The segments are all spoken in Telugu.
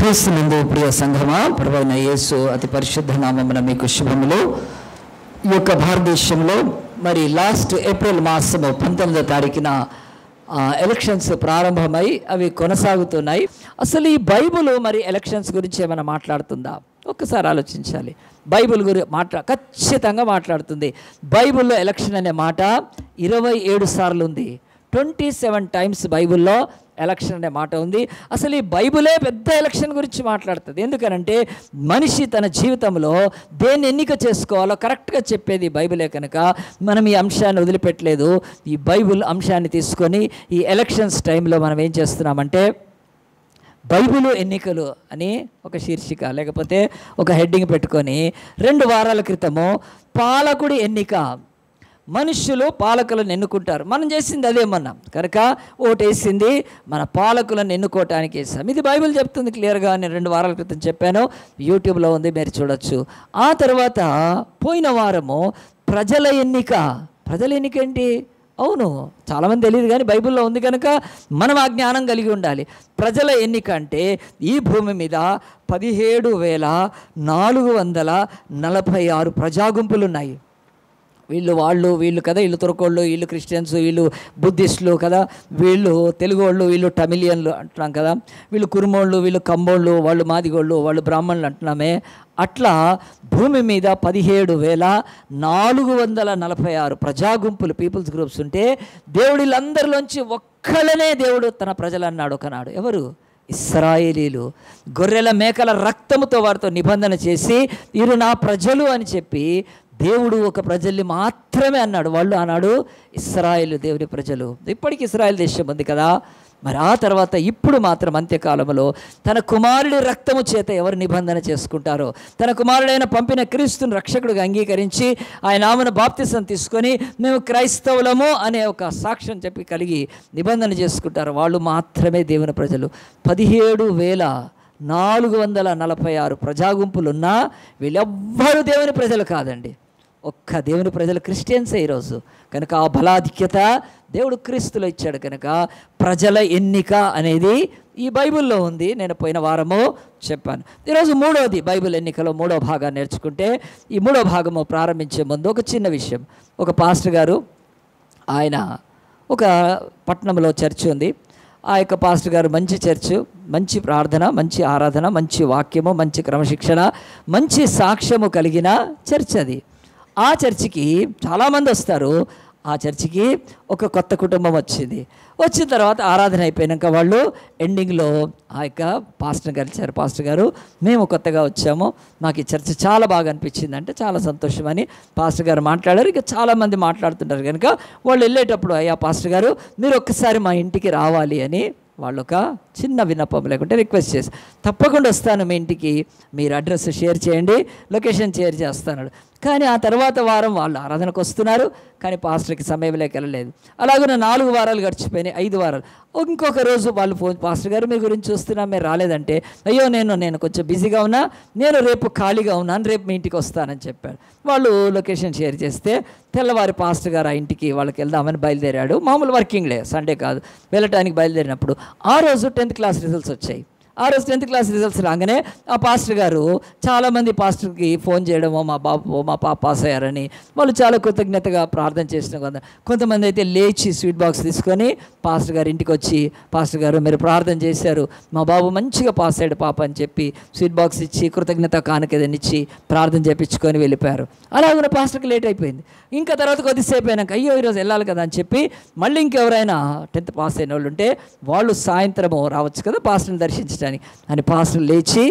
క్రీస్తునందు ప్రియ సంఘమా, ప్రభువైన యేసు అతి పరిశుద్ధ నామమున మీకు శుభములు. ఈ యొక్క భారతదేశంలో మరి లాస్ట్ ఏప్రిల్ మాసము 19వ తారీఖున ఎలక్షన్స్ ప్రారంభమై అవి కొనసాగుతున్నాయి. అసలు ఈ బైబుల్ మరి ఎలక్షన్స్ గురించి ఏమైనా మాట్లాడుతుందా? ఒక్కసారి ఆలోచించాలి. బైబుల్ ఖచ్చితంగా మాట్లాడుతుంది. బైబుల్లో ఎలక్షన్ అనే మాట 27 సార్లు ఉంది. 27 టైమ్స్ బైబుల్లో ఎలక్షన్ అనే మాట ఉంది. అసలు ఈ బైబులే పెద్ద ఎలక్షన్ గురించి మాట్లాడుతుంది. ఎందుకనంటే మనిషి తన జీవితంలో దేన్ని ఎన్నిక చేసుకోవాలో కరెక్ట్గా చెప్పేది బైబులే కనుక మనం ఈ అంశాన్ని వదిలిపెట్టలేదు. ఈ బైబుల్ అంశాన్ని తీసుకొని ఈ ఎలక్షన్స్ టైంలో మనం ఏం చేస్తున్నామంటే బైబిలు ఎన్నికలు అని ఒక శీర్షిక లేకపోతే ఒక హెడ్డింగ్ పెట్టుకొని 2 వారాల క్రితము పాలకుడి ఎన్నిక, మనుష్యులు పాలకులను ఎన్నుకుంటారు. మనం చేసింది అదేమన్నా కనుక ఓటేసింది మన పాలకులను ఎన్నుకోవటానికి వేసాం. ఇది బైబిల్ చెప్తుంది క్లియర్గా. నేను 2 వారాల క్రితం చెప్పాను, యూట్యూబ్లో ఉంది, మీరు చూడొచ్చు. ఆ తర్వాత పోయిన వారము ప్రజల ఎన్నిక. ప్రజల ఎన్నిక ఏంటి? అవును, చాలామంది తెలియదు కానీ బైబిల్లో ఉంది కనుక మనం ఆ జ్ఞానం కలిగి ఉండాలి. ప్రజల ఎన్నిక అంటే ఈ భూమి మీద 17,446 ప్రజాగుంపులు ఉన్నాయి. వీళ్ళు కదా, వీళ్ళు తురకోళ్ళు, వీళ్ళు క్రిస్టియన్స్, వీళ్ళు బుద్ధిస్టులు కదా, వీళ్ళు తెలుగు వాళ్ళు, వీళ్ళు తమిళియన్లు అంటున్నాం కదా, వీళ్ళు కురుమోళ్ళు, వీళ్ళు కంబోళ్ళు, వాళ్ళు మాదిగోళ్ళు, వాళ్ళు బ్రాహ్మణులు అంటున్నామే. అట్లా భూమి మీద 17,446 ప్రజాగుంపులు, పీపుల్స్ గ్రూప్స్ ఉంటే దేవుడు వీళ్ళందరిలోంచి ఒక్కళ్ళనే దేవుడు తన ప్రజలు అన్నాడు ఒకనాడు. ఎవరు? ఇశ్రాయేలీలు. గొర్రెల మేకల రక్తముతో వారితో నిబంధన చేసి వీరు నా ప్రజలు అని చెప్పి దేవుడు ఒక ప్రజల్ని మాత్రమే అన్నాడు. వాళ్ళు ఆనాడు ఇశ్రాయేలు దేవుని ప్రజలు. ఇప్పటికి ఇశ్రాయేల్ దేశం ఉంది కదా. మరి ఆ తర్వాత ఇప్పుడు మాత్రం అంత్యకాలంలో తన కుమారుడి రక్తము చేత ఎవరు నిబంధన చేసుకుంటారో, తన కుమారుడైన పంపిన క్రీస్తుని రక్షకుడిగా అంగీకరించి ఆయన నామన బాప్తిసం తీసుకొని మేము క్రైస్తవులము అనే ఒక సాక్ష్యం చెప్పి కలిగి నిబంధన చేసుకుంటారు, వాళ్ళు మాత్రమే దేవుని ప్రజలు. 17,446 ప్రజాగుంపులున్నా వీళ్ళెవ్వరూ దేవుని ప్రజలు కాదండి. ఒక్క దేవుని ప్రజలు క్రిస్టియన్సే ఈరోజు. కనుక ఆ బలాధిక్యత దేవుడు క్రీస్తులో ఇచ్చాడు. కనుక ప్రజల ఎన్నిక అనేది ఈ బైబిల్లో ఉంది. నేను పోయిన వారము చెప్పాను. ఈరోజు మూడోది, బైబిల్ ఎన్నికలో 3వ భాగాన్ని నేర్చుకుంటే ఈ 3వ భాగము ప్రారంభించే ముందు ఒక చిన్న విషయం. ఒక పాస్టర్ గారు, ఆయన ఒక పట్టణంలో చర్చ్ ఉంది. ఆ యొక్క పాస్టర్ గారు మంచి చర్చ్, మంచి ప్రార్థన, మంచి ఆరాధన, మంచి వాక్యము, మంచి క్రమశిక్షణ, మంచి సాక్ష్యము కలిగిన చర్చ్ అది. ఆ చర్చికి చాలామంది వస్తారు. ఆ చర్చికి ఒక కొత్త కుటుంబం వచ్చింది. వచ్చిన తర్వాత ఆరాధన అయిపోయాక వాళ్ళు ఎండింగ్లో ఆ యొక్క పాస్టర్ కలిశారు. పాస్టర్ గారు, మేము కొత్తగా వచ్చాము, మాకు ఈ చర్చ చాలా బాగా అనిపించింది అంటే చాలా సంతోషమని పాస్టర్ గారు మాట్లాడారు. ఇక చాలామంది మాట్లాడుతుంటారు కనుక వాళ్ళు వెళ్ళేటప్పుడు, అయ్యా పాస్టర్ గారు మీరు ఒక్కసారి మా ఇంటికి రావాలి అని వాళ్ళు ఒక చిన్న విన్నపం లేకుంటే రిక్వెస్ట్ చేసి, తప్పకుండా వస్తాను మీ ఇంటికి, మీరు అడ్రస్ షేర్ చేయండి, లొకేషన్ షేర్ చేస్తాను. కానీ ఆ తర్వాత వారం వాళ్ళు ఆరాధనకు వస్తున్నారు, కానీ పాస్టర్కి సమయం లేక వెళ్ళలేదు. అలాగే 4 వారాలు గడిచిపోయినాయి, 5 వారాలు. ఇంకొక రోజు వాళ్ళు ఫోన్, పాస్టర్ గారు మీ గురించి చూస్తున్నా, మీరు రాలేదంటే, అయ్యో నేను కొంచెం బిజీగా ఉన్నా, నేను రేపు ఖాళీగా ఉన్నాను, రేపు మీ ఇంటికి వస్తానని చెప్పారు. వాళ్ళు లొకేషన్ షేర్ చేస్తే తెల్లవారి పాస్టర్ గారు ఆ ఇంటికి వాళ్ళకి వెళ్దామని బయలుదేరాడు. మామూలు వర్కింగ్ డే, సండే కాదు, వెళ్ళటానికి బయలుదేరినప్పుడు ఆ రోజు 10th క్లాస్ రిజల్ట్స్ వచ్చాయి. ఆ రోజు 10th క్లాస్ రిజల్ట్స్ రాగానే ఆ పాస్టర్ గారు చాలామంది పాస్టర్కి ఫోన్ చేయడమో, మా పాప పాస్ అయ్యారని వాళ్ళు చాలా కృతజ్ఞతగా ప్రార్థన చేసిన కదా. కొంతమంది అయితే లేచి స్వీట్ బాక్స్ తీసుకొని పాస్టర్ గారు ఇంటికి వచ్చి, పాస్టర్ గారు మీరు ప్రార్థన చేశారు, మా బాబు మంచిగా పాస్ అయ్యాడు పాప అని చెప్పి స్వీట్ బాక్స్ ఇచ్చి కృతజ్ఞత కానుక ఏదైనా ఇచ్చి ప్రార్థన చేయించుకొని వెళ్ళిపోయారు. అలాగే పాస్టర్కి లేట్ అయిపోయింది. ఇంకా తర్వాత కొద్దిసేపు అయినాక అయ్యో ఈరోజు వెళ్ళాలి కదా అని చెప్పి మళ్ళీ ఇంకెవరైనా 10th పాస్ అయిన వాళ్ళు ఉంటే వాళ్ళు సాయంత్రము రావచ్చు కదా పాస్టర్ని దర్శించడానికి అని పాస్టర్ లేచి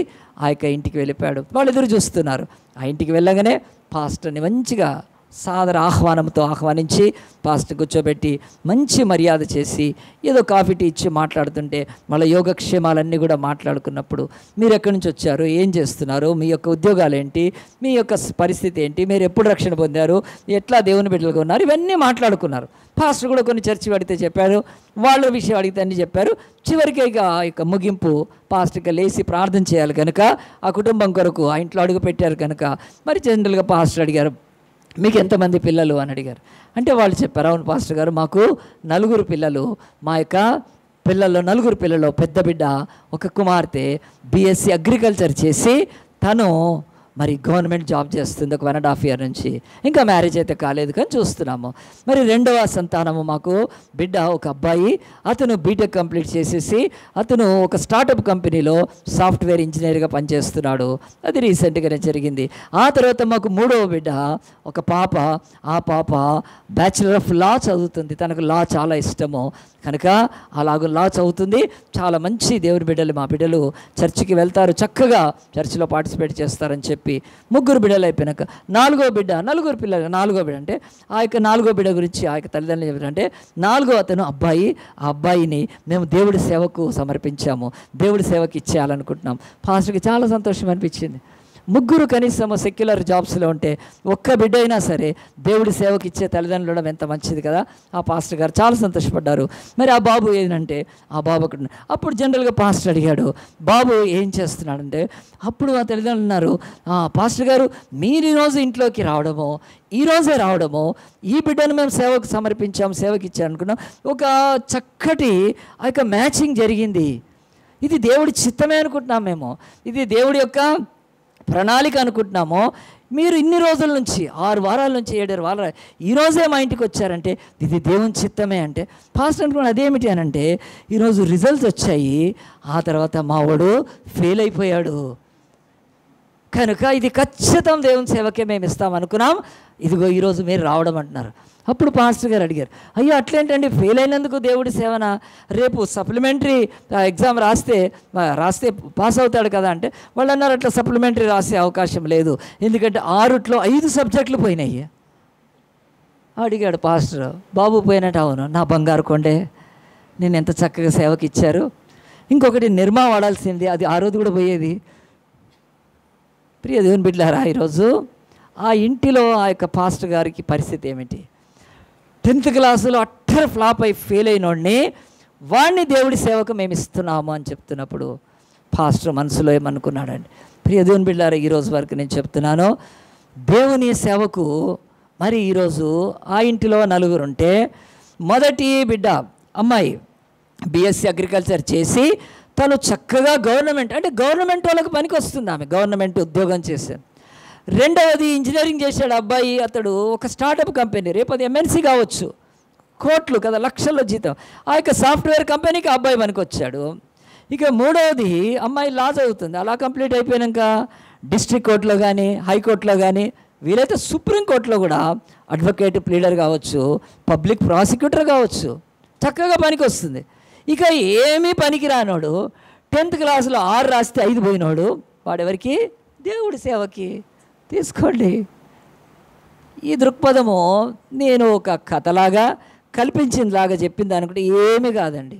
ఆ యొక్క ఇంటికి వెళ్ళిపోయాడు. వాళ్ళు ఎదురు చూస్తున్నారు. ఆ ఇంటికి వెళ్ళగానే పాస్టర్ని మంచిగా సాదర ఆహ్వానంతో ఆహ్వానించి పాస్టర్ కూర్చోబెట్టి మంచి మర్యాద చేసి ఏదో కాఫీ టీ ఇచ్చి మాట్లాడుతుంటే వాళ్ళ యోగక్షేమాలన్నీ కూడా మాట్లాడుకున్నప్పుడు, మీరు ఎక్కడి నుంచి వచ్చారు, ఏం చేస్తున్నారు, మీ యొక్క ఉద్యోగాలు ఏంటి, మీ యొక్క పరిస్థితి ఏంటి, మీరు ఎప్పుడు రక్షణ పొందారు, ఎట్లా దేవుని బిడ్డలుగా ఉన్నారు, ఇవన్నీ మాట్లాడుకున్నారు. పాస్టర్ కూడా కొన్ని చర్చి అడిగితే చెప్పారు, వాళ్ళ విషయం అడిగితే అన్నీ చెప్పారు. చివరికి ఇక ముగింపు పాస్టర్గా లేచి ప్రార్థన చేయాలి కనుక ఆ కుటుంబం కొరకు ఆ ఇంట్లో అడుగు పెట్టారు కనుక మరి జనరల్గా పాస్టర్ అడిగారు, మీకు ఎంతమంది పిల్లలు అని అడిగారు. అంటే వాళ్ళు చెప్పారు, అవును పాస్టర్ గారు మాకు 4 పిల్లలు, మా యొక్క నలుగురు పిల్లలు, పెద్ద బిడ్డ ఒక కుమార్తె బీఎస్సీ అగ్రికల్చర్ చేసి తను మరి గవర్నమెంట్ జాబ్ చేస్తుంది ఒక 1.5 year నుంచి. ఇంకా మ్యారేజ్ అయితే కాలేదు కానీ చూస్తున్నాము. మరి రెండవ సంతానము మాకు బిడ్డ ఒక అబ్బాయి, అతను బీటెక్ కంప్లీట్ చేసేసి అతను ఒక స్టార్టప్ కంపెనీలో సాఫ్ట్వేర్ ఇంజనీర్గా పనిచేస్తున్నాడు. అది రీసెంట్గానే జరిగింది. ఆ తర్వాత మాకు మూడవ బిడ్డ ఒక పాప, ఆ పాప బ్యాచిలర్ ఆఫ్ లా చదువుతుంది. తనకు లా చాలా ఇష్టము కనుక అలాగ లా చదువుతుంది. చాలా మంచి దేవుని బిడ్డలు మా బిడ్డలు, చర్చికి వెళ్తారు, చక్కగా చర్చిలో పార్టిసిపేట్ చేస్తారని చెప్పి ముగ్గురు బిడ్డలు అయిపోయినాక నలుగో బిడ్డ అంటే ఆ యొక్క నాలుగో బిడ్డ గురించి ఆ యొక్క తల్లిదండ్రులు చెప్పారంటే నాలుగో అతను అబ్బాయి, ఆ అబ్బాయిని మేము దేవుడి సేవకు సమర్పించాము, దేవుడి సేవకి ఇచ్చేయాలనుకుంటున్నాం. పాస్టర్కి చాలా సంతోషం అనిపించింది. ముగ్గురు కనీసం సెక్యులర్ జాబ్స్లో ఉంటే ఒక్క బిడ్డ అయినా సరే దేవుడి సేవకి ఇచ్చే తల్లిదండ్రులు ఉండడం ఎంత మంచిది కదా. ఆ పాస్టర్ గారు చాలా సంతోషపడ్డారు. మరి ఆ బాబు ఏంటంటే ఆ బాబు అక్కడ అప్పుడు జనరల్గా పాస్టర్ అడిగాడు, బాబు ఏం చేస్తున్నాడంటే అప్పుడు ఆ తల్లిదండ్రులు ఉన్నారు, పాస్టర్ గారు మీరు ఈరోజు ఇంట్లోకి రావడము, ఈరోజే రావడము, ఈ బిడ్డను మేము సేవకు సమర్పించాము, సేవకి ఇచ్చామనుకున్నాం, ఒక చక్కటి ఆ యొక్క మ్యాచింగ్ జరిగింది. ఇది దేవుడి చిత్తమే అనుకుంటున్నాం మేము, ఇది దేవుడి యొక్క ప్రణాళిక అనుకుంటున్నాము. మీరు ఇన్ని రోజుల నుంచి 6 వారాల నుంచి 7 వారాలు ఈరోజే మా ఇంటికి వచ్చారంటే ఇది దేవుని చిత్తమే అంటే పాస్టర్ అనుకున్నాను. అదేమిటి అని అంటే ఈరోజు రిజల్ట్స్ వచ్చాయి, ఆ తర్వాత మావాడు ఫెయిల్ అయిపోయాడు కనుక ఇది ఖచ్చితం దేవుని సేవకే మేము ఇస్తాం అనుకున్నాం, ఇదిగో ఈరోజు మీరు రావడం అంటున్నారు. అప్పుడు పాస్టర్ గారు అడిగారు, అయ్యో అట్లేంటండి, ఫెయిల్ అయినందుకు దేవుడి సేవన, రేపు సప్లిమెంటరీ ఎగ్జామ్ రాస్తే పాస్ అవుతాడు కదా అంటే వాళ్ళు అన్నారు అట్లా సప్లిమెంటరీ రాసే అవకాశం లేదు, ఎందుకంటే 6లో 5 సబ్జెక్టులు పోయినాయి. అడిగాడు పాస్టర్, బాబు పోయినట్టు, అవును నా బంగారు కొండే, నేను ఎంత చక్కగా సేవకి ఇచ్చారు. ఇంకొకటి నిర్మా వాడాల్సింది, అది ఆ రోజు కూడా పోయేది. ప్రియ దేవుని బిడ్డలారా, ఈరోజు ఆ ఇంటిలో ఆ యొక్క పాస్టర్ గారికి పరిస్థితి ఏమిటి? 10th క్లాసులో అట్టర్ ఫ్లాప్ అయి ఫెయిల్ అయినోడిని వాడిని దేవుడి సేవకు మేము ఇస్తున్నాము అని చెప్తున్నప్పుడు పాస్టర్ మనసులో ఏమనుకున్నాడండి? ప్రియ దేవుని బిడ్డలారా, ఈరోజు వరకు నేను చెప్తున్నాను, దేవుని సేవకు మరి ఈరోజు ఆ ఇంటిలో 4 ఉంటే మొదటి బిడ్డ అమ్మాయి బీఎస్సీ అగ్రికల్చర్ చేసి తను చక్కగా గవర్నమెంట్ వాళ్ళకి పనికి వస్తుంది, ఆమె గవర్నమెంట్ ఉద్యోగం చేశాను. రెండవది ఇంజనీరింగ్ చేశాడు అబ్బాయి, అతడు ఒక స్టార్టప్ కంపెనీ, రేపు అది ఎంఎన్సీ కావచ్చు, కోట్లు కదా, లక్షల్లో జీతం, ఆ యొక్క సాఫ్ట్వేర్ కంపెనీకి అబ్బాయి పనికి వచ్చాడు. ఇక మూడవది అమ్మాయి లా చదువుతుంది, అలా కంప్లీట్ అయిపోయాక డిస్ట్రిక్ట్ కోర్టులో కానీ హైకోర్టులో కానీ వీలైతే సుప్రీంకోర్టులో కూడా అడ్వకేట్ ప్లీడర్ కావచ్చు, పబ్లిక్ ప్రాసిక్యూటర్ కావచ్చు, చక్కగా పనికి వస్తుంది. ఇక ఏమీ పనికి రానోడు 10th క్లాసులో 6 రాస్తే 5 పోయినోడు వాడెవరికి? దేవుడి సేవకి. తీసుకోండి, ఈ దృక్పథము నేను ఒక కథలాగా కల్పించిందిలాగా చెప్పింది అనుకుంటే ఏమీ కాదండి.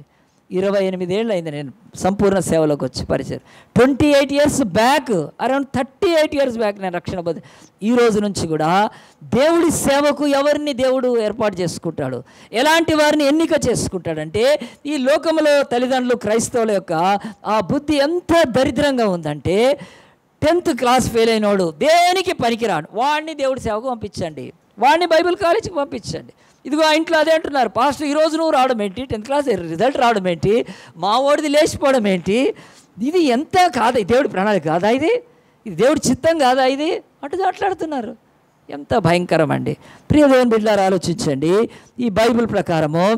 28 ఏళ్ళు అయింది నేను సంపూర్ణ సేవలోకి వచ్చి పరిచయం. 28 years back, around 38 years back నేను రక్షణ పొంది. ఈ రోజు నుంచి కూడా దేవుడి సేవకు ఎవరిని దేవుడు ఏర్పాటు చేసుకుంటాడు, ఎలాంటి వారిని ఎన్నిక చేసుకుంటాడంటే, ఈ లోకంలో తల్లిదండ్రులు క్రైస్తవుల యొక్క ఆ బుద్ధి ఎంత దరిద్రంగా ఉందంటే 10th క్లాస్ ఫెయిల్ అయినోడు దేనికి పనికిరాడు వాడిని దేవుడి సేవకు పంపించండి, వాడిని బైబిల్ కాలేజీకి పంపించండి. ఇదిగో ఆ ఇంట్లో అదే అంటున్నారు, పాస్టర్ ఈరోజు నువ్వు రావడం ఏంటి, 10th క్లాస్ రిజల్ట్ రావడం ఏంటి, మా ఓడిది లేచిపోవడం ఏంటి, ఇది ఎంత కాదా, దేవుడి ప్రణాళిక కాదా, ఇది దేవుడి చిత్తం కాదా, ఇది అటు మాట్లాడుతున్నారు. ఎంత భయంకరం అండి. ప్రియ దేవుని బిడ్డలారా, ఆలోచించండి, ఈ బైబిల్ ప్రకారము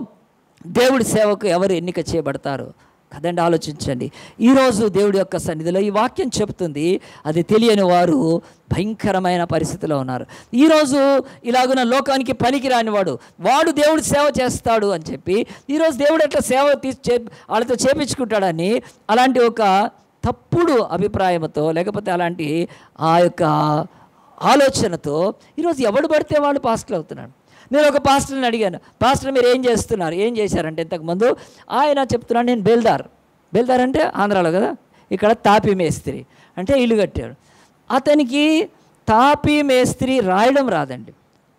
దేవుడి సేవకు ఎవరు ఎన్నిక చేయబడతారు కదండి? ఆలోచించండి. ఈరోజు దేవుడి యొక్క సన్నిధిలో ఈ వాక్యం చెప్తుంది, అది తెలియని వారు భయంకరమైన పరిస్థితిలో ఉన్నారు. ఈరోజు ఇలాగున లోకానికి పనికి రానివాడు వాడు దేవుడు సేవ చేస్తాడు అని చెప్పి ఈరోజు దేవుడు ఎట్లా సేవ వాళ్ళతో చేపించుకుంటాడని అలాంటి ఒక తప్పుడు అభిప్రాయంతో, లేకపోతే అలాంటి ఆ యొక్క ఆలోచనతో ఈరోజు ఎవడు పడితే వాళ్ళు పాస్టర్లు అవుతున్నాడు. నేను ఒక పాస్టర్ని అడిగాను, పాస్టర్ మీరు ఏం చేస్తున్నారు, ఏం చేశారంటే ఇంతకుముందు ఆయన చెప్తున్నాడు, నేను బేల్దార్ అంటే ఆంధ్రాలో కదా, ఇక్కడ తాపీ మేస్త్రి అంటే ఇల్లు కట్టాడు. అతనికి తాపీ మేస్త్రి రాయడం రాదండి.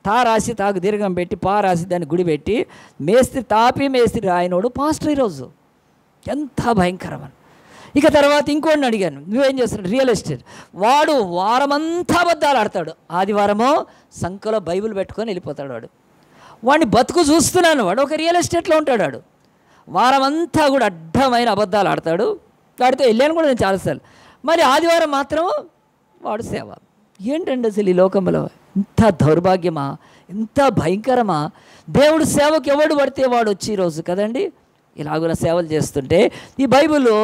తా రాసి తాకు దీర్ఘం పెట్టి పా రాసి దాన్ని గుడి పెట్టి మేస్త్రి తాపీ మేస్త్రి రాయనోడు పాస్టర్ ఈరోజు. ఎంత భయంకరమని. ఇక తర్వాత ఇంకోటిని అడిగాను, నువ్వేం చేస్తున్నాడు, రియల్ ఎస్టేట్, వాడు వారమంతా అబద్ధాలు ఆడతాడు, ఆదివారమో సంఖలో బైబిల్ పెట్టుకొని వెళ్ళిపోతాడు. వాడిని బతుకు చూస్తున్నాను, వాడు ఒక రియల్ ఎస్టేట్లో ఉంటాడు. వారమంతా కూడా అడ్డమైన అబద్ధాలు ఆడతాడు. వాడితో వెళ్ళాను కూడా నేను చాలాసార్లు. మరి ఆదివారం మాత్రం వాడు సేవ. ఏంటండి అసలు ఈ లోకంలో ఇంత దౌర్భాగ్యమా, ఇంత భయంకరమా? దేవుడు సేవకు ఎవడు పడితే వాడు వచ్చి ఈరోజు కదండి ఇలాగున సేవలు చేస్తుంటే ఈ బైబిల్లో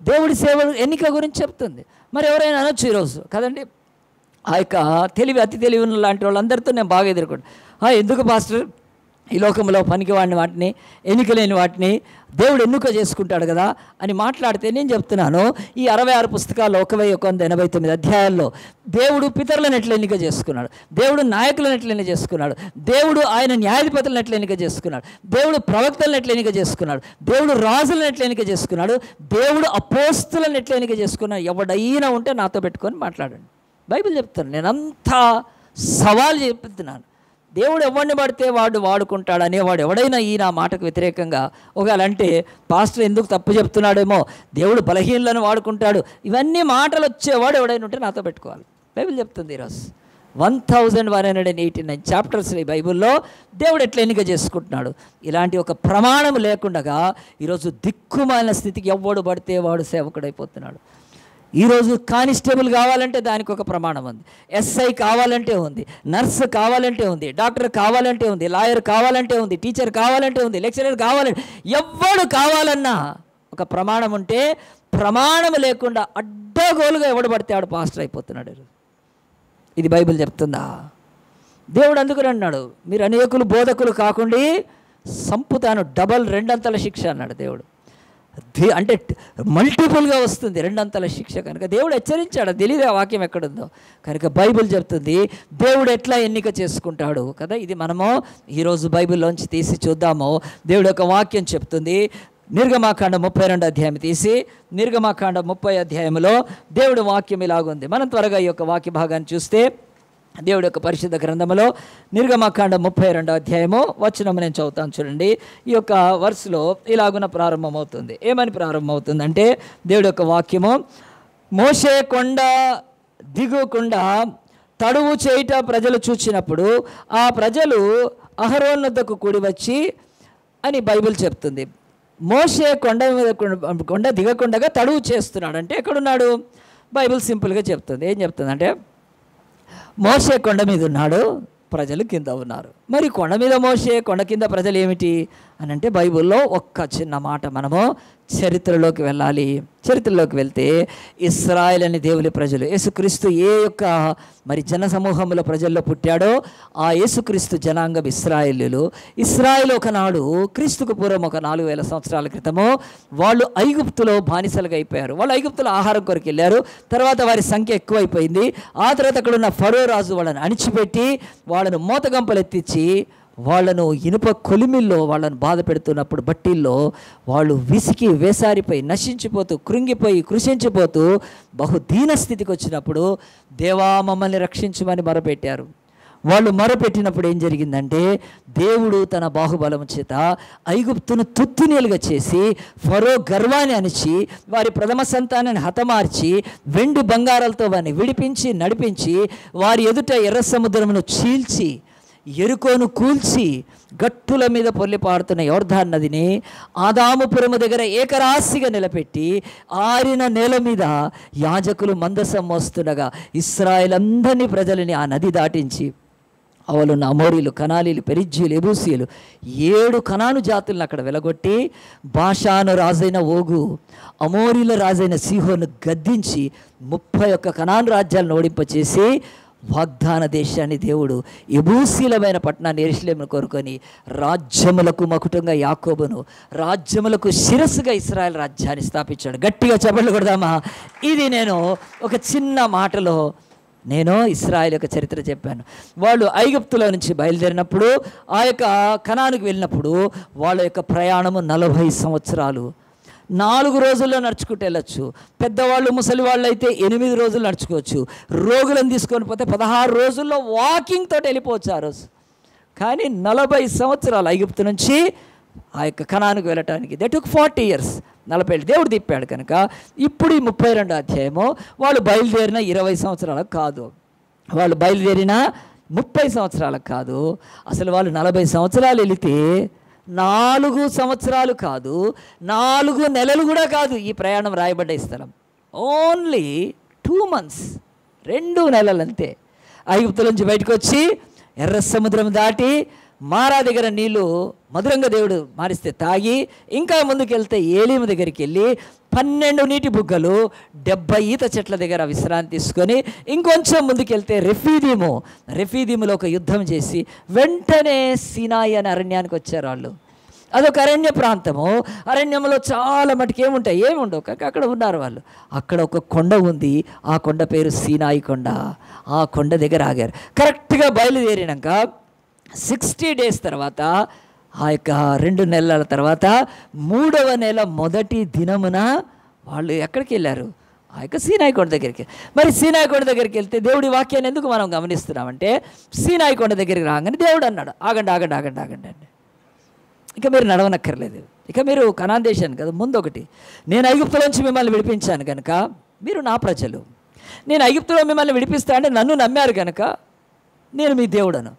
దేవుడి సేవలు ఎన్నిక గురించి చెప్తుంది. మరి ఎవరైనా అనొచ్చు ఈరోజు కదండి, ఆ యొక్క అతి తెలివి ఉన్న లాంటి వాళ్ళందరితో నేను బాగా ఎదుర్కొంటాను. ఎందుకు పాస్టర్ ఈ లోకంలో పనికివాడిని వాటిని, ఎన్నికలేని వాటిని దేవుడు ఎన్నిక చేసుకుంటాడు కదా అని మాట్లాడితే నేను చెప్తున్నాను, ఈ 66 పుస్తకాలు 1189 అధ్యాయాల్లో దేవుడు పితరులను ఎట్లా ఎన్నిక చేసుకున్నాడు, దేవుడు నాయకులను ఎట్లా ఎన్నిక చేసుకున్నాడు, దేవుడు ఆయన న్యాయాధిపతులను ఎట్లా ఎన్నిక చేసుకున్నాడు, దేవుడు ప్రవక్తలను ఎట్లా ఎన్నిక చేసుకున్నాడు, దేవుడు రాజులను ఎట్లా ఎన్నిక చేసుకున్నాడు, దేవుడు అపోస్తులను ఎట్లా ఎన్నిక చేసుకున్నాడు. ఎవడైనా ఉంటే నాతో పెట్టుకొని మాట్లాడండి. బైబిల్ చెప్తాను, నేనంతా సవాల్ చెప్తున్నాను. దేవుడు ఎవరిని పడితే వాడు వాడుకుంటాడు అనేవాడు ఎవడైనా ఈ నా మాటకు వ్యతిరేకంగా ఒకవేళ అంటే పాస్టర్ ఎందుకు తప్పు చెప్తున్నాడేమో, దేవుడు బలహీనలను వాడుకుంటాడు, ఇవన్నీ మాటలు వచ్చేవాడు ఎవడైనా ఉంటే నాతో పెట్టుకోవాలి. బైబిల్ చెప్తుంది ఈరోజు 1189 చాప్టర్స్ ఈ బైబిల్లో దేవుడు ఎట్లా ఎన్నిక చేసుకుంటున్నాడు. ఇలాంటి ఒక ప్రమాణం లేకుండా ఈరోజు దిక్కుమాలిన స్థితికి ఎవడు పడితే వాడు సేవకుడైపోతున్నాడు. ఈరోజు కానిస్టేబుల్ కావాలంటే దానికి ఒక ప్రమాణం ఉంది, ఎస్ఐ కావాలంటే ఉంది, నర్సు కావాలంటే ఉంది, డాక్టర్ కావాలంటే ఉంది, లాయర్ కావాలంటే ఉంది, టీచర్ కావాలంటే ఉంది, లెక్చరర్ కావాలంటే, ఎవడు కావాలన్నా ఒక ప్రమాణం ఉంటే, ప్రమాణం లేకుండా అడ్డగోలుగా ఎవడు పడితే ఆడు పాస్టర్ అయిపోతున్నాడు. ఇది బైబిల్ చెప్తుందా? దేవుడు అందుకని అన్నాడు, మీరు అనేకులు బోధకులు కాకుండా సంపుతాను, డబల్ 2 అంతల శిక్ష అన్నాడు దేవుడు. అంటే మల్టిపుల్గా వస్తుంది 2 అంతల శిక్ష. కనుక దేవుడు హెచ్చరించాడు, తెలియదు ఆ వాక్యం ఎక్కడుందో. కనుక బైబిల్ చెప్తుంది దేవుడు ఎట్లా ఎన్నిక చేసుకుంటాడు కదా. ఇది మనము ఈరోజు బైబిల్లోంచి తీసి చూద్దాము. దేవుడు యొక్క వాక్యం చెప్తుంది. నిర్గమాకాండం 32 అధ్యాయం తీసి నిర్గమాకాండం 30 అధ్యాయంలో దేవుడు వాక్యం ఇలాగుంది. మనం త్వరగా ఈ యొక్క వాక్య భాగాన్ని చూస్తే దేవుడి యొక్క పరిశుద్ధ గ్రంథంలో నిర్గమాకాండం 32 అధ్యాయము వచనం నేను చదువుతాను చూడండి. ఈ యొక్క వర్స్లో ఇలాగున ప్రారంభమవుతుంది. ఏమని ప్రారంభమవుతుందంటే దేవుడి యొక్క వాక్యము, మోషే కొండ దిగుకుండా తడువు చేయుట ప్రజలు చూచినప్పుడు ఆ ప్రజలు అహరోను వద్దకు కూడి వచ్చి అని బైబిల్ చెప్తుంది. మోషే కొండ దిగకుండా తడువు చేస్తున్నాడు అంటే ఎక్కడున్నాడు? బైబిల్ సింపుల్గా చెప్తుంది. ఏం చెప్తుంది అంటే మోషే కొండ మీద ఉన్నాడు, ప్రజలు కింద ఉన్నారు. మరి కొండ మీద మోషే, కొండ కింద ప్రజలు ఏమిటి అని అంటే బైబిల్లో ఒక్క చిన్న మాట మనము చరిత్రలోకి వెళ్ళాలి. చరిత్రలోకి వెళ్తే ఇశ్రాయేల్ అని దేవుని ప్రజలు, యేసుక్రీస్తు ఏ యొక్క మరి జన సమూహంలో ప్రజల్లో పుట్టాడో ఆ యేసుక్రీస్తు జనాంగం ఇశ్రాయేలీలు. ఇశ్రాయేల్ ఒకనాడు క్రీస్తుకు పూర్వం ఒక 4000 సంవత్సరాల క్రితము వాళ్ళు ఐగుప్తులో బానిసలుగా అయిపోయారు. వాళ్ళు ఐగుప్తులో ఆహారం కొరకు వెళ్ళారు. తర్వాత వారి సంఖ్య ఎక్కువైపోయింది. ఆ తర్వాత అక్కడ ఉన్న ఫరో రాజు వాళ్ళని అణిచిపెట్టి వాళ్ళను మోతగంపలు ఎత్తించి వాళ్ళను ఇనుప కొలిమిల్లో వాళ్ళను బాధ పెడుతున్నప్పుడు బట్టీల్లో వాళ్ళు విసికి వేసారిపోయి నశించిపోతూ కృంగిపోయి కృషించిపోతూ బహుదీన స్థితికి వచ్చినప్పుడు దేవా మమ్మల్ని రక్షించమని మొరపెట్టారు. వాళ్ళు మొరపెట్టినప్పుడు ఏం జరిగిందంటే దేవుడు తన బాహుబలం చేత ఐగుప్తును తుత్తునీలుగా చేసి ఫరో గర్వాన్ని అణిచి వారి ప్రథమ సంతానాన్ని హతమార్చి వెండి బంగారాలతో వారిని విడిపించి నడిపించి వారి ఎదుట ఎర్ర సముద్రమును చీల్చి ఎరుకోను కూల్చి గట్టుల మీద పొర్లిపారుతున్న యోర్దాను నదిని ఆదాముపురము దగ్గర ఏకరాశిగా నిలబెట్టి ఆరిన నేల మీద యాజకులు మందసం మోస్తుండగా ఇశ్రాయేల్ అందరినీ ప్రజలని ఆ నది దాటించి అవలున్న అమోరీలు, కనాలీలు, పెరిజ్జీలు, ఎబూసీలు 7 కనాను జాతులను అక్కడ వెలగొట్టి బాషాను రాజైన ఓగు, అమోరీల రాజైన సీహోను గద్దించి 31 కనాను రాజ్యాలను ఓడింపచేసి వాగ్దాన దేశాన్ని దేవుడు ఎబూసీలమైన పట్టణాన్ని యెరూషలేమును కోరుకొని రాజ్యములకు మకుటంగా యాకోబును, రాజ్యములకు శిరస్సుగా ఇశ్రాయేల్ రాజ్యాన్ని స్థాపించాడు. గట్టిగా చప్పట్లు కొడదామా? ఇది నేను ఒక చిన్న మాటలో నేను ఇశ్రాయేల్ యొక్క చరిత్ర చెప్పాను. వాళ్ళు ఐగుప్తులో నుంచి బయలుదేరినప్పుడు ఆ యొక్క కనానుకు వెళ్ళినప్పుడు వాళ్ళ యొక్క ప్రయాణము 40 సంవత్సరాలు. 4 రోజుల్లో నడుచుకుంటూ వెళ్ళొచ్చు. పెద్దవాళ్ళు ముసలి వాళ్ళు అయితే 8 రోజులు నడుచుకోవచ్చు. రోగులను తీసుకొని పోతే 16 రోజుల్లో వాకింగ్ తోటి వెళ్ళిపోవచ్చు ఆ రోజు. కానీ 40 సంవత్సరాలు ఐగుప్తు నుంచి ఆ యొక్క కనానుకు వెళ్ళటానికి దే టుక్ 40 years. 40 ఏళ్ళు దేవుడు తిప్పాడు. కనుక ఇప్పుడు ఈ 32 అధ్యాయము వాళ్ళు బయలుదేరిన 20 సంవత్సరాలకు కాదు, వాళ్ళు బయలుదేరిన 30 సంవత్సరాలకు కాదు, అసలు వాళ్ళు 40 సంవత్సరాలు వెళితే 4 సంవత్సరాలు కాదు, 4 నెలలు కూడా కాదు ఈ ప్రయాణం రాయబడ్డ ఈ స్థలం. ఓన్లీ 2 months, 2 నెలలు అంతే. ఐగుప్తు నుంచి బయటకు వచ్చి ఎర్ర సముద్రం దాటి మారా దగ్గర నీళ్లు మధురంగా దేవుడు మారిస్తే తాగి, ఇంకా ముందుకెళ్తే ఏలీము దగ్గరికి వెళ్ళి 12 నీటి బుగ్గలు 70 ఈత చెట్ల దగ్గర విశ్రాంతి తీసుకొని, ఇంకొంచెం ముందుకెళ్తే రెఫీదీములో ఒక యుద్ధం చేసి వెంటనే సీనాయి అనే అరణ్యానికి వచ్చారు వాళ్ళు. అదొక అరణ్య ప్రాంతము. అరణ్యంలో చాలా మటుకు ఏముండవు కాక అక్కడ ఉన్నారు వాళ్ళు. అక్కడ ఒక కొండ ఉంది, ఆ కొండ పేరు సీనాయి కొండ. ఆ కొండ దగ్గర ఆగారు. కరెక్ట్గా బయలుదేరినాక 60 days తర్వాత, ఆ యొక్క 2 నెలల తర్వాత 3వ నెల మొదటి దినమున వాళ్ళు ఎక్కడికి వెళ్ళారు? ఆ యొక్క సీనాయి కొండ దగ్గరికి. మరి సీనాయి కొండ దగ్గరికి వెళ్తే దేవుడి వాక్యాన్ని ఎందుకు మనం గమనిస్తున్నామంటే, సీనాయి కొండ దగ్గరికి రాగానే దేవుడు అన్నాడు, ఆగండి అండి, ఇక మీరు నడవనక్కర్లేదు, ఇక మీరు కనాన్ దేశాన్ని కదా. ముందు ఒకటి, నేను ఐగుప్తులోంచి మిమ్మల్ని విడిపించాను కనుక మీరు నా ప్రజలు. నేను ఐగుప్తులో మిమ్మల్ని విడిపిస్తా అంటే నన్ను నమ్మారు కనుక నేను మీ దేవుడను,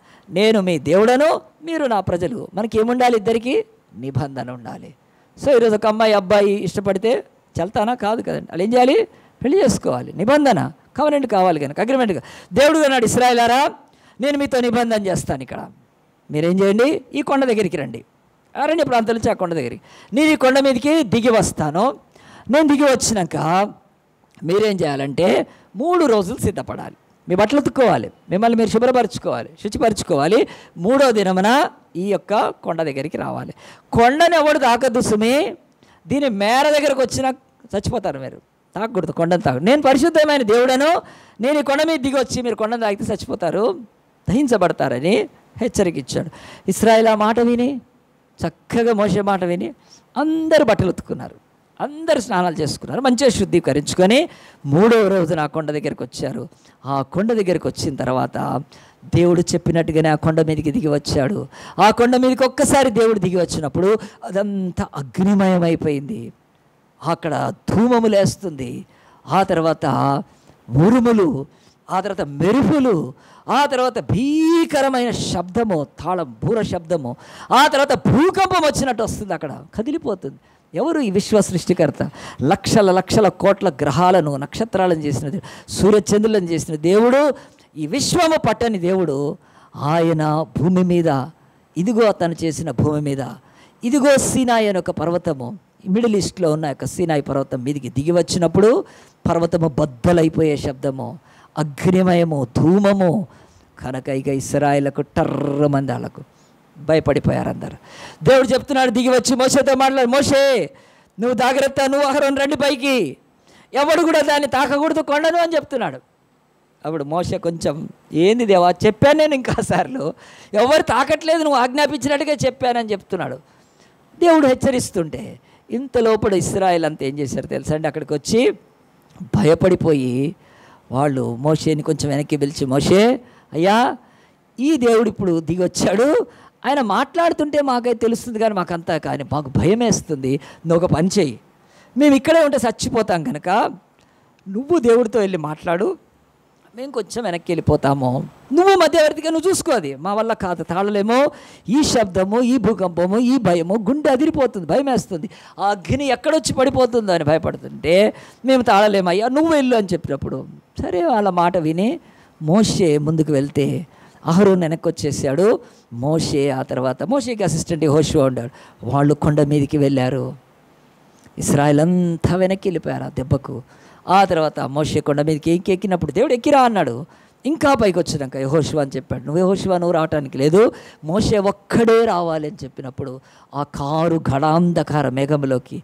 మీరు నా ప్రజలు. మనకి ఏముండాలి? ఇద్దరికి నిబంధన ఉండాలి. సో ఈరోజు ఒక అబ్బాయి ఇష్టపడితే చల్తానా కాదు కదండి. వాళ్ళు ఏం చేయాలి? పెళ్లి చేసుకోవాలి. నిబంధన, కవనెంట్ కావాలి కనుక, అగ్రిమెంట్గా. దేవుడు అన్నాడు, ఇశ్రాయేలారా నేను మీతో నిబంధన చేస్తాను, ఇక్కడ మీరేం చేయండి, ఈ కొండ దగ్గరికి రండి. అరణ్య ప్రాంతాల నుంచి ఆ కొండ దగ్గరికి, నేను ఈ కొండ మీదకి దిగి వస్తాను. నేను దిగి వచ్చినాక మీరేం చేయాలంటే 3 రోజులు సిద్ధపడాలి. మీ బట్టలు ఉతుక్కోవాలి, మిమ్మల్ని మీరు శుచిపరచుకోవాలి. 3వ దినమున ఈ యొక్క కొండ దగ్గరికి రావాలి. కొండని ఎవడు తాకద్దు సుమి, దీని మేర దగ్గరకు వచ్చినా చచ్చిపోతారు. మీరు తాకూడదు, కొండను తాకూడదు. నేను పరిశుద్ధమైన దేవుడను, నేను ఈ కొండ మీద దిగి వచ్చి మీరు కొండను తాకితే చచ్చిపోతారు, దహించబడతారని హెచ్చరిక ఇచ్చాడు. ఇశ్రాయేలు ఆ మాట విని, చక్కగా మోషే మాట విని అందరూ బట్టలు ఉతుక్కున్నారు, అందరు స్నానాలు చేసుకున్నారు, మంచిగా శుద్ధీకరించుకొని 3వ రోజున ఆ కొండ దగ్గరికి వచ్చారు. ఆ కొండ దగ్గరికి వచ్చిన తర్వాత దేవుడు చెప్పినట్టుగానే ఆ కొండ మీదకి దిగి వచ్చాడు. ఆ కొండ మీదకి ఒక్కసారి దేవుడు దిగి వచ్చినప్పుడు అదంతా అగ్నిమయమైపోయింది. అక్కడ ధూమము లేస్తుంది, ఆ తర్వాత ఉరుములు, ఆ తర్వాత మెరుపులు, ఆ తర్వాత భీకరమైన శబ్దము, తాళం బూర శబ్దము, ఆ తర్వాత భూకంపం వచ్చినట్టు వస్తుంది, అక్కడ కదిలిపోతుంది. ఎవరు? ఈ విశ్వ సృష్టికర్త. లక్షల కోట్ల గ్రహాలను, నక్షత్రాలను చేసిన దేవుడు, సూర్యచంద్రులను చేసిన దేవుడు, ఈ విశ్వము పట్టని దేవుడు, ఆయన భూమి మీద, ఇదిగో తను చేసిన భూమి మీద, ఇదిగో సీనాయి అనే ఒక పర్వతము, మిడిల్ ఈస్ట్లో ఉన్న యొక్క సీనాయి పర్వతం మీదికి దిగి వచ్చినప్పుడు పర్వతము బద్దలైపోయే శబ్దము, అగ్నిమయము, ధూమము. కనుక ఇక ఇశ్రాయేలుకు టర్రమంది వాళ్ళకు భయపడిపోయారు అందరు. దేవుడు చెప్తున్నాడు, దిగి వచ్చి మోషేతో మాట్లాడు, మోషే నువ్వు జాగ్రత్త, నువ్వు అహరోను రండి పైకి, ఎవడు కూడా దాన్ని తాకకూడదు కొండను అని చెప్తున్నాడు. అప్పుడు మోషే కొంచెం, ఏంది దేవా, చెప్పాను నేను ఇంకా సార్లు, ఎవరు తాకట్లేదు, నువ్వు ఆజ్ఞాపించినట్టుగా చెప్పానని చెప్తున్నాడు. దేవుడు హెచ్చరిస్తుంటే ఇంత లోపల ఇశ్రాయేలు అంతా ఏం చేశారు తెలుసా అండి, అక్కడికి వచ్చి భయపడిపోయి వాళ్ళు మోషేని కొంచెం వెనక్కి పిలిచి, మోషే అయ్యా ఈ దేవుడు ఇప్పుడు దిగి వచ్చాడు, ఆయన మాట్లాడుతుంటే మాకైతే తెలుస్తుంది కానీ మాకంతా, కానీ మాకు భయం వేస్తుంది, నువ్వు ఒక పని చెయ్యి, మేము ఇక్కడే ఉంటే చచ్చిపోతాం కనుక నువ్వు దేవుడితో వెళ్ళి మాట్లాడు, మేము కొంచెం వెనక్కి వెళ్ళిపోతాము, నువ్వు మధ్యవర్తిగా నువ్వు చూసుకో, అది మా వల్ల కాదు, తాళలేమో, ఈ శబ్దము, ఈ భూకంపము, ఈ భయము, గుండె అదిరిపోతుంది, భయం వేస్తుంది, ఆ అగ్ని ఎక్కడొచ్చి పడిపోతుందో అని భయపడుతుంటే మేము తాళలేమయ్యా, నువ్వు వెళ్ళు అని చెప్పినప్పుడు సరే వాళ్ళ మాట విని మోషే ముందుకు వెళ్తే అహరోను వెనక్కి వచ్చేసాడు. మోషే, ఆ తర్వాత మోషేకి అసిస్టెంట్ యెహోషువ ఉన్నాడు, వాళ్ళు కొండ మీదకి వెళ్ళారు. ఇశ్రాయేల్ అంతా వెనక్కి వెళ్ళిపోయారు ఆ దెబ్బకు. ఆ తర్వాత మోషే కొండ మీదకి ఎక్కినప్పుడు దేవుడు ఎక్కిరా అన్నాడు. ఇంకా పైకి వచ్చినాక యెహోషువ అని చెప్పాడు, నువ్వు రావటానికి లేదు, మోషే ఒక్కడే రావాలి అని చెప్పినప్పుడు ఆ కారు గడాంధకార మేఘంలోకి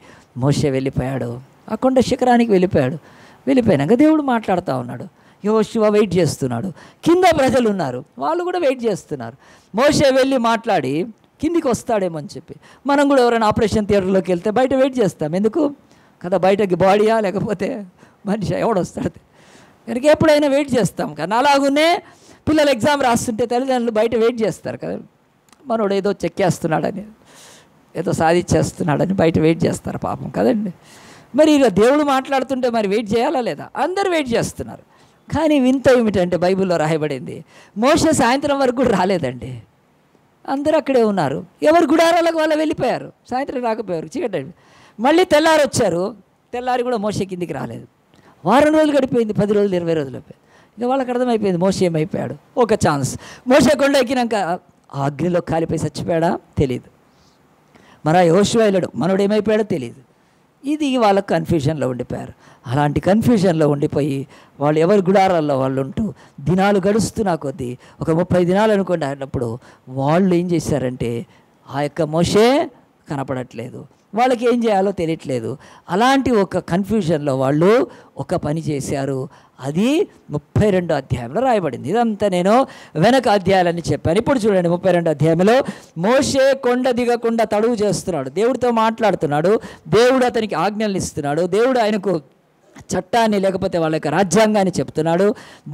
మోషే వెళ్ళిపోయాడు, ఆ కొండ శిఖరానికి వెళ్ళిపోయినాక దేవుడు మాట్లాడుతూ ఉన్నాడు. యెహోషువ వెయిట్ చేస్తున్నాడు, కింద ప్రజలు ఉన్నారు, వాళ్ళు కూడా వెయిట్ చేస్తున్నారు. మోషే వెళ్ళి మాట్లాడి కిందికి వస్తాడేమో అని చెప్పి, మనం కూడా ఎవరైనా ఆపరేషన్ థియేటర్లోకి వెళ్తే బయట వెయిట్ చేస్తాం, ఎందుకు కదా, బయటకి బాడీయా లేకపోతే మనిషి ఎవడొస్తాడు కనుక ఎప్పుడైనా వెయిట్ చేస్తాం. కానీ అలాగునే పిల్లలు ఎగ్జామ్ రాస్తుంటే తల్లిదండ్రులు బయట వెయిట్ చేస్తారు కదా, మనోడు ఏదో చెక్కేస్తున్నాడని, ఏదో సాధించేస్తున్నాడని బయట వెయిట్ చేస్తారు పాపం కదండి. మరి ఇలా దేవుడు మాట్లాడుతుంటే మరి వెయిట్ చేయాలా లేదా? అందరూ వెయిట్ చేస్తున్నారు. కానీ వింత ఏమిటంటే బైబిల్లో రాయబడింది, మోషే సాయంత్రం వరకు కూడా రాలేదండి. అందరూ అక్కడే ఉన్నారు. ఎవరు గుడారాలకు వాళ్ళు వెళ్ళిపోయారు, సాయంత్రం రాకపోయారు, చీకటి. మళ్ళీ తెల్లారి వచ్చారు, తెల్లారి కూడా మోషే కిందికి రాలేదు. వారం రోజులు గడిపోయింది, 10 రోజులు 20 రోజులు అయిపోయింది. ఇక వాళ్ళకి అర్థమైపోయింది మోషే ఏమైపోయాడు. ఒక ఛాన్స్, మోషే కొండ ఎక్కినాక ఆ అగ్నిలో కాలిపోయి చచ్చిపోయాడా తెలియదు. మరి యెహోషువ వెళ్ళాడు, మనోడు ఏమైపోయాడో తెలియదు. ఇది వాళ్ళకు కన్ఫ్యూజన్లో ఉండిపోయారు. అలాంటి కన్ఫ్యూజన్లో ఉండిపోయి వాళ్ళు ఎవరి గుడారాల్లో వాళ్ళు ఉంటూ దినాలు గడుస్తున్నా కొద్దీ ఒక 30 దినాలు అనుకోండి అన్నప్పుడు వాళ్ళు ఏం చేశారంటే ఆ యొక్క మోషే కనపడట్లేదు, వాళ్ళకి ఏం చేయాలో తెలియట్లేదు. అలాంటి ఒక కన్ఫ్యూజన్లో వాళ్ళు ఒక పని చేశారు. అది 32 అధ్యాయంలో రాయబడింది. ఇదంతా నేను వెనక అధ్యాయాలని చెప్పాను. ఇప్పుడు చూడండి 32 అధ్యాయంలో మోషే కొండ దిగకుండా తడువు చేస్తున్నాడు, దేవుడితో మాట్లాడుతున్నాడు, దేవుడు అతనికి ఆజ్ఞలు ఇస్తున్నాడు, దేవుడు ఆయనకు చట్టాన్ని లేకపోతే వాళ్ళ యొక్క రాజ్యాంగాన్ని చెప్తున్నాడు,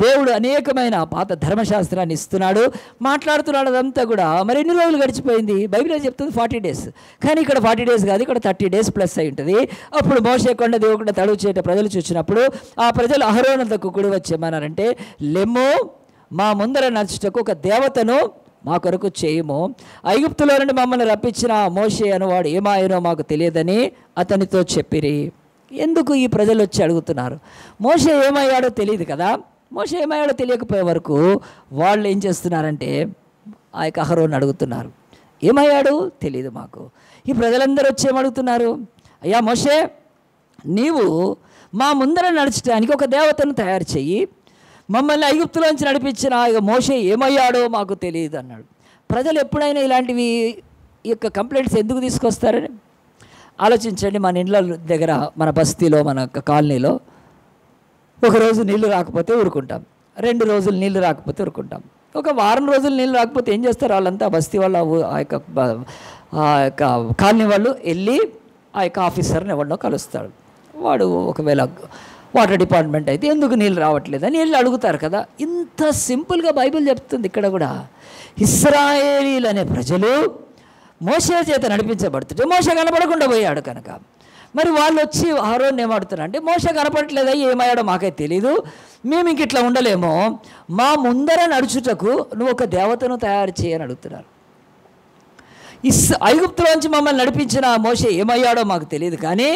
దేవుడు అనేకమైన పాత ధర్మశాస్త్రాన్ని ఇస్తున్నాడు, మాట్లాడుతున్నాడు. అదంతా కూడా మరి ఎన్ని రోజులు గడిచిపోయింది? బైబిల్ చెప్తుంది 40 days, కానీ ఇక్కడ 40 days కాదు, ఇక్కడ 30 days ప్లస్ అయి ఉంటుంది. అప్పుడు మోషే కొండ దిగకుండా తడువు చేయట ప్రజలు చూసినప్పుడు ఆ ప్రజలు అహరోనుకు కూడి వచ్చేమన్నారంటే, లెమ్ము, మా ముందర నడుచుటకు ఒక దేవతను మా కొరకు చేయము, ఐగుప్తులో నుండి మమ్మల్ని రప్పించిన మోషే అనువాడు ఏమాయనో మాకు తెలియదని అతనితో చెప్పిరి. ఎందుకు ఈ ప్రజలు వచ్చి అడుగుతున్నారు? మోషే ఏమయ్యాడో తెలియదు కదా. మోషే ఏమయ్యాడో తెలియకపోయే వరకు వాళ్ళు ఏం చేస్తున్నారంటే ఆ యొక్క అహరోను అడుగుతున్నారు, ఏమయ్యాడు తెలియదు మాకు. ఈ ప్రజలందరూ వచ్చి ఏమడుగుతున్నారు, అయ్యా మోషే, నీవు మా ముందర నడచడానికి ఒక దేవతను తయారు చెయ్యి, మమ్మల్ని ఐగుప్తులోంచి నడిపించిన మోషే ఏమయ్యాడో మాకు తెలియదు అన్నాడు. ప్రజలు ఎప్పుడైనా ఇలాంటివి ఈ యొక్క కంప్లైంట్స్ ఎందుకు తీసుకొస్తారని ఆలోచించండి. మన ఇండ్ల దగ్గర, మన బస్తీలో, మన కాలనీలో ఒకరోజు నీళ్లు రాకపోతే ఊరుకుంటాం, 2 రోజులు నీళ్లు రాకపోతే ఊరుకుంటాం, ఒక వారం రోజులు నీళ్ళు రాకపోతే ఏం చేస్తారు? వాళ్ళంతా బస్తీ వాళ్ళు ఆ యొక్క కాలనీ వాళ్ళు వెళ్ళి ఆ యొక్క ఆఫీసర్ని ఎవరినో కలుస్తాడు. వాడు ఒకవేళ వాటర్ డిపార్ట్మెంట్ అయితే ఎందుకు నీళ్ళు రావట్లేదు అని వీళ్ళు అడుగుతారు కదా. ఇంత సింపుల్గా బైబిల్ చెప్తుంది. ఇక్కడ కూడా ఇశ్రాయేలీలు అనే ప్రజలు మోషే చేత నడిపించబడుతుంటే మోషే కనపడకుండా పోయాడు కనుక మరి వాళ్ళు వచ్చి అహరోను ఏమాడుతున్నారు అంటే, మోషే కనపడట్లేదా, ఏమయ్యాడో మాకైతే తెలీదు, మేము ఇంక ఇట్లా ఉండలేమో, మా ముందర నడుచుటకు నువ్వు ఒక దేవతను తయారు చేయని అడుగుతున్నారు. ఐగుప్తులోంచి మమ్మల్ని నడిపించిన మోషే ఏమయ్యాడో మాకు తెలియదు, కానీ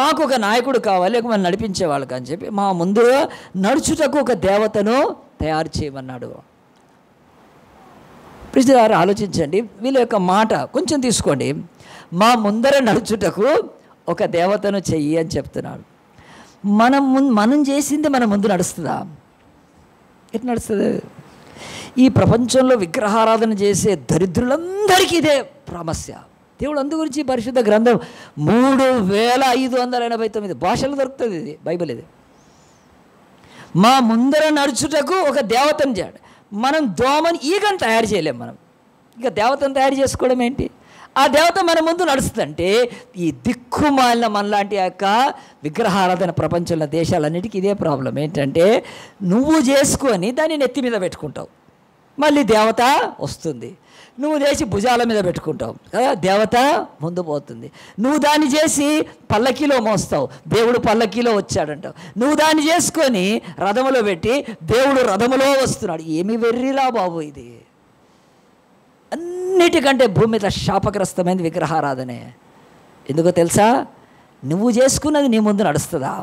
మాకు ఒక నాయకుడు కావాలి, లేక మమ్మల్ని నడిపించేవాళ్ళు అని చెప్పి మా ముందు నడుచుటకు ఒక దేవతను తయారు చేయమన్నాడు. ప్రియులారా, ఆలోచించండి, వీళ్ళ యొక్క మాట కొంచెం తీసుకోండి. మా ముందర నడుచుటకు ఒక దేవతను చెయ్యి అని చెప్తున్నాడు. మనం చేసింది మన ముందు నడుస్తుందా? ఎట్లా నడుస్తుంది? ఈ ప్రపంచంలో విగ్రహారాధన చేసే దరిద్రులందరికీ ఇదే సమస్య. దేవుడు అందు గురించి పరిశుద్ధ గ్రంథం 3589 భాషలు దొరుకుతుంది. ఇది బైబిల్. ఇది మా ముందర నడుచుటకు ఒక దేవతను చేయడు. మనం దోమని ఈగను తయారు చేయలేం. మనం ఇక దేవతను తయారు చేసుకోవడం ఏంటి? ఆ దేవత మన ముందు నడుస్తుందంటే ఈ దిక్కుమాలిన మనలాంటి యొక్క విగ్రహారాధన ప్రపంచంలో దేశాలన్నిటికీ ఇదే ప్రాబ్లం. ఏంటంటే నువ్వు చేసుకొని దాన్ని నెత్తి మీద పెట్టుకుంటావు, మళ్ళీ దేవత వస్తుంది. నువ్వు చేసి భుజాల మీద పెట్టుకుంటావు కదా, దేవత ముందు పోతుంది. నువ్వు దాన్ని చేసి పల్లకీలో మోస్తావు, దేవుడు పల్లకీలో వచ్చాడంటావు. నువ్వు దాన్ని చేసుకొని రథములో పెట్టి దేవుడు రథములో వస్తున్నాడు. ఏమి వెర్రిరా బాబు ఇది! అన్నిటికంటే భూమి మీద శాపగ్రస్తమైనది విగ్రహారాధనే. ఎందుకో తెలుసా? నువ్వు చేసుకున్నది నీ ముందు నడుస్తుందా?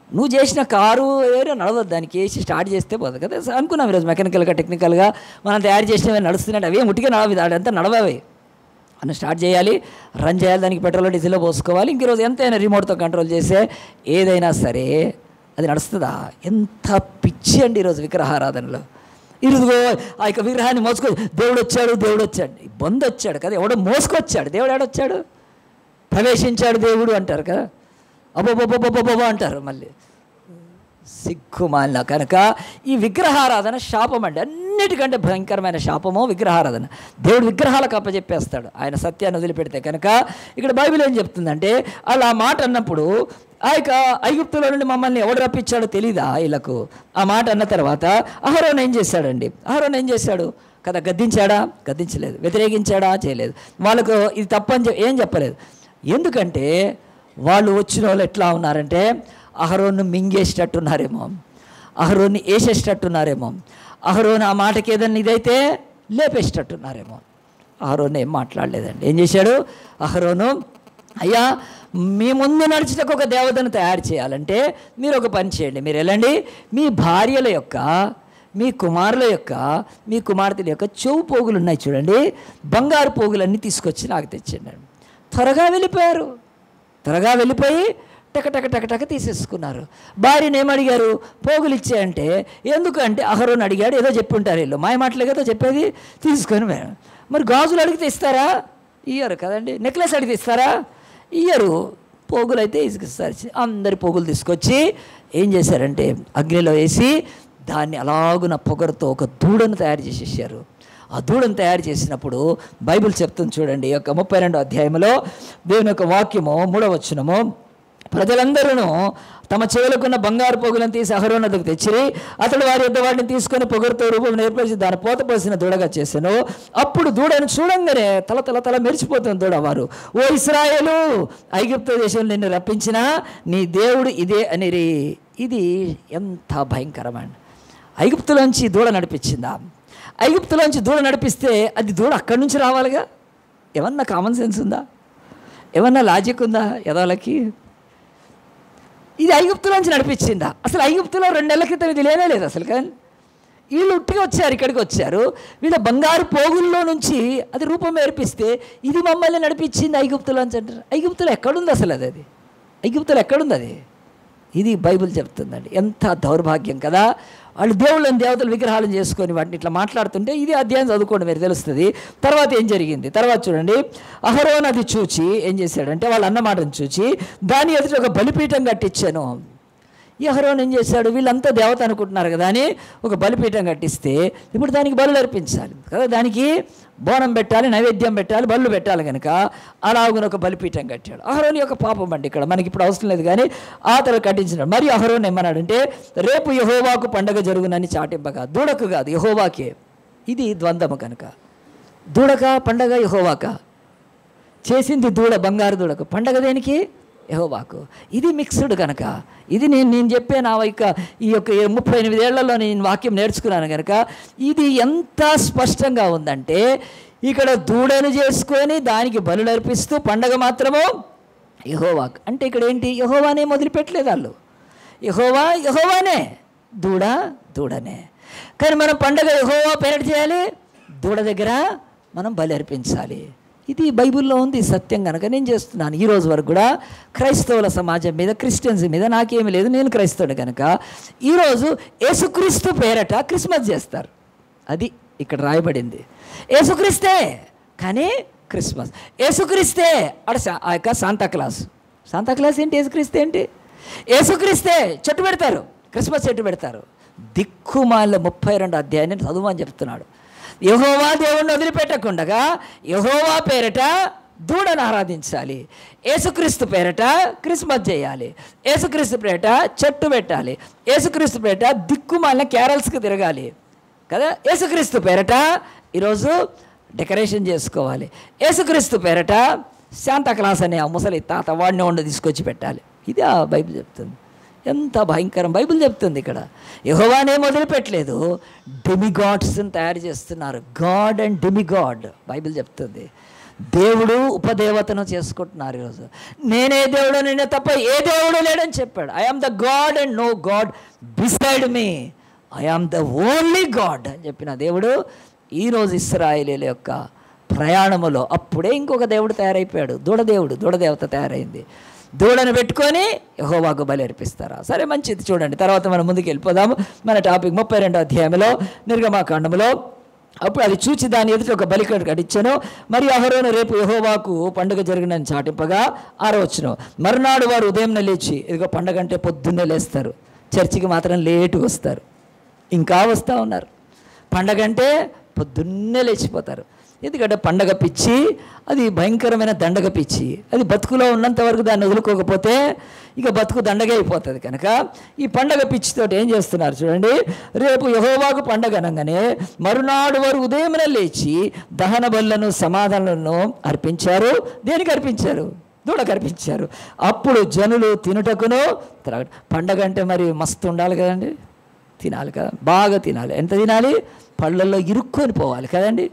నువ్వు చేసిన కారు ఏదో నడవద్దు, దానికి వేసి స్టార్ట్ చేస్తే పోదు కదా. అనుకున్నాం ఈరోజు మెకానికల్గా టెక్నికల్గా మనం తయారు చేసినవి నడుస్తున్నాయి, అవే ముట్టిగా నడవదు, అదంతా నడవవి అని స్టార్ట్ చేయాలి, రన్ చేయాలి, దానికి పెట్రోల్ డీజిల్లో పోసుకోవాలి. ఇంక ఈరోజు ఎంతైనా రిమోట్తో కంట్రోల్ చేసే ఏదైనా సరే అది నడుస్తుందా? ఎంత పిచ్చి అండి ఈరోజు విగ్రహారాధనలో. ఇరుదుగో ఆ యొక్క విగ్రహాన్ని మోసుకో, దేవుడు వచ్చాడు, దేవుడు వచ్చాడు, బొంద వచ్చాడు కదా, ఎవడో మోసుకొచ్చాడు, దేవుడు ఏడొచ్చాడు, ప్రవేశించాడు దేవుడు అంటారు కదా, అబ్బోబోబోబోబోబో అంటారు. మళ్ళీ సిగ్గుమాలిన. కనుక ఈ విగ్రహారాధన శాపం అండి, అన్నిటికంటే భయంకరమైన శాపము విగ్రహారాధన. దేవుడు విగ్రహాలకు అప్పచెప్పేస్తాడు ఆయన సత్యాన్ని వదిలిపెడితే. కనుక ఇక్కడ బైబిల్ ఏం చెప్తుందంటే, అలా మాట అన్నప్పుడు ఆ యొక్క ఐగుప్తులో నుండి మమ్మల్ని ఎవడు రప్పించాడో తెలీదా వీళ్ళకు? ఆ మాట అన్న తర్వాత అహరోను ఏం చేశాడండి? అహరోను ఏం చేశాడు కదా? గద్దించాడా? గద్దించలేదు. వ్యతిరేకించాడా? చేయలేదు. వాళ్ళకు ఇది తప్పని ఏం చెప్పలేదు. ఎందుకంటే వాళ్ళు వచ్చిన వాళ్ళు ఎట్లా ఉన్నారంటే, అహరోను మింగేసేటట్టున్నారేమో, అహరోన్ని వేసేసేటట్టున్నారేమో, అహరోను ఆ మాటకి ఏదన్నా ఇదైతే లేపేసేటట్టున్నారేమో. అహరోను ఏం మాట్లాడలేదండి. ఏం చేశాడు అహరోను? అయ్యా, మీ ముందు నడిచేటకు ఒక దేవతను తయారు చేయాలంటే మీరు ఒక పని చేయండి. మీరు వెళ్ళండి, మీ భార్యల యొక్క, మీ కుమారుల యొక్క, మీ కుమార్తెల యొక్క చెవు పోగులు ఉన్నాయి చూడండి, బంగారు పోగులన్నీ తీసుకొచ్చి నాకు తెచ్చండి. త్వరగా వెళ్ళిపోయారు. త్వరగా వెళ్ళిపోయి టక తీసేసుకున్నారు. భార్యను ఏమడిగారు? పోగులు ఇచ్చాయంటే ఎందుకంటే అహరోను అడిగాడు, ఏదో చెప్పి ఉంటారు వీళ్ళు, మాయ మాటలే కదా చెప్పేది. తీసుకొని మరి గాజులు అడిగితే ఇస్తారా? ఇయ్యరు కదండి. నెక్లెస్ అడిగితే ఇస్తారా? ఇయ్యరు. పోగులు అయితే ఇసుకిస్తారు. అందరి పోగులు తీసుకొచ్చి ఏం చేశారంటే అగ్నిలో వేసి దాన్ని అలాగున పొగరుతో ఒక దూడను తయారు చేసేసారు. ఆ దూడను తయారు చేసినప్పుడు బైబిల్ చెప్తుంది చూడండి, ఈ యొక్క 32వ అధ్యాయంలో దేవుని యొక్క వాక్యము 3వ వచనము, ప్రజలందరూ తమ చెవులకున్న బంగారు పోగులను తీసి అహరోను వద్దకు తెచ్చిరి. అతడు వారి యొద్ద వాటిని తీసుకొని పొగరుతో రూపం నేర్పరిచి దాని పోత పోసిన దూడగా చేశాను. అప్పుడు దూడను చూడంగానే తల మెరిచిపోతుంది దూడ. వారు, ఓ ఇశ్రాయేలు, ఐగుప్తు దేశం నిన్ను రప్పించిన నీ దేవుడు ఇదే అనిరి. ఇది ఎంత భయంకరమండి. ఐగుప్తులోంచి దూడ నడిపించిందా? ఐగుప్తులోంచి దూడ నడిపిస్తే అది దూడ అక్కడి నుంచి రావాలిగా. ఏమన్నా కామన్ సెన్స్ ఉందా? ఏమన్నా లాజిక్ ఉందా ఎదవలకి? ఇది ఐగుప్తులోంచి నడిపించిందా? అసలు ఐగుప్తులో 2 నెలల క్రితం ఇది లేనే లేదు అసలు. కానీ వీళ్ళు ఉట్టిగా వచ్చారు, ఇక్కడికి వచ్చారు. వీళ్ళ బంగారు పోగుల్లో నుంచి అది రూపం ఏర్పిస్తే ఇది మమ్మల్ని నడిపించింది ఐగుప్తులోంచి అంటారు. ఐగుప్తులో ఎక్కడుంది అసలు? అది ఐగుప్తులో ఎక్కడుంది అది? ఇది బైబిల్ చెప్తుందండి. ఎంత దౌర్భాగ్యం కదా. వాళ్ళు దేవుళ్ళని దేవతలు విగ్రహాలను చేసుకొని వాటిని ఇట్లా మాట్లాడుతుంటే ఇది అధ్యాయం చదువుకోండి, మీరు తెలుస్తుంది. తర్వాత ఏం జరిగింది తర్వాత చూడండి. అహరోను అది చూచి ఏం చేశాడంటే వాళ్ళు అన్నమాటను చూచి దాని ఎదుట ఒక బలిపీఠం కట్టించాను. ఈ అహరోను ఏం చేశాడు? వీళ్ళంతా దేవత అనుకుంటున్నారు కదా అని ఒక బలిపీఠం కట్టిస్తే ఇప్పుడు దానికి బలులు అర్పించాలి కదా, దానికి బోనం పెట్టాలి, నైవేద్యం పెట్టాలి, బళ్ళు పెట్టాలి. కనుక అలాగున ఒక బలిపీఠం కట్టాడు. అహరోను యొక్క పాపం అండి. ఇక్కడ మనకి ఇప్పుడు అవసరం లేదు కానీ అతను కట్టించినాడు. మరి అహరోను ఏమన్నాడంటే రేపు యెహోవాకు పండగ జరుగునని చాటింపగా, దూడకు కాదు యెహోవాకే. ఇది ద్వంద్వము కనుక దూడక పండగ యెహోవాక. చేసింది దూడ, బంగారు దూడకు. పండగ దేనికి? యెహోవాకు. ఇది మిక్స్డ్ కనుక ఇది నేను చెప్పే నా ఈ యొక్క 38 ఏళ్లలో నేను వాక్యం నేర్చుకున్నాను కనుక ఇది ఎంత స్పష్టంగా ఉందంటే ఇక్కడ దూడను చేసుకొని దానికి బలులు అర్పిస్తూ పండగ మాత్రము యెహోవాకు. అంటే ఇక్కడ ఏంటి? యెహోవానే మొదలుపెట్టలేదు వాళ్ళు. యెహోవానే, దూడనే. కానీ మనం పండగ యెహోవా పేరట చేయాలి, దూడ దగ్గర మనం బలి అర్పించాలి. ఇది బైబిల్లో ఉంది సత్యం కనుక నేను చేస్తున్నాను. ఈరోజు వరకు కూడా క్రైస్తవుల సమాజం మీద, క్రిస్టియన్స్ మీద నాకేమీ లేదు, నేను క్రైస్తవుడు కనుక ఈరోజు యేసుక్రీస్తు పేరట క్రిస్మస్ చేస్తారు. అది ఇక్కడ రాయబడింది. యేసుక్రీస్తే కానీ క్రిస్మస్, యేసుక్రీస్తే ఆ యొక్క శాంతాక్లాస్ ఏంటి? యేసుక్రీస్తే ఏంటి? యేసుక్రీస్తే చెట్టు పెడతారు, క్రిస్మస్ చెట్టు పెడతారు. దిక్కుమాల 32వ అధ్యాయాన్ని చదువుమని చెప్తున్నాడు. యెహోవా దేవుణ్ణి వదిలిపెట్టకుండగా యెహోవా పేరట దూడను ఆరాధించాలి, యేసుక్రీస్తు పేరట క్రిస్మస్ చేయాలి, యేసుక్రీస్తు పేరట చెట్టు పెట్టాలి, యేసుక్రీస్తు పేరట దిక్కుమాలిన క్యారల్స్కి తిరగాలి కదా, యేసుక్రీస్తు పేరట ఈరోజు డెకరేషన్ చేసుకోవాలి, యేసుక్రీస్తు పేరట శాంతాక్లాస్ అనే ఆ ముసలి తాత వాడిని తీసుకొచ్చి పెట్టాలి. ఇది ఆ బైబిల్ చెప్తుంది. ఎంత భయంకరం! బైబిల్ చెప్తుంది ఇక్కడ యెహోవానే మొదలుపెట్టలేదు, డెమిగాడ్స్ని తయారు చేస్తున్నారు. గాడ్ అండ్ డెమిగాడ్ బైబిల్ చెప్తుంది. దేవుడు ఉపదేవతను చేసుకుంటున్నారు ఈరోజు. నేనే దేవుడు, నేనే తప్ప ఏ దేవుడు లేడని చెప్పాడు. I am the God and no God beside me, I am the only God అని చెప్పిన దేవుడు ఈరోజు ఇశ్రాయేలీయుల యొక్క ప్రయాణములో అప్పుడే ఇంకొక దేవుడు తయారైపోయాడు. దూడదేవత తయారైంది. దూడను పెట్టుకొని యెహోవాకు బలి అర్పిస్తారా? సరే, మంచిది. చూడండి తర్వాత మనం ముందుకు వెళ్ళిపోదాము. మన టాపిక్ 32వ అధ్యాయంలో నిర్గమాకాండములో. అప్పుడు అది చూచి దాని ఎదుట ఒక బలి కట్టించాను. మరియు అహరోను రేపు యెహోవాకు పండుగ జరిగినని చాటింపగా 6వ వచనం, మరునాడు వారు ఉదయంన లేచి, ఇదిగో పండుగ అంటే పొద్దున్నే లేస్తారు, చర్చికి మాత్రం లేటుగా వస్తారు, ఇంకా వస్తూ ఉన్నారు. పండగ అంటే పొద్దున్నే లేచిపోతారు. ఎందుకంటే పండగ పిచ్చి, అది భయంకరమైన దండగ పిచ్చి. అది బతుకులో ఉన్నంత వరకు దాన్ని వదులుకోకపోతే ఇక బతుకు దండగే అయిపోతుంది. కనుక ఈ పండగ పిచ్చితో ఏం చేస్తున్నారు చూడండి. రేపు యెహోవాకు పండగ అనగానే మరునాడు వారు ఉదయమున లేచి దహన బలులను సమాధానాలను అర్పించారు. దేనికి అర్పించారు? దూడకు అర్పించారు. అప్పుడు జనులు తినుటకును పండగ అంటే మరి మస్తు ఉండాలి కదండి, తినాలి కదా, బాగా తినాలి. ఎంత తినాలి? పళ్ళల్లో ఇరుక్కొని పోవాలి కదండి.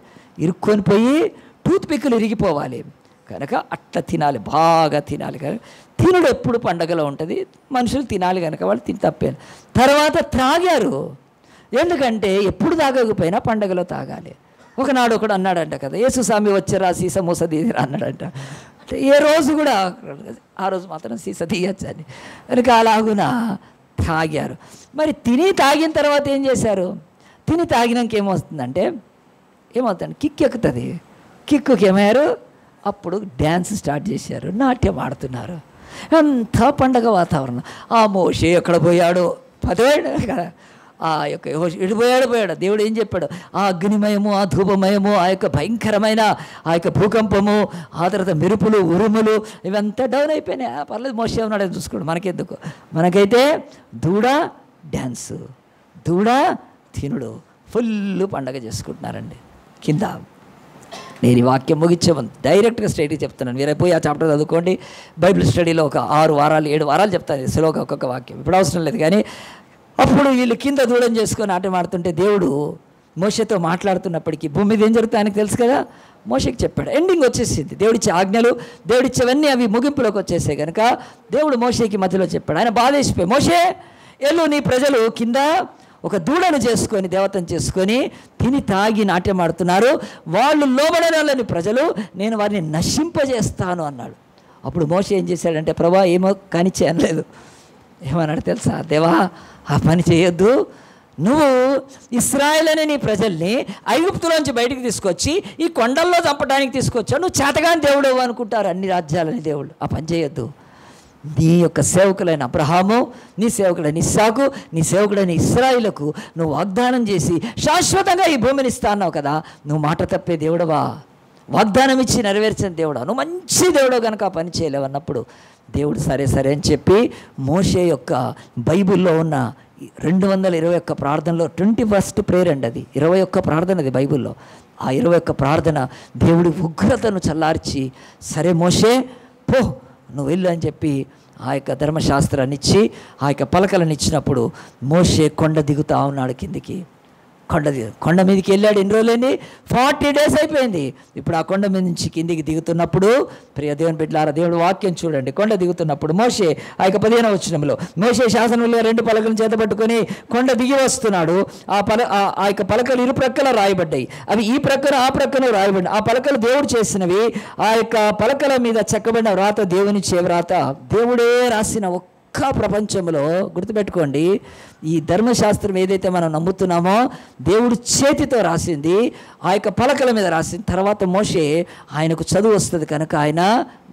ఇరుక్కొని పోయి టూత్ పిక్కులు ఇరిగిపోవాలి కనుక అట్లా తినాలి, బాగా తినాలి. కనుక తినుడు ఎప్పుడు పండగలో ఉంటుంది, మనుషులు తినాలి కనుక వాళ్ళు తిని తప్పేది. తర్వాత త్రాగారు, ఎందుకంటే ఎప్పుడు తాగకపోయినా పండగలో తాగాలి. ఒకనాడు ఒకడు అన్నాడంట కదా, యేసు స్వామి వచ్చారా సీస మూస తీయరా అన్నాడంట. అంటే ఏ రోజు కూడా ఆ రోజు మాత్రం సీస తీయచ్చని కనుక అలాగున తాగారు. మరి తిని తాగిన తర్వాత ఏం చేశారు? తిని తాగినాక ఏమవుతుందంటే ఏమవుతుంది, కిక్ ఎక్కుతుంది. కిక్కుకి ఏమయ్యారు? అప్పుడు డ్యాన్స్ స్టార్ట్ చేశారు, నాట్యం ఆడుతున్నారు. అంత పండగ వాతావరణం. ఆ మోషే ఎక్కడ పోయాడో పదేడు కదా, ఆ యొక్క పోయాడు. దేవుడు ఏం చెప్పాడు? ఆ అగ్నిమయము, ఆ ధూపమయము, ఆ యొక్క భయంకరమైన ఆ యొక్క భూకంపము, ఆ తర్వాత మెరుపులు, ఉరుములు ఇవంతా డౌన్ అయిపోయినాయి. పర్లేదు మోషే ఉన్నాడని చూసుకోండి, మనకెందుకు. మనకైతే దూడ డ్యాన్సు, దూడ తినుడు, ఫుల్ పండగ చేసుకుంటున్నారండి కింద. నేను ఈ వాక్యం ముగించేమని డైరెక్ట్గా స్ట్రైట్గా చెప్తున్నాను. మీరు పోయి ఆ చాప్టర్ చదువుకోండి. బైబిల్ స్టడీలో ఒక 6 వారాలు 7 వారాలు చెప్తాను స్లోగా ఒక్కొక్క వాక్యం, ఇప్పుడు అవసరం లేదు. కానీ అప్పుడు వీళ్ళు కింద దూడం చేసుకొని ఆట ఆడుతుంటే దేవుడు మోషేతో మాట్లాడుతున్నప్పటికీ భూమి మీద ఏం జరుగుతుంది ఆయనకు తెలుసు కదా. మోషేకి చెప్పాడు, ఎండింగ్ వచ్చేసింది. దేవుడిచ్చే ఆజ్ఞలు, దేవుడిచ్చేవన్నీ అవి ముగింపులోకి వచ్చేసాయి కనుక దేవుడు మోషేకి మధ్యలో చెప్పాడు. ఆయన బాధేసిపోయి, మోషే ఎల్లు, నీ ప్రజలు కింద ఒక దూడను చేసుకొని దేవతను చేసుకొని తిని తాగి నాట్యం ఆడుతున్నారు, వాళ్ళు లోబడని ప్రజలు, నేను వారిని నశింపజేస్తాను అన్నాడు. అప్పుడు మోషే ఏం చేశాడంటే, ప్రభా ఏమో కానిచ్చే అనలేదు. ఏమన్నాడు తెలుసా? దేవా ఆ పని చేయొద్దు, నువ్వు ఇశ్రాయేల్ అనే నీ ప్రజల్ని ఐగుప్తులోంచి బయటికి తీసుకొచ్చి ఈ కొండల్లో చంపడానికి తీసుకొచ్చావు, నువ్వు చేతగాని దేవుడు అనుకుంటారు అన్ని రాజ్యాలని దేవుడు. ఆ పని చేయొద్దు. నీ యొక్క సేవకులైన అబ్రహాము, నీ సేవకుడైన ఇస్సాకు, నీ సేవకుడైన ఇశ్రాయేలుకు నువ్వు వాగ్దానం చేసి శాశ్వతంగా ఈ భూమిని ఇస్తా అన్నావు కదా, నువ్వు మాట తప్పే దేవుడవా, వాగ్దానం ఇచ్చి నెరవేర్చిన దేవుడా, నువ్వు మంచి దేవుడు కనుక ఆ పని చేయలేవు అన్నప్పుడు దేవుడు సరే సరే అని చెప్పి మోషే యొక్క బైబిల్లో ఉన్న 221 ప్రార్థనలో 21st ప్రేయర్ అండి అది, 21 ప్రార్థన అది బైబిల్లో. ఆ 21 ప్రార్థన దేవుడి ఉగ్రతను చల్లార్చి, సరే మోషే పో నువ్వు వెళ్ళు అని చెప్పి ఆ యొక్క ధర్మశాస్త్రాన్ని ఇచ్చి ఆ యొక్క పలకలను ఇచ్చినప్పుడు మోషే కొండ దిగుతా ఉన్నాడు కిందికి. కొండ మీదకి వెళ్ళాడు. ఎన్ని రోజులైంది? 40 days అయిపోయింది. ఇప్పుడు ఆ కొండ మీద నుంచి కిందికి దిగుతున్నప్పుడు ప్రియ దేవుని బిడ్డలారా, దేవుడు వాక్యం చూడండి. కొండ దిగుతున్నప్పుడు మోషే ఆ యొక్క 15వ వచనంలో మోషే శాసనంలో 2 పలకలను చేతపట్టుకొని కొండ దిగి వస్తున్నాడు. ఆ యొక్క పలకలు ఇరు ప్రక్కల రాయబడ్డాయి. అవి ఈ ప్రక్కన ఆ ప్రక్కన రాయబడ్డాయి. ఆ పలకలు దేవుడు చేసినవి. ఆ యొక్క పలకల మీద చెక్కబడిన వ్రాత దేవుని వ్రాత, దేవుడే రాసిన ప్రపంచంలో గుర్తుపెట్టుకోండి, ఈ ధర్మశాస్త్రం ఏదైతే మనం నమ్ముతున్నామో దేవుడు చేతితో రాసింది, ఆ యొక్క పలకల మీద రాసింది. తర్వాత మోషే ఆయనకు చదువు వస్తుంది కనుక ఆయన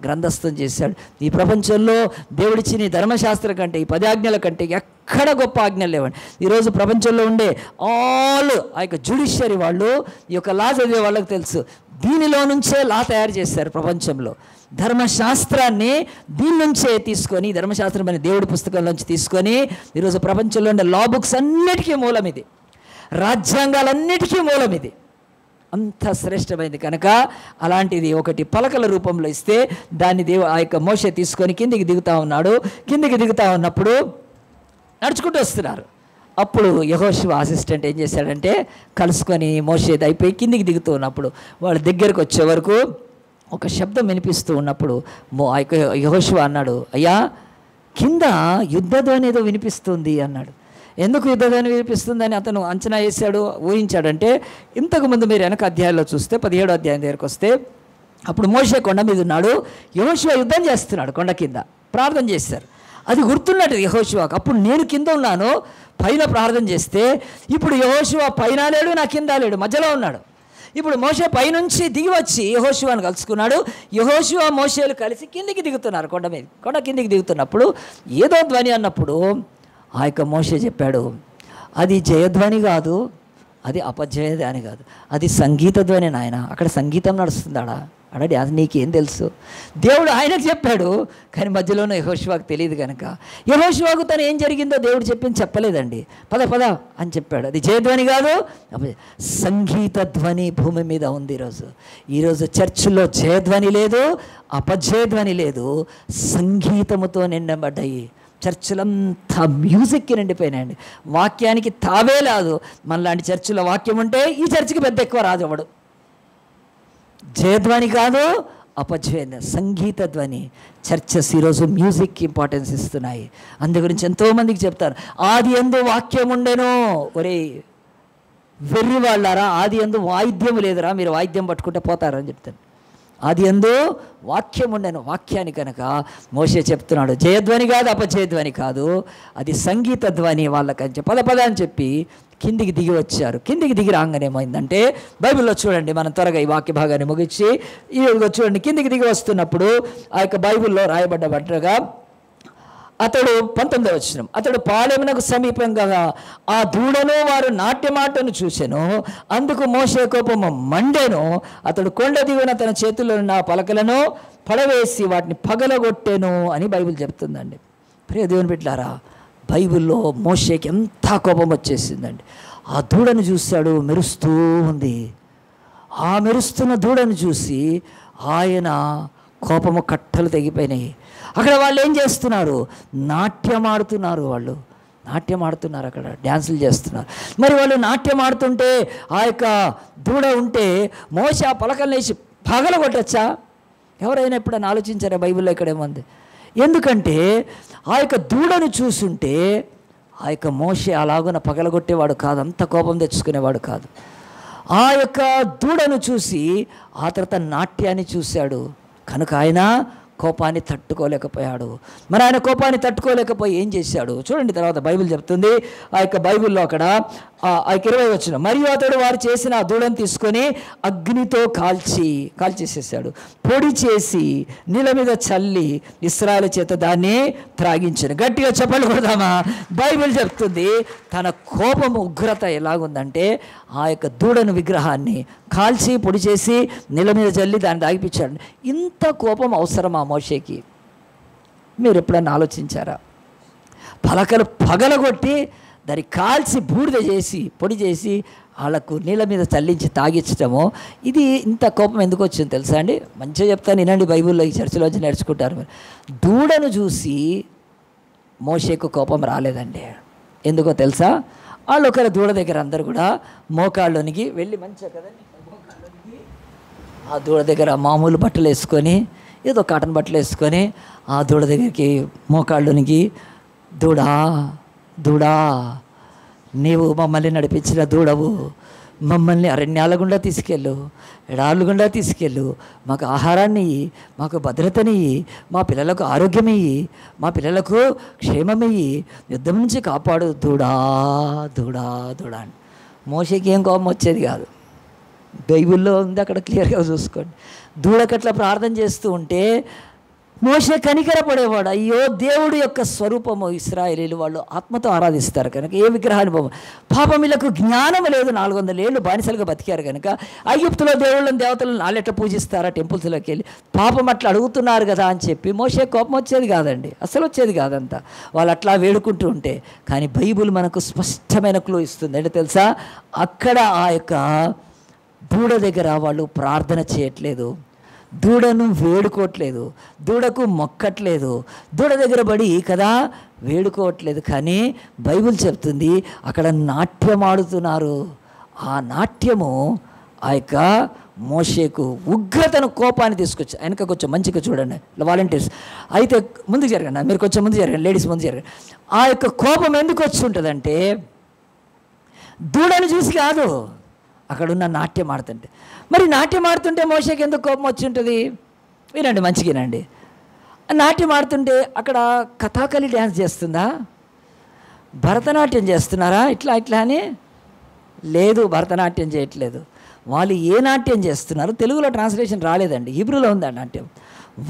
గ్రంథస్థం చేశాడు. ఈ ప్రపంచంలో దేవుడిచ్చిన ఈ ధర్మశాస్త్రం కంటే, ఈ 10 ఆజ్ఞల కంటే ఎక్కడ గొప్ప ఆజ్ఞలు లేవండి. ఈరోజు ప్రపంచంలో ఉండే ఆల్ ఆ యొక్క జ్యుడిషియరీ వాళ్ళు, ఈ యొక్క లా చదివే వాళ్ళకి తెలుసు, దీనిలో నుంచే లా తయారు చేశారు ప్రపంచంలో. ధర్మశాస్త్రాన్ని దీని నుంచే తీసుకొని, ధర్మశాస్త్రం అనే దేవుడి పుస్తకంలోంచి తీసుకొని ఈరోజు ప్రపంచంలో ఉండే లా బుక్స్ అన్నిటికీ మూలం ఇది, రాజ్యాంగాలన్నిటికీ మూలం ఇది. అంత శ్రేష్టమైంది కనుక అలాంటిది ఒకటి పలకల రూపంలో ఇస్తే దాన్ని ఆ యొక్క మోషే తీసుకొని కిందికి దిగుతూ ఉన్నాడు. కిందికి దిగుతూ ఉన్నప్పుడు నడుచుకుంటూ వస్తున్నారు. అప్పుడు యెహోషువ అసిస్టెంట్ ఏం చేశాడంటే కలుసుకొని మోషేది అయిపోయి కిందికి దిగుతూ ఉన్నప్పుడు వాళ్ళ దగ్గరకు వచ్చే వరకు ఒక శబ్దం వినిపిస్తూ ఉన్నప్పుడు ఆ యొక్క యెహోషువ అన్నాడు, అయ్యా కింద యుద్ధధ్వని ఏదో వినిపిస్తుంది అన్నాడు. ఎందుకు యుద్ధధ్వని వినిపిస్తుందని అతను అంచనా వేశాడు, ఊహించాడంటే ఇంతకుముందు మీరు వెనక అధ్యాయంలో చూస్తే 17వ అధ్యాయం దగ్గరకు వస్తే అప్పుడు మోషే కొండ మీద ఉన్నాడు, యెహోషువ యుద్ధం చేస్తున్నాడు కొండ కింద, ప్రార్థన చేశారు. అది గుర్తున్నట్టు యెహోషువకు. అప్పుడు నేను కింద ఉన్నాను, పైన ప్రార్థన చేస్తే, ఇప్పుడు యెహోషువ పైన లేడు, నా కింద లేడు, మధ్యలో ఉన్నాడు. ఇప్పుడు మోషే పైనుంచి దిగి వచ్చి యెహోషువను కలుసుకున్నాడు. యెహోషువ మోషేలు కలిసి కిందికి దిగుతున్నారు కొండ మీద. కొండ కిందికి దిగుతున్నప్పుడు ఏదో ధ్వని అన్నప్పుడు ఆ యొక్క మోషే చెప్పాడు, అది జయధ్వని కాదు, అది అపజయధ్వని కాదు, అది సంగీత ధ్వని నాయన. అక్కడ సంగీతం నడుస్తుందాడా అడడి, అది నీకేం తెలుసు? దేవుడు ఆయనకు చెప్పాడు, కానీ మధ్యలోనే యెహోషువకు తెలియదు కనుక యెహోషువకు తను ఏం జరిగిందో దేవుడు చెప్పింది చెప్పలేదండి. పద పద అని చెప్పాడు. అది జయధ్వని కాదు, సంగీత ధ్వని భూమి మీద ఉంది. ఈరోజు చర్చిలో జయధ్వని లేదు, అపజయధ్వని లేదు, సంగీతముతో నిండబడ్డాయి. చర్చిలంతా మ్యూజిక్కి నిండిపోయినాయండి. వాక్యానికి తావే లేదు. మనలాంటి చర్చిలో వాక్యం ఉంటే ఈ చర్చికి పెద్ద ఎక్కువ రాజవడు. జయధ్వని కాదు, అపజయ సంగీత ధ్వని. చర్చెస్ ఈరోజు మ్యూజిక్కి ఇంపార్టెన్స్ ఇస్తున్నాయి. అందు గురించి ఎంతోమందికి చెప్తారు, ఆది యందు వాక్యం ఉండెను. ఒరే వెర్రి వాళ్ళారా, ఆది యందు వాయిద్యం లేదురా, మీరు వాయిద్యం పట్టుకుంటే పోతారని చెప్తాను. ఆది యందు వాక్యం ఉండెను. వాక్యాన్ని కనుక మోషే చెప్తున్నాడు, జయధ్వని కాదు, అపజయధ్వని కాదు, అది సంగీత ధ్వని వాళ్ళకని చెప్పి పద అని చెప్పి కిందికి దిగి వచ్చారు. కిందికి దిగి రాగానే ఏమైందంటే, బైబిల్లో చూడండి, మనం త్వరగా ఈ వాక్య భాగాన్ని ముగించి చూడండి. కిందికి దిగి వస్తున్నప్పుడు ఆ యొక్క బైబిల్లో రాయబడ్డగా అతడు 19వ వచనం, అతడు పాలెమునకు సమీపంగా ఆ దూడను వారు నాట్యమాటను చూసెను. అందుకు మోషే కోపము మండెను. అతడు కొండ దిగున తన చేతుల్లో ఉన్న పలకలను పడవేసి వాటిని పగలగొట్టెను అని బైబిల్ చెప్తుందండి. ప్రియ దేవుని బిడ్డలారా, బైబిల్లో మోషేకి ఎంత కోపం వచ్చేసిందండి. ఆ దూడను చూశాడు, మెరుస్తూ ఉంది. ఆ మెరుస్తున్న దూడను చూసి ఆయన కోపము కట్టలు తెగిపోయినాయి. అక్కడ వాళ్ళు ఏం చేస్తున్నారు? నాట్యం ఆడుతున్నారు. వాళ్ళు నాట్యం ఆడుతున్నారు, అక్కడ డ్యాన్సులు చేస్తున్నారు. మరి వాళ్ళు నాట్యం ఆడుతుంటే ఆ యొక్క దూడ ఉంటే మోషే ఆ పలకలు వేసి పగలగొట్టచ్చా? ఎవరైనా ఎప్పుడైనా ఆలోచించారా? బైబిల్లో ఇక్కడేముంది? ఎందుకంటే ఆ యొక్క దూడను చూసుంటే ఆ యొక్క మోషే అలాగున పగలగొట్టేవాడు కాదు, అంత కోపం తెచ్చుకునేవాడు కాదు. ఆ యొక్క దూడను చూసి ఆ తర్వాత నాట్యాన్ని చూశాడు కనుక ఆయన కోపాన్ని తట్టుకోలేకపోయాడు. మరి ఆయన కోపాన్ని తట్టుకోలేకపోయి ఏం చేశాడు చూడండి. తర్వాత బైబిల్ చెప్తుంది, ఆ యొక్క బైబిల్లో అక్కడ ఆ 20 వచనం, మరియు అతడు వారు చేసిన ఆ దూడను తీసుకొని అగ్నితో కాల్చేసేసాడు, పొడి చేసి నీళ్ళ మీద చల్లి ఇశ్రాయేలు చేత దాన్ని త్రాగించాడు. గట్టిగా చెప్పలు కొడదామా? బైబిల్ చెప్తుంది తన కోపము ఉగ్రత ఎలాగుందంటే ఆ యొక్క దూడను విగ్రహాన్ని కాల్చి పొడి చేసి నీళ్ళ మీద చల్లి దాన్ని తాగిపించాడు. ఇంత కోపం అవసరమా మోషేకి? మీరు ఎప్పుడన్నా ఆలోచించారా? పలకలు పగలగొట్టి దాన్ని కాల్చి బూడిద చేసి పొడి చేసి వాళ్ళకు నీళ్ళ మీద చల్లించి తాగించటము, ఇది ఇంత కోపం ఎందుకు వచ్చింది తెలుసా అండి? మంచిగా చెప్తాను వినండి, బైబిల్లో ఈ చర్చలోంచి నేర్చుకుంటారు. మీరు దూడను చూసి మోషేకు కోపం రాలేదండి. ఎందుకో తెలుసా? వాళ్ళు ఒకరి దూడ దగ్గర అందరూ కూడా మోకాళ్ళలోనికి వెళ్ళి మంచిగా కదండి, మోకాళ్ళలోనికి ఆ దూడ దగ్గర మామూలు బట్టలు వేసుకొని, ఏదో కాటన్ బట్టలు వేసుకొని ఆ దూడ దగ్గరికి మోకాళ్ళలోనికి, దూడా దూడా నీవు మమ్మల్ని నడిపించిన దూడవు, మమ్మల్ని అరణ్యాల గుండా తీసుకెళ్ళు, ఎడార్ల గుండా తీసుకెళ్ళు, మాకు ఆహారాన్ని ఇయ్యి, మాకు భద్రతనియ్యి, మా పిల్లలకు ఆరోగ్యమియ్యి, మా పిల్లలకు క్షేమమియ్యి, యుద్ధం నుంచి కాపాడు, దూడా దూడా దూడా అని. మోషేకి ఏం కోపం వచ్చేది కాదు. బైబిల్లో ఉంది, అక్కడ క్లియర్గా చూసుకోండి. దూడకట్లా ప్రార్థన చేస్తూ ఉంటే మోషే కనికరపడేవాడు. అయ్యో దేవుడి యొక్క స్వరూపము ఇశ్రాయేలీలు వాళ్ళు ఆత్మతో ఆరాధిస్తారు కనుక ఏ విగ్రహాన్ని పాపం వీళ్ళకు జ్ఞానం లేదు. 400 ఏళ్ళు బానిసలుగా బతికారు కనుక ఐగుప్తులో దేవుళ్ళని దేవతలను నాళ్ళెట్లా పూజిస్తారా టెంపుల్స్లోకి వెళ్ళి, పాపం అట్లా అడుగుతున్నారు కదా అని చెప్పి మోషే కోపం వచ్చేది కాదండి, అసలు వచ్చేది కాదంతా. వాళ్ళు అట్లా వేడుకుంటూ ఉంటే. కానీ బైబిల్ మనకు స్పష్టమైన క్లూ ఇస్తుంది. అంటే తెలుసా, అక్కడ ఆ యొక్క దూడ దగ్గర వాళ్ళు ప్రార్థన చేయట్లేదు, దూడను వేడుకోవట్లేదు, దూడకు మొక్కట్లేదు, దూడ దగ్గర పడి కదా వేడుకోవట్లేదు. కానీ బైబిల్ చెప్తుంది అక్కడ నాట్యం ఆడుతున్నారు. ఆ నాట్యము ఆ యొక్క మోషేకు ఉగ్రతను, కోపాన్ని తీసుకొచ్చి వెనక కొంచెం మంచిగా చూడండి వాలంటీర్స్. అయితే ముందుకు జరగండి, మీరు కొంచెం ముందు జరగండి, లేడీస్ ముందు జరగండి. ఆ యొక్క కోపం ఎందుకు వచ్చి ఉంటుందంటే దూడను చూసి కాదు, అక్కడున్న నాట్యం ఆడుతుంటే. మరి నాట్యం ఆడుతుంటే మోషేకి ఎందుకు కోపం వచ్చి ఉంటుంది? వినండి, మంచిగానండి. నాట్యం ఆడుతుంటే అక్కడ కథాకళి డ్యాన్స్ చేస్తుందా, భరతనాట్యం చేస్తున్నారా ఇట్లా ఇట్లా అని? లేదు, భరతనాట్యం చేయట్లేదు. వాళ్ళు ఏ నాట్యం చేస్తున్నారు? తెలుగులో ట్రాన్స్లేషన్ రాలేదండి, హీబ్రూలో ఉంది ఆ నాట్యం.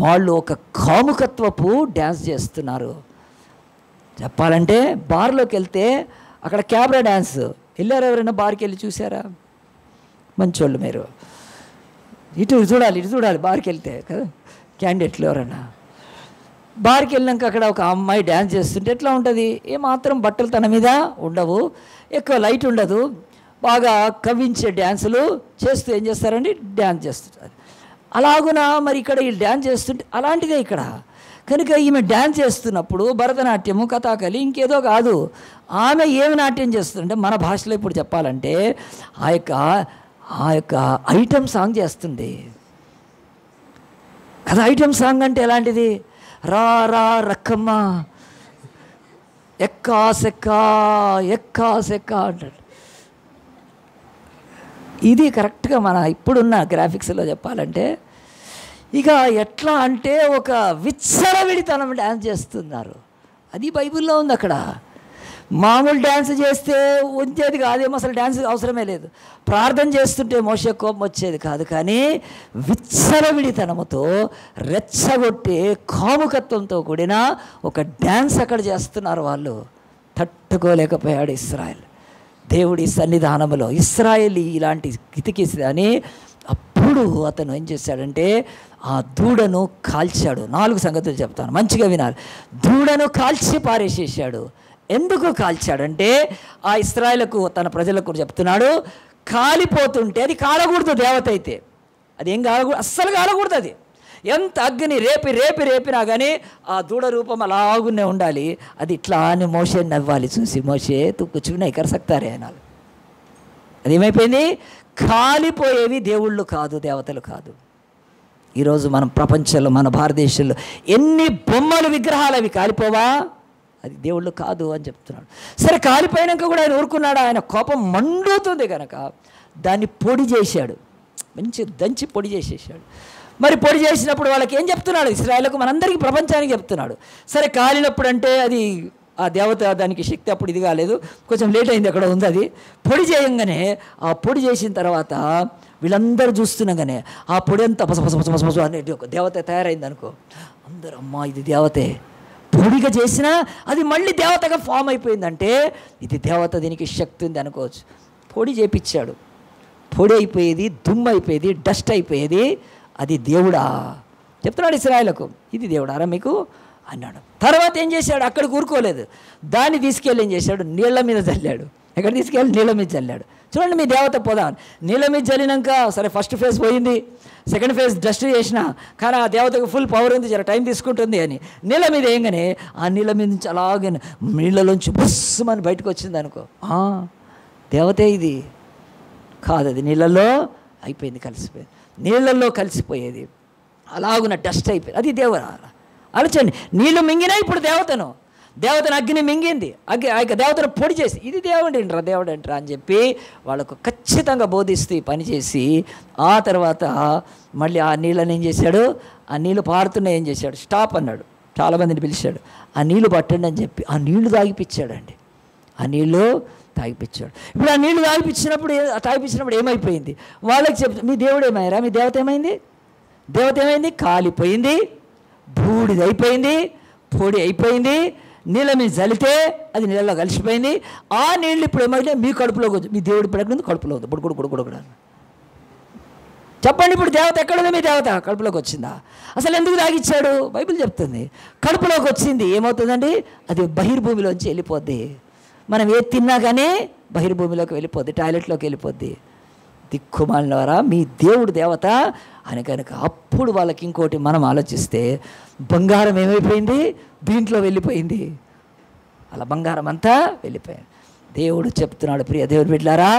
వాళ్ళు ఒక కాముకత్వపు డ్యాన్స్ చేస్తున్నారు. చెప్పాలంటే బార్లోకి వెళ్తే అక్కడ క్యాబ్రా డ్యాన్స్, వెళ్ళారు ఎవరైనా బార్కి వెళ్ళి చూసారా? మంచోళ్ళు మీరు, ఇటు చూడాలి బార్కి వెళ్తే కదా, క్యాండిడేట్లు ఎవరైనా బార్కి వెళ్ళినాక అక్కడ ఒక అమ్మాయి డ్యాన్స్ చేస్తుంటే ఎట్లా ఉంటుంది? ఏమాత్రం బట్టలు తన మీద ఉండవు, ఎక్కువ లైట్ ఉండదు, బాగా కవ్వించే డ్యాన్సులు చేస్తూ ఏం చేస్తారండి? డ్యాన్స్ చేస్తుంటారు. అలాగునా మరి ఇక్కడ ఈ డ్యాన్స్ చేస్తుంటే అలాంటిదే ఇక్కడ. కనుక ఈమె డ్యాన్స్ చేస్తున్నప్పుడు భరతనాట్యము, కథాకళి ఇంకేదో కాదు. ఆమె ఏమి నాట్యం చేస్తుందంటే మన భాషలో ఇప్పుడు చెప్పాలంటే ఆ యొక్క ఐటమ్ సాంగ్ చేస్తుంది. కదా. ఐటమ్ సాంగ్ అంటే ఎలాంటిది? రా రా రక్కమ్మ, ఎక్కా సెక్కా ఎక్కా సెక్కా అంటాడు. ఇది కరెక్ట్గా మన ఇప్పుడున్న గ్రాఫిక్స్లో చెప్పాలంటే ఇక ఎట్లా అంటే ఒక విచ్చలవిడితనం డ్యాన్స్ చేస్తున్నారు. అది బైబిల్లో ఉంది. అక్కడ మామూలు డ్యాన్స్ చేస్తే ఉంచేది కాదేమో, అసలు డ్యాన్స్ అవసరమే లేదు. ప్రార్థన చేస్తుంటే మోషే కోపం వచ్చేది కాదు, కానీ విచ్చలవిడితనముతో రెచ్చగొట్టి కాముకత్వంతో కూడిన ఒక డ్యాన్స్ అక్కడ చేస్తున్నారు వాళ్ళు. తట్టుకోలేకపోయాడు ఇశ్రాయేల్. దేవుడి సన్నిధానములో ఇశ్రాయేల్ ఇలాంటి కితికిసి అని అప్పుడు అతను ఏం చేశాడంటే ఆ దూడను కాల్చాడు. 4 సంగతులు చెప్తాను, మంచిగా వినాలి. దూడను కాల్చి పారేసేసాడు. ఎందుకు కాల్చాడంటే ఆ ఇశ్రాయేలుకు, తన ప్రజలకు చెప్తున్నాడు, కాలిపోతుంటే అది కాలకూడదు. దేవత అయితే అది ఏం కాలకూడదు, అస్సలు కాలకూడదు. అది ఎంత అగ్ని రేపినా కానీ ఆ దూడ రూపం అలాగునే ఉండాలి. అది ఇట్లా అని మోషే నవ్వాలి చూసి, మోషే తు కూర్చున్నా ఇక్కడ సక్తారే అనాలి. అది ఏమైపోయింది? కాలిపోయేవి దేవుళ్ళు కాదు, దేవతలు కాదు. ఈరోజు మనం ప్రపంచంలో, మన భారతదేశంలో ఎన్ని బొమ్మలు, విగ్రహాలు, అవి కాలిపోవా? అది దేవుళ్ళు కాదు అని చెప్తున్నాడు. సరే, కాలిపోయినాక కూడా ఆయన ఊరుకున్నాడు. ఆయన కోపం మండుతుంది కనుక దాన్ని పొడి చేశాడు, మంచి దంచి పొడి చేసేసాడు. మరి పొడి చేసినప్పుడు వాళ్ళకి ఏం చెప్తున్నాడు? ఇశ్రాయేలుకు, మనందరికీ, ప్రపంచానికి చెప్తున్నాడు. సరే, కాలినప్పుడు అంటే అది ఆ దేవత, దానికి శక్తి అప్పుడు ఇది కాలేదు, కొంచెం లేట్ అయింది, అక్కడ ఉంది. అది పొడి చేయంగానే, ఆ పొడి చేసిన తర్వాత వీళ్ళందరూ చూస్తున్నాగానే ఆ పొడి అంతా పసపస అనేది ఒక దేవత తయారైంది అనుకో, అందరూ అమ్మా ఇది దేవతే. పొడిగా చేసినా అది మళ్ళీ దేవతగా ఫామ్ అయిపోయిందంటే ఇది దేవత, దీనికి శక్తి ఉంది అనుకోవచ్చు. పొడి చేపించాడు, పొడి అయిపోయేది, దుమ్ము అయిపోయేది, డస్ట్ అయిపోయేది. అది దేవుడా చెప్తున్నాడు ఇశ్రాయేలుకు, ఇది దేవుడారా మీకు అన్నాడు. తర్వాత ఏం చేశాడు? అక్కడ కూరుకోలేదు, దాన్ని తీసుకెళ్ళి ఏం చేశాడు? నీళ్ళ మీద చల్లాడు. ఎక్కడ తీసుకెళ్ళి? నీళ్ళ మీద చల్లాడు. చూడండి, మీ దేవత పోదాం, నీళ్ళ మీద చల్లినాక సరే ఫస్ట్ ఫేజ్ పోయింది, సెకండ్ ఫేజ్ డస్ట్ చేసిన, కానీ ఆ దేవతకు ఫుల్ పవర్ ఉంది, జర టైం తీసుకుంటుంది అని నీళ్ళ మీద వేయగానే ఆ నీళ్ళ మీద నుంచి అలాగే నీళ్ళలోంచి బుస్సుమని బయటకు వచ్చింది అనుకో, దేవతే ఇది కాదు, అది నీళ్ళల్లో అయిపోయింది, కలిసిపోయింది. నీళ్ళల్లో కలిసిపోయేది అలాగున డస్ట్ అయిపోయింది, అది దేవుడు. ఆలోచండి, నీళ్ళు మింగినా ఇప్పుడు దేవతను అగ్ని మింగింది, ఆ యొక్క దేవతను పొడి చేసి ఇది దేవుడు ఏంట్రా అని చెప్పి వాళ్ళకు ఖచ్చితంగా బోధిస్తూ పనిచేసి ఆ తర్వాత మళ్ళీ ఆ నీళ్ళని ఏం చేశాడు? ఆ నీళ్ళు పారుతున్నా ఏం చేశాడు? స్టాప్ అన్నాడు, చాలామందిని పిలిచాడు, ఆ నీళ్ళు పట్టండి అని చెప్పి ఆ నీళ్లు తాగిపించాడండి. ఆ నీళ్ళు తాగిపించాడు. ఇప్పుడు ఆ నీళ్లు తాగిపించినప్పుడు ఏమైపోయింది? వాళ్ళకి చెప్తే, మీ దేవుడు ఏమయ్యారా? మీ దేవత ఏమైంది? దేవత ఏమైంది? కాలిపోయింది, బూడిదైపోయింది, పొడి అయిపోయింది. నీళ్ళ మీద చలితే అది నీళ్ళలో కలిసిపోయింది. ఆ నీళ్ళు ఇప్పుడు ఏమైతే మీ కడుపులోకి వచ్చి, మీ దేవుడి పడకుండా కడుపులో ఉంది, బుడుకుడు. చెప్పండి, ఇప్పుడు దేవత ఎక్కడుంది? మీ దేవత కడుపులోకి వచ్చిందా? అసలు ఎందుకు తాగిచ్చాడు? బైబిల్ చెప్తుంది, కడుపులోకి వచ్చింది. ఏమవుతుందండి? అది బహిర్భూమిలోంచి వెళ్ళిపోద్ది. మనం ఏది తిన్నా కానీ బహిర్భూమిలోకి వెళ్ళిపోద్ది, టాయిలెట్లోకి వెళ్ళిపోద్ది. దిక్కుమాలిన వారా, మీ దేవుడు దేవత అని కనుక అప్పుడు వాళ్ళకి ఇంకోటి మనం ఆలోచిస్తే, బంగారం ఏమైపోయింది? దీంట్లో వెళ్ళిపోయింది, అలా బంగారం అంతా వెళ్ళిపోయింది. దేవుడు చెప్తున్నాడు, ప్రియ దేవుడు బిడ్డలారా,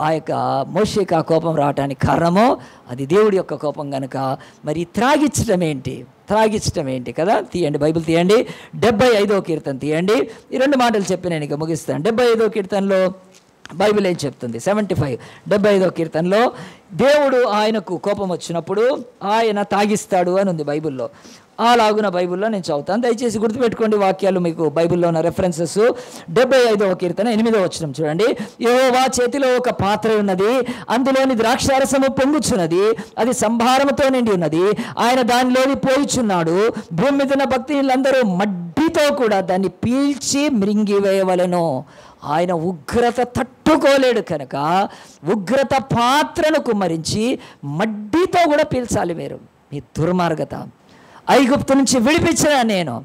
ఆ యొక్క మోషేకి ఆ కోపం రావడానికి కారణము అది దేవుడి యొక్క కోపం కనుక. మరి త్రాగించడం ఏంటి కదా? తీయండి, బైబిల్ తీయండి, 75వ కీర్తన తీయండి. ఈ 2 మాటలు చెప్పి నేను ఇక ముగిస్తాను. 75వ కీర్తనలో బైబిల్ ఏం చెప్తుంది? 75వ కీర్తనలో దేవుడు ఆయనకు కోపం వచ్చినప్పుడు ఆయన తాగిస్తాడు అని ఉంది బైబిల్లో. అలాగున బైబిల్లో నేను చదువుతాను, దయచేసి గుర్తుపెట్టుకోండి వాక్యాలు, మీకు బైబిల్లో ఉన్న రెఫరెన్సెస్. 75వ కీర్తన 8వ వచనం చూడండి. యెహోవా చేతిలో ఒక పాత్ర ఉన్నది, అందులోని ద్రాక్షారసము పొంగుచున్నది, అది సంభారముతో నిండి ఉన్నది, ఆయన దానిలోని పోయిచున్నాడు. భూమి మీద ఉన్న భక్తులందరూ మడ్డితో కూడా దాన్ని పీల్చి మృంగివేయవలెను. ఆయన ఉగ్రత తట్టుకోలేడు కనుక ఉగ్రత పాత్రను కుమ్మరించి మడ్డితో కూడా పీల్చాలి. మీరు మీ దుర్మార్గత, ఐగుప్తు నుంచి విడిపించిన నేను,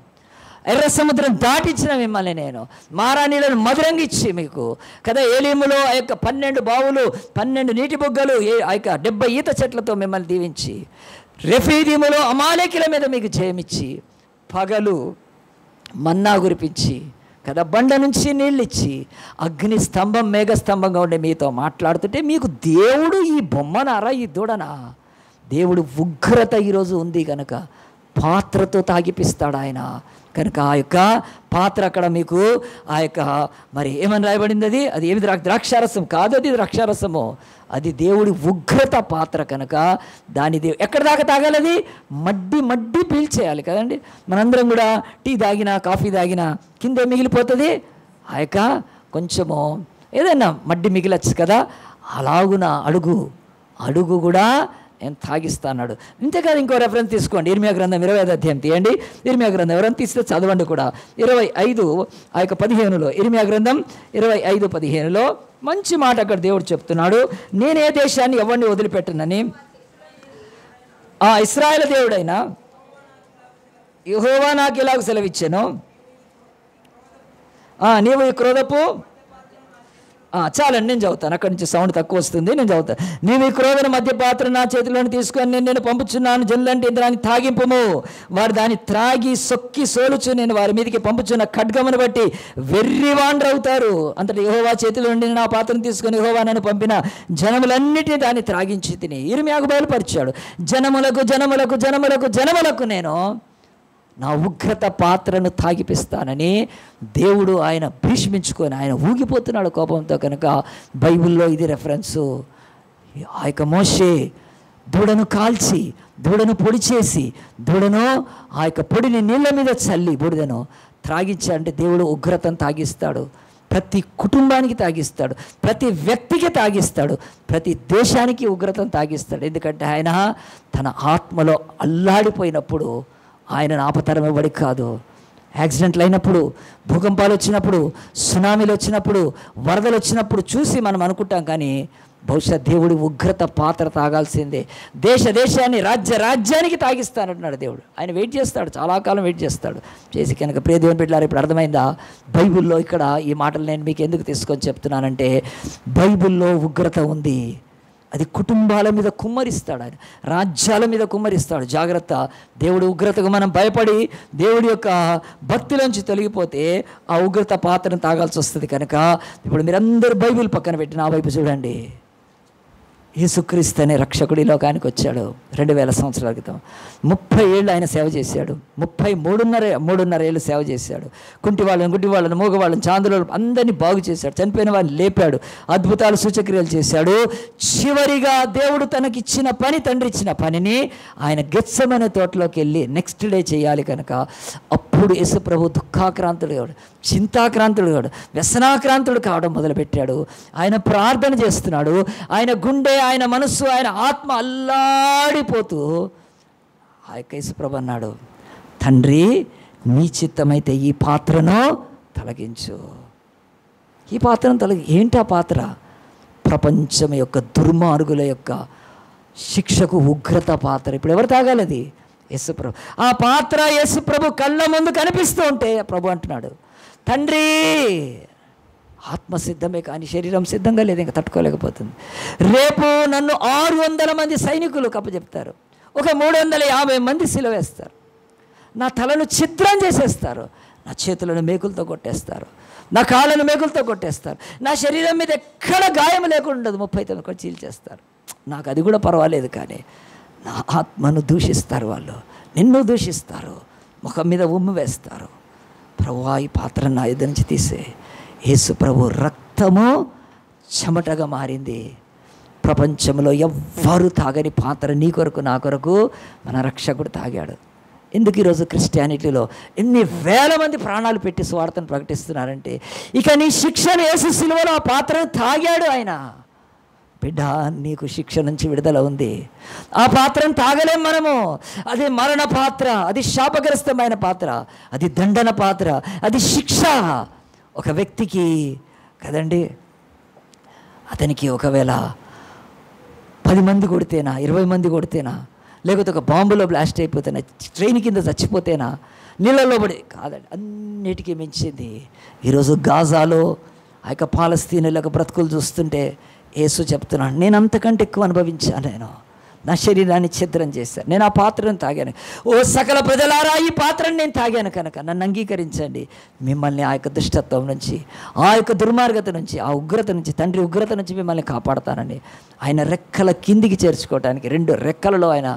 ఎర్ర సముద్రం దాటించిన మిమ్మల్ని నేను, మారాణీలను మధురంగిచ్చి మీకు కదా, ఏలీములో ఆ యొక్క 12 బావులు, 12 నీటి బుగ్గలు, ఆ యొక్క 70 ఈత చెట్లతో మిమ్మల్ని దీవించి, రెఫీదీములో అమాలేకుల మీద మీకు జయమిచ్చి, పగలు మన్నా కురిపించి కదా, బండ నుంచి నీళ్ళు ఇచ్చి, అగ్ని స్తంభం మేఘస్తంభంగా ఉండే మీతో మాట్లాడుతుంటే, మీకు దేవుడు ఈ బొమ్మనారా, ఈ దూడనా? దేవుడు ఉగ్రత ఈరోజు ఉంది కనుక పాత్రతో తాగిపిస్తాడు ఆయన. కనుక ఆ యొక్క పాత్ర అక్కడ మీకు ఆ యొక్క మరి ఏమని రాయబడింది, అది ఏమి ద్రాక్షారసం కాదు, అది ద్రాక్షారసము, అది దేవుడి ఉగ్రత పాత్ర కనుక దాని ఎక్కడ దాకా తాగాలి, అది మడ్డి పీల్చేయాలి కదండి. మనందరం కూడా టీ తాగినా కాఫీ తాగినా కింద మిగిలిపోతుంది, ఆ యొక్క కొంచెము ఏదైనా మడ్డి మిగిలచ్చు కదా, అలాగున అడుగు కూడా నేను తాగిస్తాడు. ఇంతేకాదు ఇంకో రెఫరెన్స్ తీసుకోండి, ఇర్మియా గ్రంథం 25వ అధ్యాయం తీయండి. ఇర్మియా గ్రంథం ఎవరైనా తీస్తే చదవండి కూడా. 25 ఆ యొక్క 15లో, ఇర్మియా గ్రంథం 25:15లో మంచి మాట అక్కడ దేవుడు చెప్తున్నాడు. నేనే దేశాన్ని ఎవరిని వదిలిపెట్టనని ఆ ఇశ్రాయేలు దేవుడైన యెహోవా నాకు ఇలాగ సెలవిచ్చాను, నీవు ఈ క్రోధపు చాలండి నేను చదువుతాను, అక్కడి నుంచి సౌండ్ తక్కువ వస్తుంది, నేను చదువుతాను. నీవు ఈ క్రోధన మధ్య పాత్ర నా చేతిలోని తీసుకొని నేను పంపుచున్నాను, జనులంటే దాన్ని తాగింపము, వారు దాన్ని త్రాగి సొక్కి సోలుచు నేను వారి మీదకి పంపుచున్న ఖడ్గమును బట్టి వెర్రివాండ్రవుతారు. అంతటి యెహోవా చేతిలో నుండి నా పాత్రను తీసుకొని యెహోవా నన్ను పంపిన జనములన్నిటినీ దాన్ని త్రాగించి తిని ఇర్మియాకు బయలుపరిచాడు. జనములకు నేను నా ఉగ్రత పాత్రను తాగిపిస్తానని దేవుడు ఆయన భీష్మించుకొని ఆయన ఊగిపోతున్నాడు కోపంతో. కనుక బైబిల్లో ఇది రెఫరెన్సు. ఆ యొక్క మోషే దూడను కాల్చి దూడను పొడి చేసి దూడను ఆ యొక్క పొడిని నీళ్ళ మీద చల్లి బూడిదను త్రాగించాడంటే దేవుడు ఉగ్రతను తాగిస్తాడు. ప్రతి కుటుంబానికి తాగిస్తాడు, ప్రతి వ్యక్తికి తాగిస్తాడు, ప్రతి దేశానికి ఉగ్రతను తాగిస్తాడు. ఎందుకంటే ఆయన తన ఆత్మలో అల్లాడిపోయినప్పుడు ఆయనను ఆపతరం ఇవ్వడి కాదు. యాక్సిడెంట్లు అయినప్పుడు, భూకంపాలు వచ్చినప్పుడు, సునామీలు వచ్చినప్పుడు, వరదలు వచ్చినప్పుడు చూసి మనం అనుకుంటాం, కానీ బహుశా దేవుడి ఉగ్రత పాత్ర తాగాల్సిందే. దేశాన్ని రాజ్యానికి తాగిస్తానంటున్నాడు దేవుడు. ఆయన వెయిట్ చేస్తాడు, చాలా కాలం వెయిట్ చేస్తాడు చేసి. కనుక ప్రియ దేవుని బిడ్డలారా, ఇప్పుడు అర్థమైందా బైబిల్లో ఇక్కడ ఈ మాటలు నేను మీకు ఎందుకు తీసుకొని చెప్తున్నానంటే, బైబిల్లో ఉగ్రత ఉంది, అది కుటుంబాల మీద కుమ్మరిస్తాడు, ఆయన రాజ్యాల మీద కుమ్మరిస్తాడు. జాగ్రత్త, దేవుడి ఉగ్రతకు మనం భయపడి దేవుడి యొక్క భక్తిలోంచి తొలగిపోతే ఆ ఉగ్రత పాత్రను తాగాల్సి వస్తుంది. కనుక ఇప్పుడు మీరందరూ బైబిల్ పక్కన పెట్టి నా వైపు చూడండి. యేసుక్రీస్తు అనే రక్షకుడు ఈ లోకానికి వచ్చాడు 2000 సంవత్సరాల క్రితం. 30 ఏళ్ళు ఆయన సేవ చేశాడు. 3.5 ఏళ్ళు సేవ చేశాడు. గుడ్డి వాళ్ళని మూగవాళ్ళని చాందులను అందరినీ బాగు చేశాడు. చనిపోయిన వాళ్ళని లేపాడు. అద్భుతాలు సూచక్రియలు చేశాడు. చివరిగా దేవుడు తనకిచ్చిన పని, తండ్రి ఇచ్చిన పనిని ఆయన గెత్సెమనే తోటలోకి వెళ్ళి నెక్స్ట్ డే చేయాలి. కనుక అప్పుడు యేసు ప్రభు దుఃఖాక్రాంతుడు కాడు, చింతాక్రాంతుడు కాడు, వ్యసనాక్రాంతుడు కావడం మొదలుపెట్టాడు. ఆయన ప్రార్థన చేస్తున్నాడు. ఆయన గుండె, ఆయన మనస్సు, ఆయన ఆత్మ అల్లాడిపోతూ ఆ యొక్క యేసు ప్రభు అన్నాడు, తండ్రి నీ చిత్తమైతే ఈ పాత్రను తొలగించు. ఈ పాత్రను ఏంటి ఆ పాత్ర? ప్రపంచం యొక్క దుర్మార్గుల యొక్క శిక్షకు ఉగ్రత పాత్ర. ఇప్పుడు ఎవరు తాగాలి? అది యేసుప్రభు. ఆ పాత్ర యేసుప్రభు కళ్ళ ముందు కనిపిస్తూ ఉంటే ప్రభు అంటున్నాడు, తండ్రి ఆత్మ సిద్ధమే కానీ శరీరం సిద్ధంగా లేదు, ఇంకా తట్టుకోలేకపోతుంది. రేపు నన్ను 600 మంది సైనికులు కప్పచెప్తారు, ఒక 350 మంది సిలువేస్తారు, నా తలను చిత్రం చేసేస్తారు, నా చేతులను మేకులతో కొట్టేస్తారు, నా కాళ్ళను మేకులతో కొట్టేస్తారు, నా శరీరం మీద ఎక్కడ గాయం లేకుండా ఉండదు, 39 కూడా చీల్చేస్తారు. నాకు అది కూడా పర్వాలేదు, కానీ నా ఆత్మను దూషిస్తారు, వాళ్ళు నిన్ను దూషిస్తారు, ముఖం మీద ఉమ్ము వేస్తారు. ప్రభువా ఈ పాత్ర నా ఎదురు నుంచి తీసే. యేసు ప్రభు రక్తము చెమటగా మారింది. ప్రపంచంలో ఎవ్వరూ తాగని పాత్ర నీ కొరకు నా కొరకు మన రక్షకుడు తాగాడు. ఎందుకు ఈరోజు క్రిస్టియానిటీలో ఎన్ని వేల మంది ప్రాణాలు పెట్టి స్వార్థను ప్రకటిస్తున్నారంటే, ఇక నీ శిక్షను యేసు సిలువలో ఆ పాత్రను తాగాడు ఆయన. బిడ్డ, నీకు శిక్ష నుంచి విడుదల ఉంది. ఆ పాత్రను తాగలేం మనము. అది మరణ పాత్ర, అది శాపగ్రస్తమైన పాత్ర, అది దండన పాత్ర, అది శిక్ష. ఒక వ్యక్తికి కదండి, అతనికి ఒకవేళ 10 మంది కొడితేనా, 20 మంది కొడితేనా, లేకపోతే ఒక బాంబులో బ్లాస్ట్ అయిపోతేనా, ట్రైన్ కింద చచ్చిపోతేనా, నీళ్ళలో పడి కాదండి, అన్నిటికీ మించింది. ఈరోజు గాజాలో ఆ యొక్క పాలస్తీనుల యొక్క బ్రతుకులు చూస్తుంటే యేసు చెప్తున్నాడు, నేను అంతకంటే ఎక్కువ అనుభవించాను. నేను నా శరీరాన్ని ఛిద్రం చేశారు, నేను ఆ పాత్రను తాగాను. ఓ సకల ప్రజలారా, ఈ పాత్రను నేను తాగాను కనుక నన్ను అంగీకరించండి. మిమ్మల్ని ఆ యొక్క దుష్టత్వం నుంచి, ఆ యొక్క దుర్మార్గత నుంచి, ఆ ఉగ్రత నుంచి, తండ్రి ఉగ్రత నుంచి మిమ్మల్ని కాపాడతానండి. ఆయన రెక్కల కిందికి చేర్చుకోవటానికి 2 రెక్కలలో ఆయన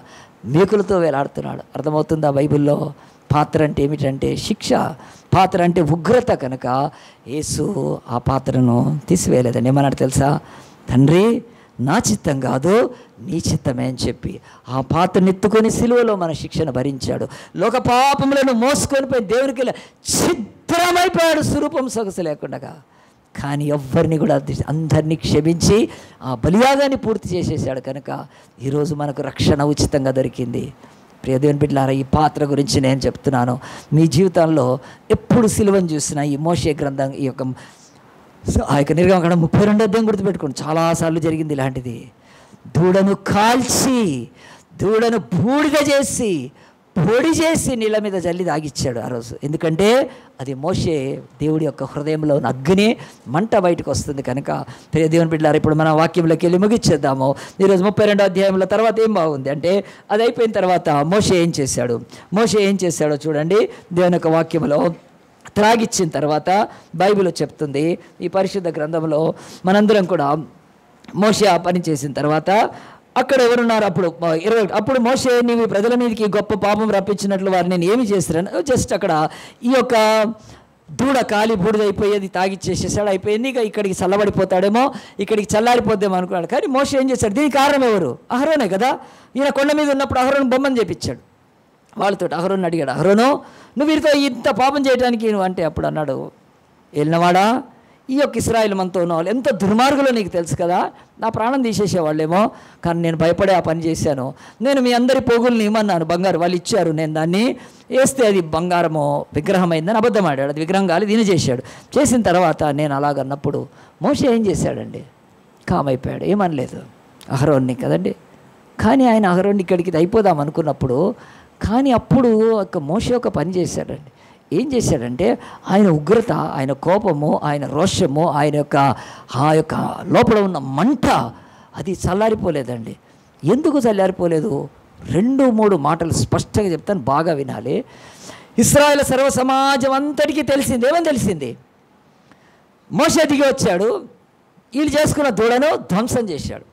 మేకులతో వేలాడుతున్నాడు. అర్థమవుతుందా? బైబిల్లో పాత్ర అంటే ఏమిటంటే శిక్ష, పాత్ర అంటే ఉగ్రత కనుక యేసు ఆ పాత్రను తీసివేయలేదండి. ఏమన్నాడు తెలుసా? తండ్రి, నా చిత్తం కాదు నీ చిత్తమే అని చెప్పి ఆ పాత్రను ఎత్తుకొని సిలువలో మన శిక్షను భరించాడు. లోక పాపములను మోసుకొని పోయి దేవునికి ఛిద్రమైపోయాడు, స్వరూపం సొగసు లేకుండా. కానీ ఎవ్వరిని కూడా అందరినీ క్షమించి ఆ బలియాగాన్ని పూర్తి చేసేసాడు కనుక ఈరోజు మనకు రక్షణ ఉచితంగా దొరికింది. ప్రియ దేవుని బిడ్డలారా, ఈ పాత్ర గురించి నేను చెప్తున్నాను. మీ జీవితంలో ఎప్పుడు సిలువను చూసినా ఈ మోషే గ్రంథం, ఆ యొక్క నిర్గమకాండం 32వ అధ్యాయం గుర్తుపెట్టుకోండి. చాలాసార్లు జరిగింది ఇలాంటిది. దూడను కాల్చి, దూడను బూడిద చేసి, పొడి చేసి నీళ్ళ మీద జల్లి తాగిచ్చాడు ఆ రోజు. ఎందుకంటే అది మోషే దేవుడి యొక్క హృదయంలో ఉన్న అగ్ని మంట బయటకు వస్తుంది కనుక. ప్రియ దేవుని బిడ్డలారా, ఇప్పుడు మన వాక్యంలోకి వెళ్ళి ముగిచ్చేద్దాము. ఈరోజు 32వ అధ్యాయంలో తర్వాత ఏం బాగుంది అంటే, అది అయిపోయిన తర్వాత మోషే ఏం చేశాడో చూడండి. దేవుని యొక్క వాక్యంలో త్రాగిచ్చిన తర్వాత బైబిల్ చెప్తుంది, ఈ పరిశుద్ధ గ్రంథంలో మనందరం కూడా మోషే ఆ పని చేసిన తర్వాత అక్కడ ఎవరున్నారు? అప్పుడు మోషే, నీవు ప్రజల మీదకి గొప్ప పాపం రప్పించినట్లు వారిని నేను ఏమి చేస్తాను. జస్ట్ అక్కడ ఈ యొక్క దూడ కాలి బూడిదైపోయేది తాగిచ్చేసేసాడు, అయిపోయింది. ఇక ఇక్కడికి చల్లబడిపోతాడేమో, ఇక్కడికి చల్లారిపోద్దేమో అనుకున్నాడు. కానీ మోషే ఏం చేశాడు? దీనికి కారణం ఎవరు? అహరోనే కదా. ఈయన కొండ మీద ఉన్నప్పుడు అహరోను బొమ్మను చేపించాడు వాళ్ళతో. అహరోను అడిగాడు, అహరోను, నువ్వు వీరితో ఇంత పాపం చేయడానికి నువ్వు అంటే, అప్పుడు అన్నాడు, వెళ్ళినవాడా, ఈ యొక్క ఇశ్రాయేలు మనతో ఉన్న వాళ్ళు ఎంత దుర్మార్గులో నీకు తెలుసు కదా. నా ప్రాణం తీసేసేవాళ్ళేమో, కానీ నేను భయపడే ఆ పని చేశాను. నేను మీ అందరి పోగుల్ని ఇమ్మన్నాను, బంగారు వాళ్ళు ఇచ్చారు, నేను దాన్ని వేస్తే అది బంగారము విగ్రహమైందని అబద్ధం ఆడాడు. అది విగ్రహం కాలి దీని చేశాడు. చేసిన తర్వాత నేను అలాగన్నప్పుడు మోషే ఏం చేశాడండి? కామైపోయాడు, ఏమనలేదు అహరోన్ని కదండి. కానీ ఆయన అహరోన్ని ఇక్కడికి అయిపోదాం అనుకున్నప్పుడు, కానీ అప్పుడు ఒక మోషే ఒక పని చేశాడండి. ఏం చేశాడంటే, ఆయన ఉగ్రత, ఆయన కోపము, ఆయన రోషము, ఆయన యొక్క ఆ యొక్క లోపల ఉన్న మంట అది చల్లారిపోలేదండి. ఎందుకు చల్లారిపోలేదు? 2-3 మాటలు స్పష్టంగా చెప్తాను, బాగా వినాలి. ఇశ్రాయేలు సర్వ సమాజం అంతటికీ తెలిసింది. ఏమని తెలిసింది? మోషే దిగి వచ్చాడు, వీళ్ళు చేసుకున్న దూడను ధ్వంసం చేశాడు.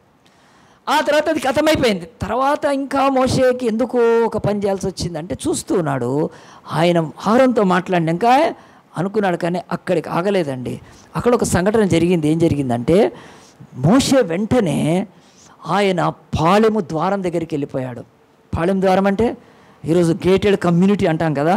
ఆ తర్వాత అది కథమైపోయింది. తర్వాత ఇంకా మోషేకి ఎందుకు ఒక పని చేయాల్సి వచ్చిందంటే, చూస్తూ ఉన్నాడు. ఆయన అహరోనుతో మాట్లాడినాక అనుకున్నాడు, కానీ అక్కడికి ఆగలేదండి. అక్కడ ఒక సంఘటన జరిగింది. ఏం జరిగిందంటే, మోషే వెంటనే ఆయన పాళెము ద్వారం దగ్గరికి వెళ్ళిపోయాడు. పాళెం ద్వారం అంటే ఈరోజు గేటెడ్ కమ్యూనిటీ అంటాం కదా.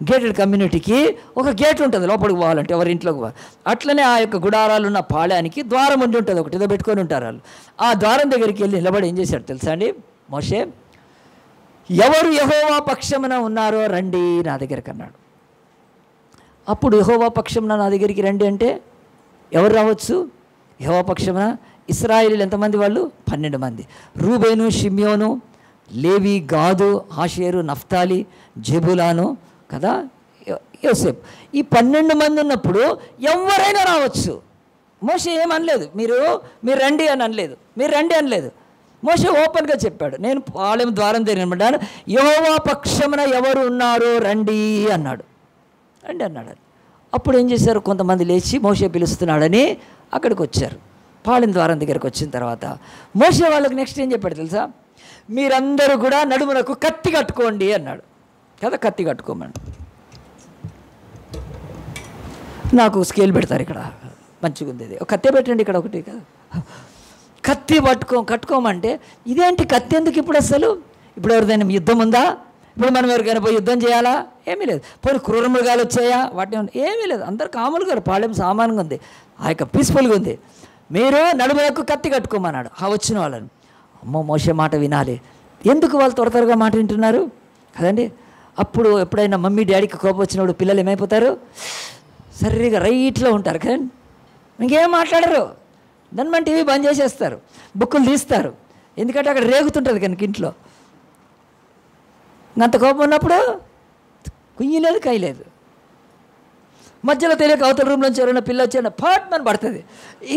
గేటెడ్ కమ్యూనిటీకి ఒక గేట్ ఉంటుంది లోపలికి పోవాలంటే, ఎవరి ఇంట్లోకి పోవాలి. అట్లనే ఆ యొక్క గుడారాలు ఉన్న పాళానికి ద్వారం ఉండి ఉంటుంది, ఒకటి ఏదో పెట్టుకొని ఉంటారు వాళ్ళు. ఆ ద్వారం దగ్గరికి వెళ్ళి నిలబడి ఏం చేశాడు తెలుసా అండి మోషే? ఎవరు యెహోవా పక్షమున ఉన్నారో రండి నా దగ్గరికి అన్నాడు. అప్పుడు యెహోవా పక్షమున నా దగ్గరికి రండి అంటే ఎవరు రావచ్చు? యెహోవా పక్షమున ఇశ్రాయేలీయులు ఎంతమంది? వాళ్ళు 12 మంది. రూబేను, షిమ్యోను, లేవి, గాదు, ఆషేరు, నఫ్తాలి, జెబులాను కదా, యోసేపు. ఈ 12 మంది ఉన్నప్పుడు ఎవరైనా రావచ్చు. మోషే ఏమనలేదు, మీరు రండి అని అనలేదు, మీరు రండి అనలేదు. మోషే ఓపెన్గా చెప్పాడు, నేను పాళెం ద్వారం తెరవబడ్డాను, యెహోవా పక్షమున ఎవరు ఉన్నారో రండి అన్నాడు. రండి అన్నాడు. అప్పుడు ఏం చేశారు? కొంతమంది లేచి మోషే పిలుస్తున్నాడని అక్కడికి వచ్చారు. పాళెం ద్వారం దగ్గరికి వచ్చిన తర్వాత మోషే వాళ్ళకి నెక్స్ట్ ఏం చెప్పాడు తెలుసా? మీరందరూ కూడా నడుమునకు కత్తి కట్టుకోండి అన్నాడు కదా. కత్తి కట్టుకోమని నాకు స్కేల్ పెడతారు ఇక్కడ, మంచిగా ఉంది ఇది, కత్తి పెట్టండి ఇక్కడ ఒకటి కదా. కత్తి కట్టుకోమంటే ఇదేంటి కత్తి ఎందుకు ఇప్పుడు? అసలు ఇప్పుడు ఎవరిదైనా యుద్ధం ఉందా? ఇప్పుడు మనం ఎవరికైనా పోయి యుద్ధం చేయాలా? ఏమీ లేదు. పోయి క్రూర మృగాలు వచ్చాయా? వాటిని ఏమీ లేదు. అందరు కాములుగా పాళెం సామాన్గా ఉంది, ఆ యొక్క పీస్ఫుల్గా ఉంది. మీరు నడుములకు కత్తి కట్టుకోమన్నాడు ఆ వచ్చిన వాళ్ళని. అమ్మో, మోషే మాట వినాలి. ఎందుకు వాళ్ళు త్వరగా మాట వింటున్నారు కదండి? అప్పుడు ఎప్పుడైనా మమ్మీ డాడీకి కోపం వచ్చినప్పుడు పిల్లలు ఏమైపోతారు? సరిగా రైట్లో ఉంటారు కదండి, ఇంకేం మాట్లాడరు. దాన్ని మన టీవీ బంద్ చేసేస్తారు, బుక్కులు తీస్తారు. ఎందుకంటే అక్కడ రేగుతుంటుంది కనుక ఇంట్లో. అంత కోపం ఉన్నప్పుడు కుయ్యలేదు, కైలేదు. మధ్యలో తెలియక అవతల రూమ్ నుంచి ఎవరైనా పిల్ల వచ్చి ఫాట్ అని పడుతుంది,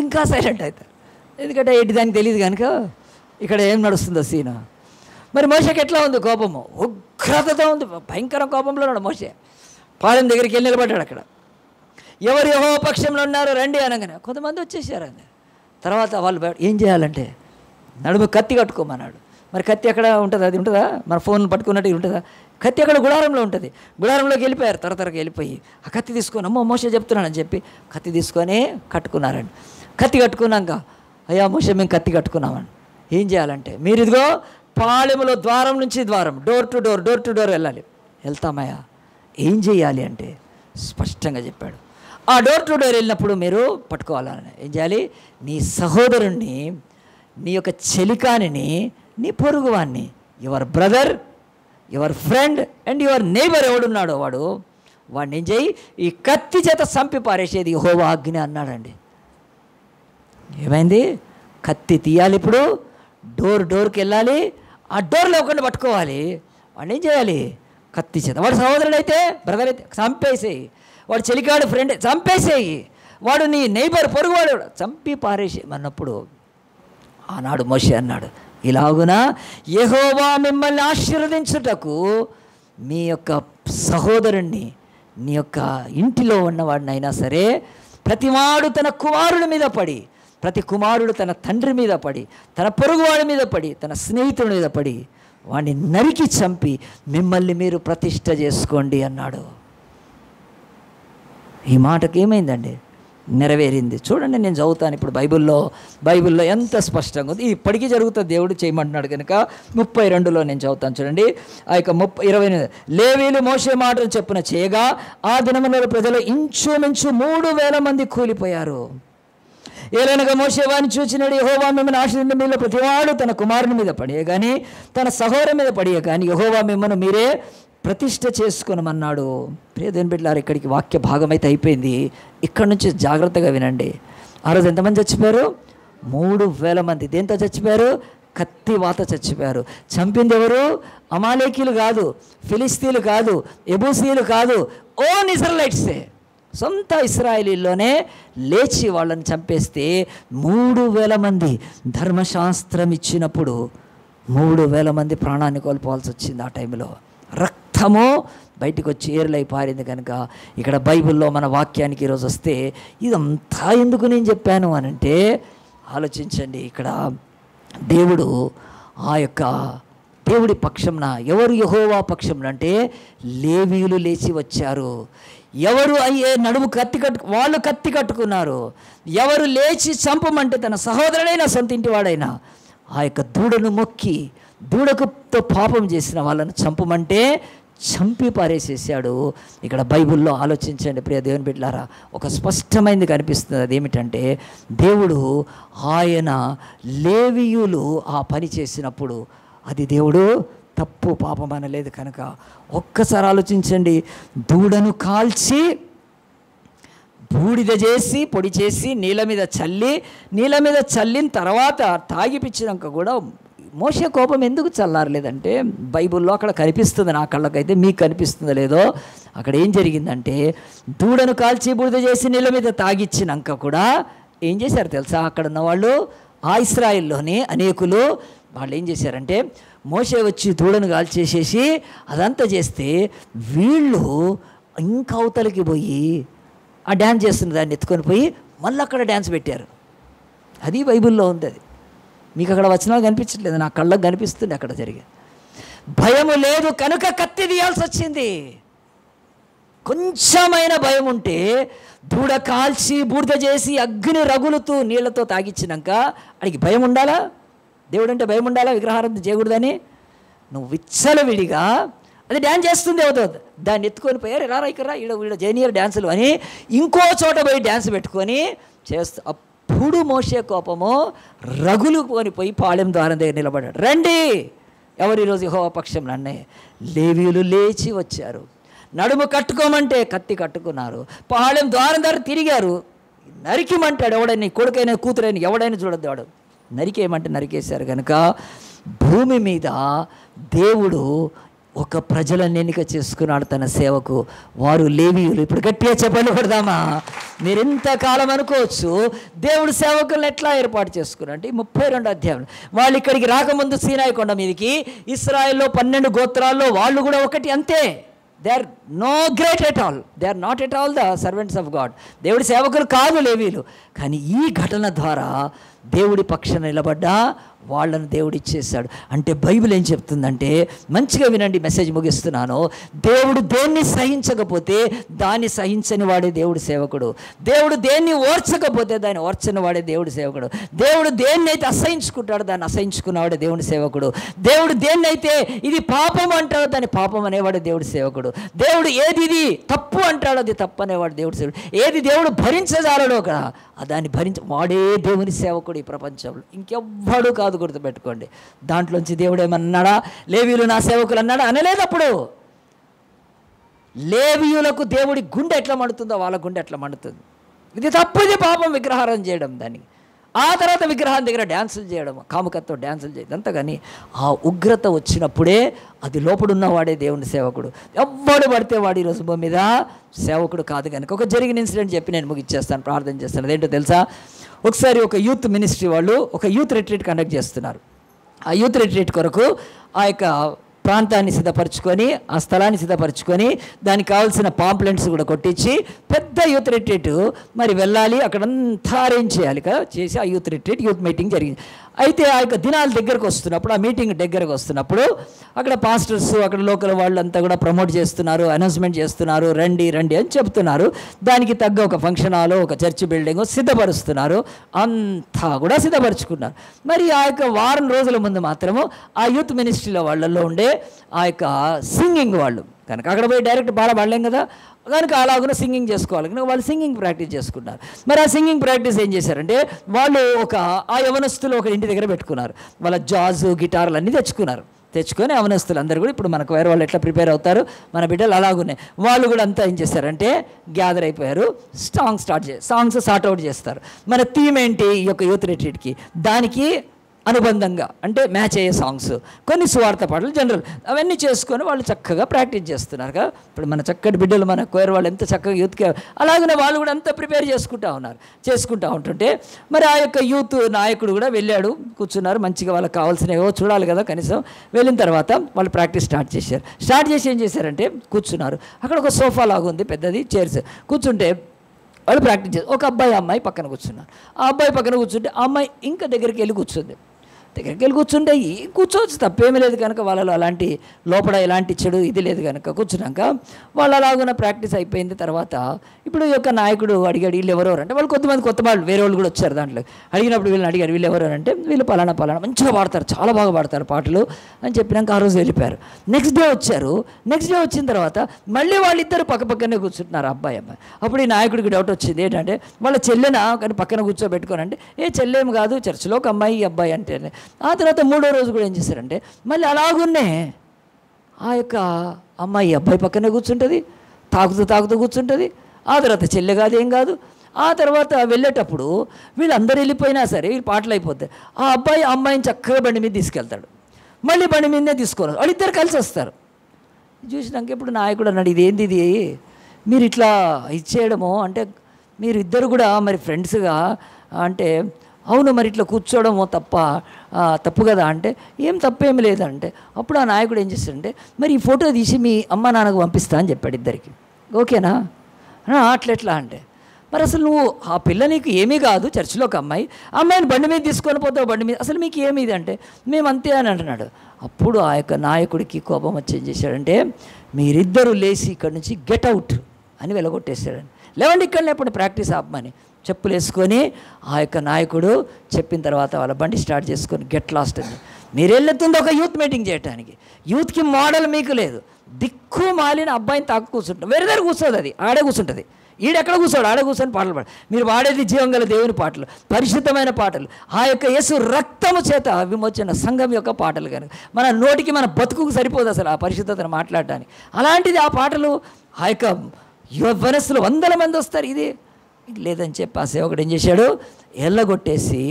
ఇంకా సైలెంట్ అవుతారు. ఎందుకంటే ఏంటి దానికి తెలియదు కనుక ఇక్కడ ఏం నడుస్తుందో సీను. మరి మోషేకి ఎట్లా ఉంది కోపము? ఉగ్రతతో ఉంది, భయంకర కోపంలో ఉన్నాడు మోషే. పాలెం దగ్గరికి వెళ్ళి నిలబడ్డాడు. అక్కడ ఎవరు యెహోవా పక్షంలో ఉన్నారో రండి అనగానే కొంతమంది వచ్చేసారు. తర్వాత వాళ్ళు ఏం చేయాలంటే నడుము కత్తి కట్టుకోమన్నాడు. మరి కత్తి ఎక్కడ ఉంటుంది? అది ఉంటుందా? మన ఫోన్ పట్టుకున్నట్టు ఉంటుందా? కత్తి అక్కడ గుడారంలో ఉంటుంది. గుడారంలోకి వెళ్ళిపోయారు. త్వరగా వెళ్ళిపోయి ఆ కత్తి తీసుకొని, అమ్మో మోషే చెప్తున్నానని చెప్పి కత్తి తీసుకొని కట్టుకున్నారండి. కత్తి కట్టుకున్నాక, అయ్యా మోషే మేము కత్తి కట్టుకున్నామని. ఏం చేయాలంటే, మీరు ఇదిగో పాళెములో ద్వారం నుంచి ద్వారం, డోర్ టు డోర్ వెళ్ళాలి. వెళ్తామయ్యా. ఏం చేయాలి అంటే స్పష్టంగా చెప్పాడు. ఆ డోర్ టు డోర్ వెళ్ళినప్పుడు మీరు పట్టుకోవాలని ఏం చేయాలి? నీ సహోదరుణ్ణి, నీ యొక్క చెలికానిని, నీ పొరుగువాన్ని, your brother, your friend and your neighbour ఎవడున్నాడో వాడిని ఏం చేయి? ఈ కత్తి చేత చంపి పారేసేది యెహోవా ఆజ్ఞ అన్నాడండి. ఏమైంది? కత్తి తీయాలి. ఇప్పుడు డోర్కి వెళ్ళాలి. ఆ డోర్లో ఒకరిని పట్టుకోవాలి. వాడిని ఏం చేయాలి? కత్తి చేత. వాడు సహోదరుడు అయితే, బ్రదర్ అయితే చంపేసేయి. వాడు చెలికాడు ఫ్రెండ్ చంపేసేయి. వాడు నీ నైబర్ పొరుగువాడు చంపి పారేసి అన్నప్పుడు ఆనాడు మోషే అన్నాడు, ఇలాగున యెహోవా మిమ్మల్ని ఆశీర్వదించుటకు మీ యొక్క సహోదరుణ్ణి, నీ యొక్క ఇంటిలో ఉన్నవాడినైనా సరే, ప్రతివాడు తన కుమారుడి మీద పడి, ప్రతి కుమారుడు తన తండ్రి మీద పడి, తన పొరుగువాడి మీద పడి, తన స్నేహితుడి మీద పడి వాడిని నరికి చంపి మిమ్మల్ని మీరు ప్రతిష్ఠ చేసుకోండి అన్నాడు. ఈ మాటకి ఏమైందండి? నెరవేరింది. చూడండి, నేను చదువుతాను ఇప్పుడు బైబిల్లో ఎంత స్పష్టంగా ఉంది. ఇప్పటికీ జరుగుతుంది, దేవుడు చేయమంటున్నాడు కనుక. 32లో నేను చదువుతాను చూడండి. ఆ యొక్క 28 లేవీలు మోషే మాటలు చెప్పున చేయగా ఆ దినములలో ప్రజలు ఇంచుమించు 3000 మంది కూలిపోయారు. ఏలైనగా మోషే వారిని చూచినాడు, యెహోవా మిమ్మల్ని ఆశీర్వదించి మీలో ప్రతివాడు తన కుమారుని మీద పడియే కానీ, తన సహోదరు మీద పడియే కానీ యెహోవా మిమ్మల్ని మీరే ప్రతిష్ఠ చేసుకొనమన్నాడు. ప్రియ దేవుని బిడ్డలారా, ఇక్కడికి వాక్య భాగం అయితే అయిపోయింది. ఇక్కడి నుంచి జాగ్రత్తగా వినండి. ఆ రోజు ఎంతమంది చచ్చిపోయారు? 3000 మంది. దేంతో చచ్చిపోయారు? కత్తి వాత చచ్చిపోయారు. చంపింది ఎవరు? అమాలేకీలు కాదు, ఫిలిస్తీన్లు కాదు, ఎబూసీలు కాదు, ఓన్ ఇజ్రాయెలైట్సే. సొంత ఇశ్రాయేలీల్లోనే లేచి వాళ్ళని చంపేస్తే 3000 మంది ధర్మశాస్త్రం ఇచ్చినప్పుడు 3000 మంది ప్రాణాన్ని కోల్పోవాల్సి వచ్చింది. ఆ టైంలో రక్తము బయటికి వచ్చి ఏర్లై పారింది. కనుక ఇక్కడ బైబిల్లో మన వాక్యానికి ఈరోజు వస్తే ఇదంతా ఎందుకు నేను చెప్పాను అని అంటే, ఆలోచించండి. ఇక్కడ దేవుడు ఆ యొక్క దేవుడి పక్షంన, ఎవరు యెహోవా పక్షంన అంటే లేవీయులు లేచి వచ్చారు. ఎవరు అయ్యే నడుము వాళ్ళు కత్తి కట్టుకున్నారు. ఎవరు లేచి చంపమంటే తన సహోదరుడైనా సొంత ఇంటి వాడైనా ఆ యొక్క దూడను మొక్కి దూడకుతో పాపం చేసిన వాళ్ళను చంపమంటే చంపి పారేసేసాడు. ఇక్కడ బైబిల్లో ఆలోచించండి ప్రియ దేవుని బిడ్డలారా, ఒక స్పష్టమైనది కనిపిస్తుంది. అదేమిటంటే, దేవుడు ఆయన లేవీయులు ఆ పని చేసినప్పుడు అది దేవుడు తప్పు పాపం అనలేదు. కనుక ఒక్కసారి ఆలోచించండి. దూడను కాల్చి బూడిద చేసి పొడి చేసి నీళ్ళ మీద చల్లిన తర్వాత తాగిపించినాక కూడా మోషే కోపం ఎందుకు చల్లారలేదంటే, బైబిల్లో అక్కడ కనిపిస్తుంది. నా కళ్ళకైతే మీకు కనిపిస్తుందో లేదో, అక్కడ ఏం జరిగిందంటే, దూడను కాల్చి బూడిద చేసి నీళ్ళ మీద తాగిచ్చినాక కూడా ఏం చేశారు తెలుసా? అక్కడ ఉన్న వాళ్ళు, ఆ ఇశ్రాయేల్లోని అనేకులు వాళ్ళు ఏం చేశారంటే, మోషే వచ్చి దూడను కాల్చేసేసి అదంతా చేస్తే వీళ్ళు ఇంకా అవతలికి పోయి ఆ డ్యాన్స్ చేస్తున్న దాన్ని ఎత్తుకొని పోయి మళ్ళీ అక్కడ డ్యాన్స్ పెట్టారు. అది బైబిల్లో ఉంది. అది మీకు అక్కడ వచనాలు కనిపించట్లేదు, నా కళ్ళకు కనిపిస్తుంది. అక్కడ జరిగేది భయము లేదు కనుక కత్తి తీయాల్సి వచ్చింది. కొంచెమైన భయం ఉంటే దూడ కాల్చి బూడిద చేసి అగ్ని రగులుతూ నీళ్లతో తాగిచ్చినాక అడిగి భయం ఉండాలా? దేవుడు అంటే భయం ఉండాలా? విగ్రహారాధన చేయకూడదని నువ్వు విచ్చలవిడిగా అది డ్యాన్స్ చేస్తుంది. అవుతుంది, దాన్ని ఎత్తుకొని పోయారు. ఎలా ఇక్కడ వీళ్ళ జైనియర్ డ్యాన్సులు అని ఇంకో చోట పోయి డ్యాన్స్ పెట్టుకొని చేస్తూ, అప్పుడు మోషే కోపము రగులుకొని పోయి పాళెం ద్వారం దగ్గర నిలబడ్డాడు. రండి, ఎవరు ఈరోజు యెహోవా పక్షంలో అన్నే లేవీయులు లేచి వచ్చారు. నడుము కట్టుకోమంటే కత్తి కట్టుకున్నారు. పాళెం ద్వారం దగ్గర తిరిగారు. నరికిమంటాడు ఎవడైనా, కొడుకైనా కూతురైనా ఎవడైనా చూడద్దు, వాడు నరికేయమంటే నరికేశారు. కనుక భూమి మీద దేవుడు ఒక ప్రజలను ఎన్నిక చేసుకున్నాడు తన సేవకు. వారు లేవీయులు. ఇప్పుడు గట్టిగా చెప్పండి కొడదామా? మీరు ఎంతకాలం అనుకోవచ్చు దేవుడు సేవకులను ఎట్లా ఏర్పాటు చేసుకున్నాడు అంటే 32 అధ్యాయం. వాళ్ళు ఇక్కడికి రాకముందు సీనాయి కొండ మీదకి ఇశ్రాయేల్లో 12 గోత్రాల్లో వాళ్ళు కూడా ఒకటి, అంతే. They are no great at all. They are not at all the servants of God. దేవుడి సేవకులు కాదు లేవీయులు. కానీ ఈ ఘటన ద్వారా దేవుడి పక్షాన నిలబడ్డా వాళ్ళను దేవుడు ఇచ్చేశాడు. అంటే బైబిల్ ఏం చెప్తుందంటే, మంచిగా వినండి, మెసేజ్ ముగిస్తున్నాను. దేవుడు దేన్ని సహించకపోతే దాన్ని సహించని వాడే దేవుడి సేవకుడు. దేవుడు దేన్ని ఓర్చకపోతే దాన్ని ఓర్చని వాడే దేవుడి సేవకుడు. దేవుడు దేన్నైతే అసహించుకుంటాడో దాన్ని అసహించుకున్నవాడే దేవుడి సేవకుడు. దేవుడు దేన్నైతే ఇది పాపం అంటాడో దాన్ని పాపం అనేవాడే దేవుడి సేవకుడు. దేవుడు ఏది ఇది తప్పు అంటాడో అది తప్పు అనేవాడు దేవుడి సేవకుడు. ఏది దేవుడు భరించజాలడో కదా దాన్ని వాడే దేవుని సేవకుడు ఈ ప్రపంచంలో, ఇంకెవ్వడు కాదు. గుర్తుపెట్టుకోండి. దాంట్లోంచి దేవుడు ఏమన్నాడా? లేవీయులు నా సేవకులు అన్నాడా? అనలేదు. అప్పుడు లేవీయులకు దేవుడి గుండె ఎట్లా మండుతుందో వాళ్ళ గుండె ఎట్లా మండుతుంది. ఇది తప్పు, ఇది పాపం విగ్రహారం చేయడం. దాన్ని ఆ తర్వాత విగ్రహం దగ్గర డ్యాన్సులు చేయడం, కాముకతో డ్యాన్సులు చేయడం అంతా. కానీ ఆ ఉగ్రత వచ్చినప్పుడే అది లోపడున్నవాడే దేవుని సేవకుడు. ఎవ్వడు పడితే వాడు ఈరోజు భూమి మీద సేవకుడు కాదు. కనుక ఒక జరిగిన ఇన్సిడెంట్ చెప్పి నేను ముగిచ్చేస్తాను, ప్రార్థన చేస్తాను. అదేంటో తెలుసా? ఒకసారి ఒక యూత్ మినిస్ట్రీ వాళ్ళు ఒక యూత్ రిట్రీట్ కండక్ట్ చేస్తున్నారు. ఆ యూత్ రిట్రీట్ కొరకు ఆ యొక్క ప్రాంతాన్ని సిద్ధపరచుకొని, ఆ స్థలాన్ని సిద్ధపరచుకొని, దానికి కావాల్సిన పాంప్లెంట్స్ కూడా కొట్టించి పెద్ద యూత్ రిట్రీట్ మరి వెళ్ళాలి, అక్కడంతా అరేంజ్ చేయాలి కదా. చేసి ఆ యూత్ రిట్రీట్, యూత్ మీటింగ్ జరిగింది. అయితే ఆ యొక్క దినాలు దగ్గరకు వస్తున్నప్పుడు, ఆ మీటింగ్ దగ్గరకు వస్తున్నప్పుడు అక్కడ పాస్టర్స్, అక్కడ లోకల్ వాళ్ళంతా కూడా ప్రమోట్ చేస్తున్నారు, అనౌన్స్మెంట్ చేస్తున్నారు, రండి రండి అని చెప్తున్నారు. దానికి తగ్గ ఒక ఫంక్షన్ హాల్, ఒక చర్చ్ బిల్డింగ్ సిద్ధపరుస్తున్నారు. అంతా కూడా సిద్ధపరచుకున్నారు. మరి ఆ యొక్క వారం రోజుల ముందు మాత్రము ఆ యూత్ మినిస్ట్రీలో వాళ్ళల్లో ఉండే ఆ యొక్క సింగింగ్ వాళ్ళు కనుక అక్కడ పోయి డైరెక్ట్ పాడలేం కదా, కనుక అలాగున సింగింగ్ చేసుకోవాలి కనుక వాళ్ళు సింగింగ్ ప్రాక్టీస్ చేసుకున్నారు. మరి ఆ సింగింగ్ ప్రాక్టీస్ ఏం చేశారంటే, వాళ్ళు ఆ యవనస్తులు ఒక ఇంటి దగ్గర పెట్టుకున్నారు. వాళ్ళ జాజు, గిటార్లు అన్నీ తెచ్చుకొని యవనస్తులు అందరూ కూడా, ఇప్పుడు మనకు వేరే వాళ్ళు ఎట్లా ప్రిపేర్ అవుతారు, మన బిడ్డలు అలాగున్నాయి. వాళ్ళు కూడా అంతా ఏం చేశారంటే గ్యాదర్ అయిపోయారు. సాంగ్స్ సార్ట్ అవుట్ చేస్తారు. మన థీమ్ ఏంటి ఈ యొక్క యూత్ రిట్రీట్కి? దానికి అనుబంధంగా అంటే మ్యాచ్ అయ్యే సాంగ్స్, కొన్ని సువార్త పాటలు, జనరల్ అవన్నీ చేసుకొని వాళ్ళు చక్కగా ప్రాక్టీస్ చేస్తున్నారు కదా. ఇప్పుడు మన చక్కటి బిడ్డలు, మన కోయర్ వాళ్ళు ఎంత చక్కగా యూత్కి అలాగనే వాళ్ళు కూడా అంతా ప్రిపేర్ చేసుకుంటూ ఉంటుంటే మరి ఆ యొక్క యూత్ నాయకుడు కూడా వెళ్ళాడు, కూర్చున్నారు. మంచిగా వాళ్ళకి కావాల్సినవో చూడాలి కదా కనీసం. వెళ్ళిన తర్వాత వాళ్ళు ప్రాక్టీస్ స్టార్ట్ చేసి ఏం చేశారంటే కూర్చున్నారు. అక్కడ ఒక సోఫా లాగా ఉంది, పెద్దది, చైర్స్. కూర్చుంటే వాళ్ళు ప్రాక్టీస్ చేస్తారు. ఒక అమ్మాయి పక్కన కూర్చున్నారు. ఆ అబ్బాయి పక్కన కూర్చుంటే ఆ అమ్మాయి ఇంకా దగ్గరికి వెళ్ళి కూర్చుంటే కూర్చోవచ్చు, తప్పేమీ లేదు కనుక వాళ్ళలో అలాంటి లోపల ఎలాంటి చెడు ఇది లేదు కనుక కూర్చున్నాక వాళ్ళు అలాగున్న ప్రాక్టీస్ అయిపోయింది. తర్వాత ఇప్పుడు ఈ యొక్క నాయకుడు అడిగాడు, వీళ్ళు ఎవరెవరు అంటే, వాళ్ళు కొంతమంది కొత్త వాళ్ళు వేరే వాళ్ళు కూడా వచ్చారు. దాంట్లో అడిగినప్పుడు వీళ్ళని అడిగారు, వీళ్ళు ఎవరు అంటే, వీళ్ళు పలానా మంచిగా పాడతారు, చాలా బాగా పాడతారు పాటలు అని చెప్పినాక ఆ రోజు వెళ్ళిపోయారు. నెక్స్ట్ డే వచ్చిన తర్వాత మళ్ళీ వాళ్ళిద్దరు పక్కనే కూర్చుంటున్నారు, అబ్బాయి. అప్పుడు ఈ నాయకుడికి డౌట్ వచ్చింది, ఏంటంటే వాళ్ళ చెల్లెనా కానీ పక్కన కూర్చోబెట్టుకోనంటే, చల్లెం కాదు, చర్చిలో ఒక అమ్మాయి, ఈ అబ్బాయి అంటే. ఆ తర్వాత 3వ రోజు కూడా ఏం చేశారంటే, మళ్ళీ అలాగున్నే ఆ యొక్క అమ్మాయి అబ్బాయి పక్కనే కూర్చుంటుంది, తాగుతూ కూర్చుంటుంది. ఆ తర్వాత చెల్లె కాదు, ఏం కాదు. ఆ తర్వాత వెళ్ళేటప్పుడు వీళ్ళందరూ వెళ్ళిపోయినా సరే వీళ్ళు పాటలు అయిపోతాయి. ఆ అబ్బాయి అమ్మాయిని చక్కగా బండి మీద తీసుకెళ్తాడు, మళ్ళీ బండి మీదనే తీసుకోవాలి. వాళ్ళిద్దరు కలిసి వస్తారు. చూసినాక ఇప్పుడు నాయకుడు అన్నాడు, ఇదేంది ఇది, మీరు ఇట్లా ఇచ్చేయడము అంటే, మీరు ఇద్దరు కూడా మరి ఫ్రెండ్స్గా అంటే, అవును మరి ఇట్లా కూర్చోవడము తప్పు కదా అంటే, ఏం తప్పేమి లేదంటే, అప్పుడు ఆ నాయకుడు ఏం చేస్తాడంటే, మరి ఈ ఫోటో తీసి మీ అమ్మ నాన్నకు పంపిస్తా అని చెప్పాడు ఇద్దరికి. ఓకేనా? అట్లెట్లా అంటే, మరి అసలు నువ్వు ఆ పిల్ల నీకు ఏమీ కాదు, చర్చిలో ఒక అమ్మాయిని బండి మీద తీసుకొని పోతావు, బండి మీద, అసలు మీకు ఏమిది అంటే, మేము అంతే అని అంటున్నాడు. అప్పుడు ఆ యొక్క నాయకుడికి కోపం వచ్చి ఏం చేశాడంటే, మీరిద్దరూ లేచి ఇక్కడి నుంచి గెట్ అవుట్ అని వెళ్ళగొట్టేశాడని. లేవండి ఇక్కడ లేకపోతే ప్రాక్టీస్ ఆపమని చెప్పులు వేసుకొని ఆ యొక్క నాయకుడు చెప్పిన తర్వాత వాళ్ళ బండి స్టార్ట్ చేసుకొని గెట్ లాస్ట్ అని. మీరు వెళ్ళుతుంది ఒక యూత్ మీటింగ్ చేయడానికి, యూత్కి మోడల్ మీకు లేదు, దిక్కు మాలిన అబ్బాయిని తాకు కూర్చుంటాం, వేరే దగ్గర కూర్చోదు, అది ఆడే కూర్చుంటుంది. ఈడెక్కడ కూర్చోడు, ఆడే కూర్చొని పాటలు పాడు. మీరు వాడేది జీవం గల దేవుని పాటలు, పరిశుద్ధమైన పాటలు, ఆ యొక్క యేసు రక్తము చేత విమోచన సంఘం యొక్క పాటలు. కనుక మన నోటికి మన బతుకుకు సరిపోదు అసలు ఆ పరిశుద్ధతను మాట్లాడడానికి. అలాంటిది ఆ పాటలు ఆ యొక్క యవ్వనస్తులు 100 మంది వస్తారు, ఇది లేదని చెప్పి ఆ సేవకుడు ఏం చేశాడు, ఎల్లగొట్టేసి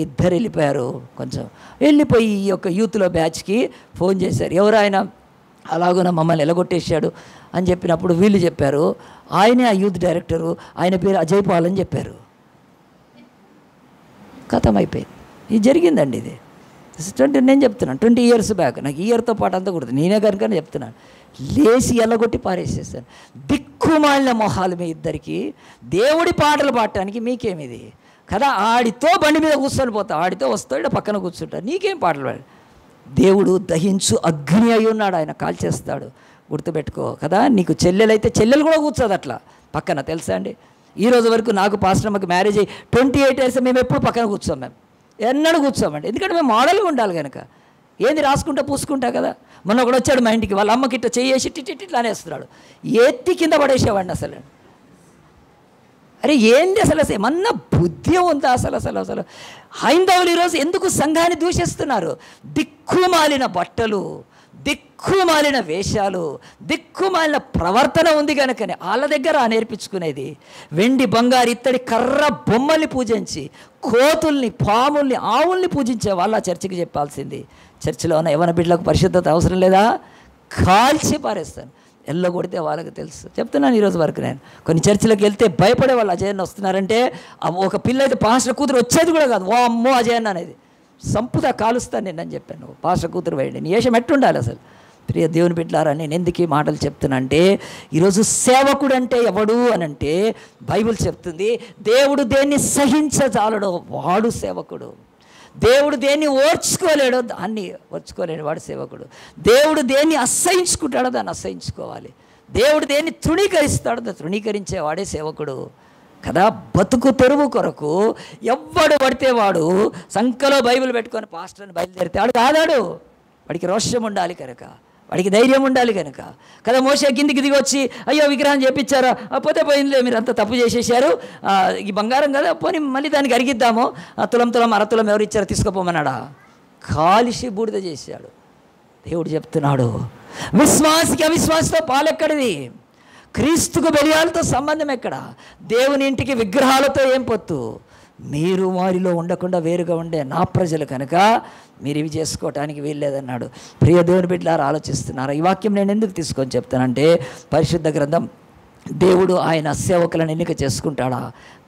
ఇద్దరు వెళ్ళిపోయారు. కొంచెం వెళ్ళిపోయి ఈ యొక్క యూత్లో బ్యాచ్కి ఫోన్ చేశారు. ఎవరు ఆయన అలాగున మమ్మల్ని ఎలగొట్టేశాడు అని చెప్పినప్పుడు వీళ్ళు చెప్పారు, ఆయనే ఆ యూత్ డైరెక్టరు, ఆయన పేరు అజయ్ పాల్ అని చెప్పారు. కథం అయిపోయింది. ఇది జరిగిందండి. ఇది నేను చెప్తున్నాను 20 years బ్యాక్. నాకు ఇయర్తో పాటు అంతా కుడుతుంది, నేనే కనుక చెప్తున్నాను. లేచి ఎల్లగొట్టి పారేసేస్తాను. దిక్కుమాలిన మొహాలు మీ ఇద్దరికి. దేవుడి పాటలు పాడటానికి మీకేమిది కదా? ఆడితో బండి మీద కూర్చొని పోతా, ఆడితో వస్తాడు, పక్కన కూర్చుంటాడు, నీకేం పాటలు పాడు? దేవుడు దహించు అగ్ని అయి ఉన్నాడు, ఆయన కాల్చేస్తాడు. గుర్తుపెట్టుకో కదా. నీకు చెల్లెలైతే చెల్లెలు కూడా కూర్చోదు అట్లా పక్కన, తెలుసా అండి? ఈరోజు వరకు నాకు పాస్టర్కి మ్యారేజ్ అయ్యి 28 years మేము ఎప్పుడు పక్కన కూర్చోం, మేము ఎన్నడూ కూర్చోమండి. ఎందుకంటే మేము మోడల్గా ఉండాలి కనుక. ఏంది రాసుకుంటా పూసుకుంటా కదా. మొన్న ఒకడు వచ్చాడు మా ఇంటికి, వాళ్ళ అమ్మకి ఇట్లా చేసి ఇట్లా అనేస్తున్నాడు, ఎత్తి కింద పడేసేవాడిని అసలు. అరే ఏంది అసలు, ఏమన్నా బుద్ధి ఉందా అసలు? అసలు హైందవులు ఈరోజు ఎందుకు సంఘాన్ని దూషిస్తున్నారు? దిక్కుమాలిన బట్టలు, దిక్కుమాలిన వేషాలు, దిక్కుమాలిన ప్రవర్తన ఉంది కనుకనే వాళ్ళ దగ్గర నేర్పించుకునేది. వెండి బంగారు ఇత్తడి కర్ర బొమ్మల్ని పూజించి, కోతుల్ని పాముల్ని ఆవుల్ని పూజించే వాళ్ళ చర్చికి చెప్పాల్సింది. చర్చిలో ఉన్న యవన బిడ్డలకు పరిశుద్ధత అవసరం లేదా? కాల్చి పారేస్తాను. ఎల్లగొడితే వాళ్ళకి తెలుసు. చెప్తున్నాను ఈరోజు వరకు. నేను కొన్ని చర్చిలకు వెళ్తే భయపడే వాళ్ళు అజయన్న వస్తున్నారంటే, ఒక పిల్ల అయితే పాస్టర్ కూతురు వచ్చేది కూడా కాదు, ఓ అమ్మో అజయన్న అనేది. సంపుతా కాలుస్తాను నేను అని చెప్పాను. పాస్టర్ కూతురు వేయండి, నీ వేషం ఎట్టుండాలి అసలు? ప్రియ దేవుని బిడ్డలారా, నేను ఎందుకు ఈ మాటలు చెప్తున్నా అంటే, ఈరోజు సేవకుడు అంటే ఎవడు అని అంటే బైబిల్ చెప్తుంది, దేవుడు దేన్ని సహించజాలడో వాడు సేవకుడు. దేవుడు దేన్ని ఓర్చుకోలేడో దాన్ని ఓర్చుకోలేడు వాడు సేవకుడు. దేవుడు దేన్ని అసహించుకుంటాడో దాన్ని అసహించుకోవాలి. దేవుడు దేన్ని తృణీకరిస్తాడో దాన్ని తృణీకరించేవాడే సేవకుడు కదా. బతుకు తెరువు కొరకు ఎవ్వడు పడితే వాడు సంఖలో బైబిల్ పెట్టుకొని పాస్టర్ని బయలుదేరితే వాడు కాదాడు. వాడికి రోషం ఉండాలి కనుక, వాడికి ధైర్యం ఉండాలి కనుక కదా. మోషే కిందికి దిగి వచ్చి, అయ్యో విగ్రహం చేపించారా, పోతే పోయిందిలే, మీరు అంతా తప్పు చేసేసారు, ఈ బంగారం కదా, పోనీ మళ్ళీ దానికి అరిగిద్దాము, తులం అరతులం ఎవరు ఇచ్చారో తీసుకుపోమన్నాడా? కాలిసి బూడిద చేశాడు. దేవుడు చెప్తున్నాడు, విశ్వాసికి అవిశ్వాసతో పాలెక్కడిది? క్రీస్తుకు బెలియాలతో సంబంధం ఎక్కడ? దేవుని ఇంటికి విగ్రహాలతో ఏం పొత్తు? మీరు వారిలో ఉండకుండా వేరుగా ఉండే నా ప్రజలు కనుక మీరు ఇవి చేసుకోవటానికి వీల్లేదన్నాడు. ప్రియ దేవుని బిడ్డలారా, ఆలోచిస్తున్నారా? ఈ వాక్యం నేను ఎందుకు తీసుకొని చెప్తానంటే, పరిశుద్ధ గ్రంథం దేవుడు ఆయన సేవకులను ఎన్నిక చేసుకుంటాడా?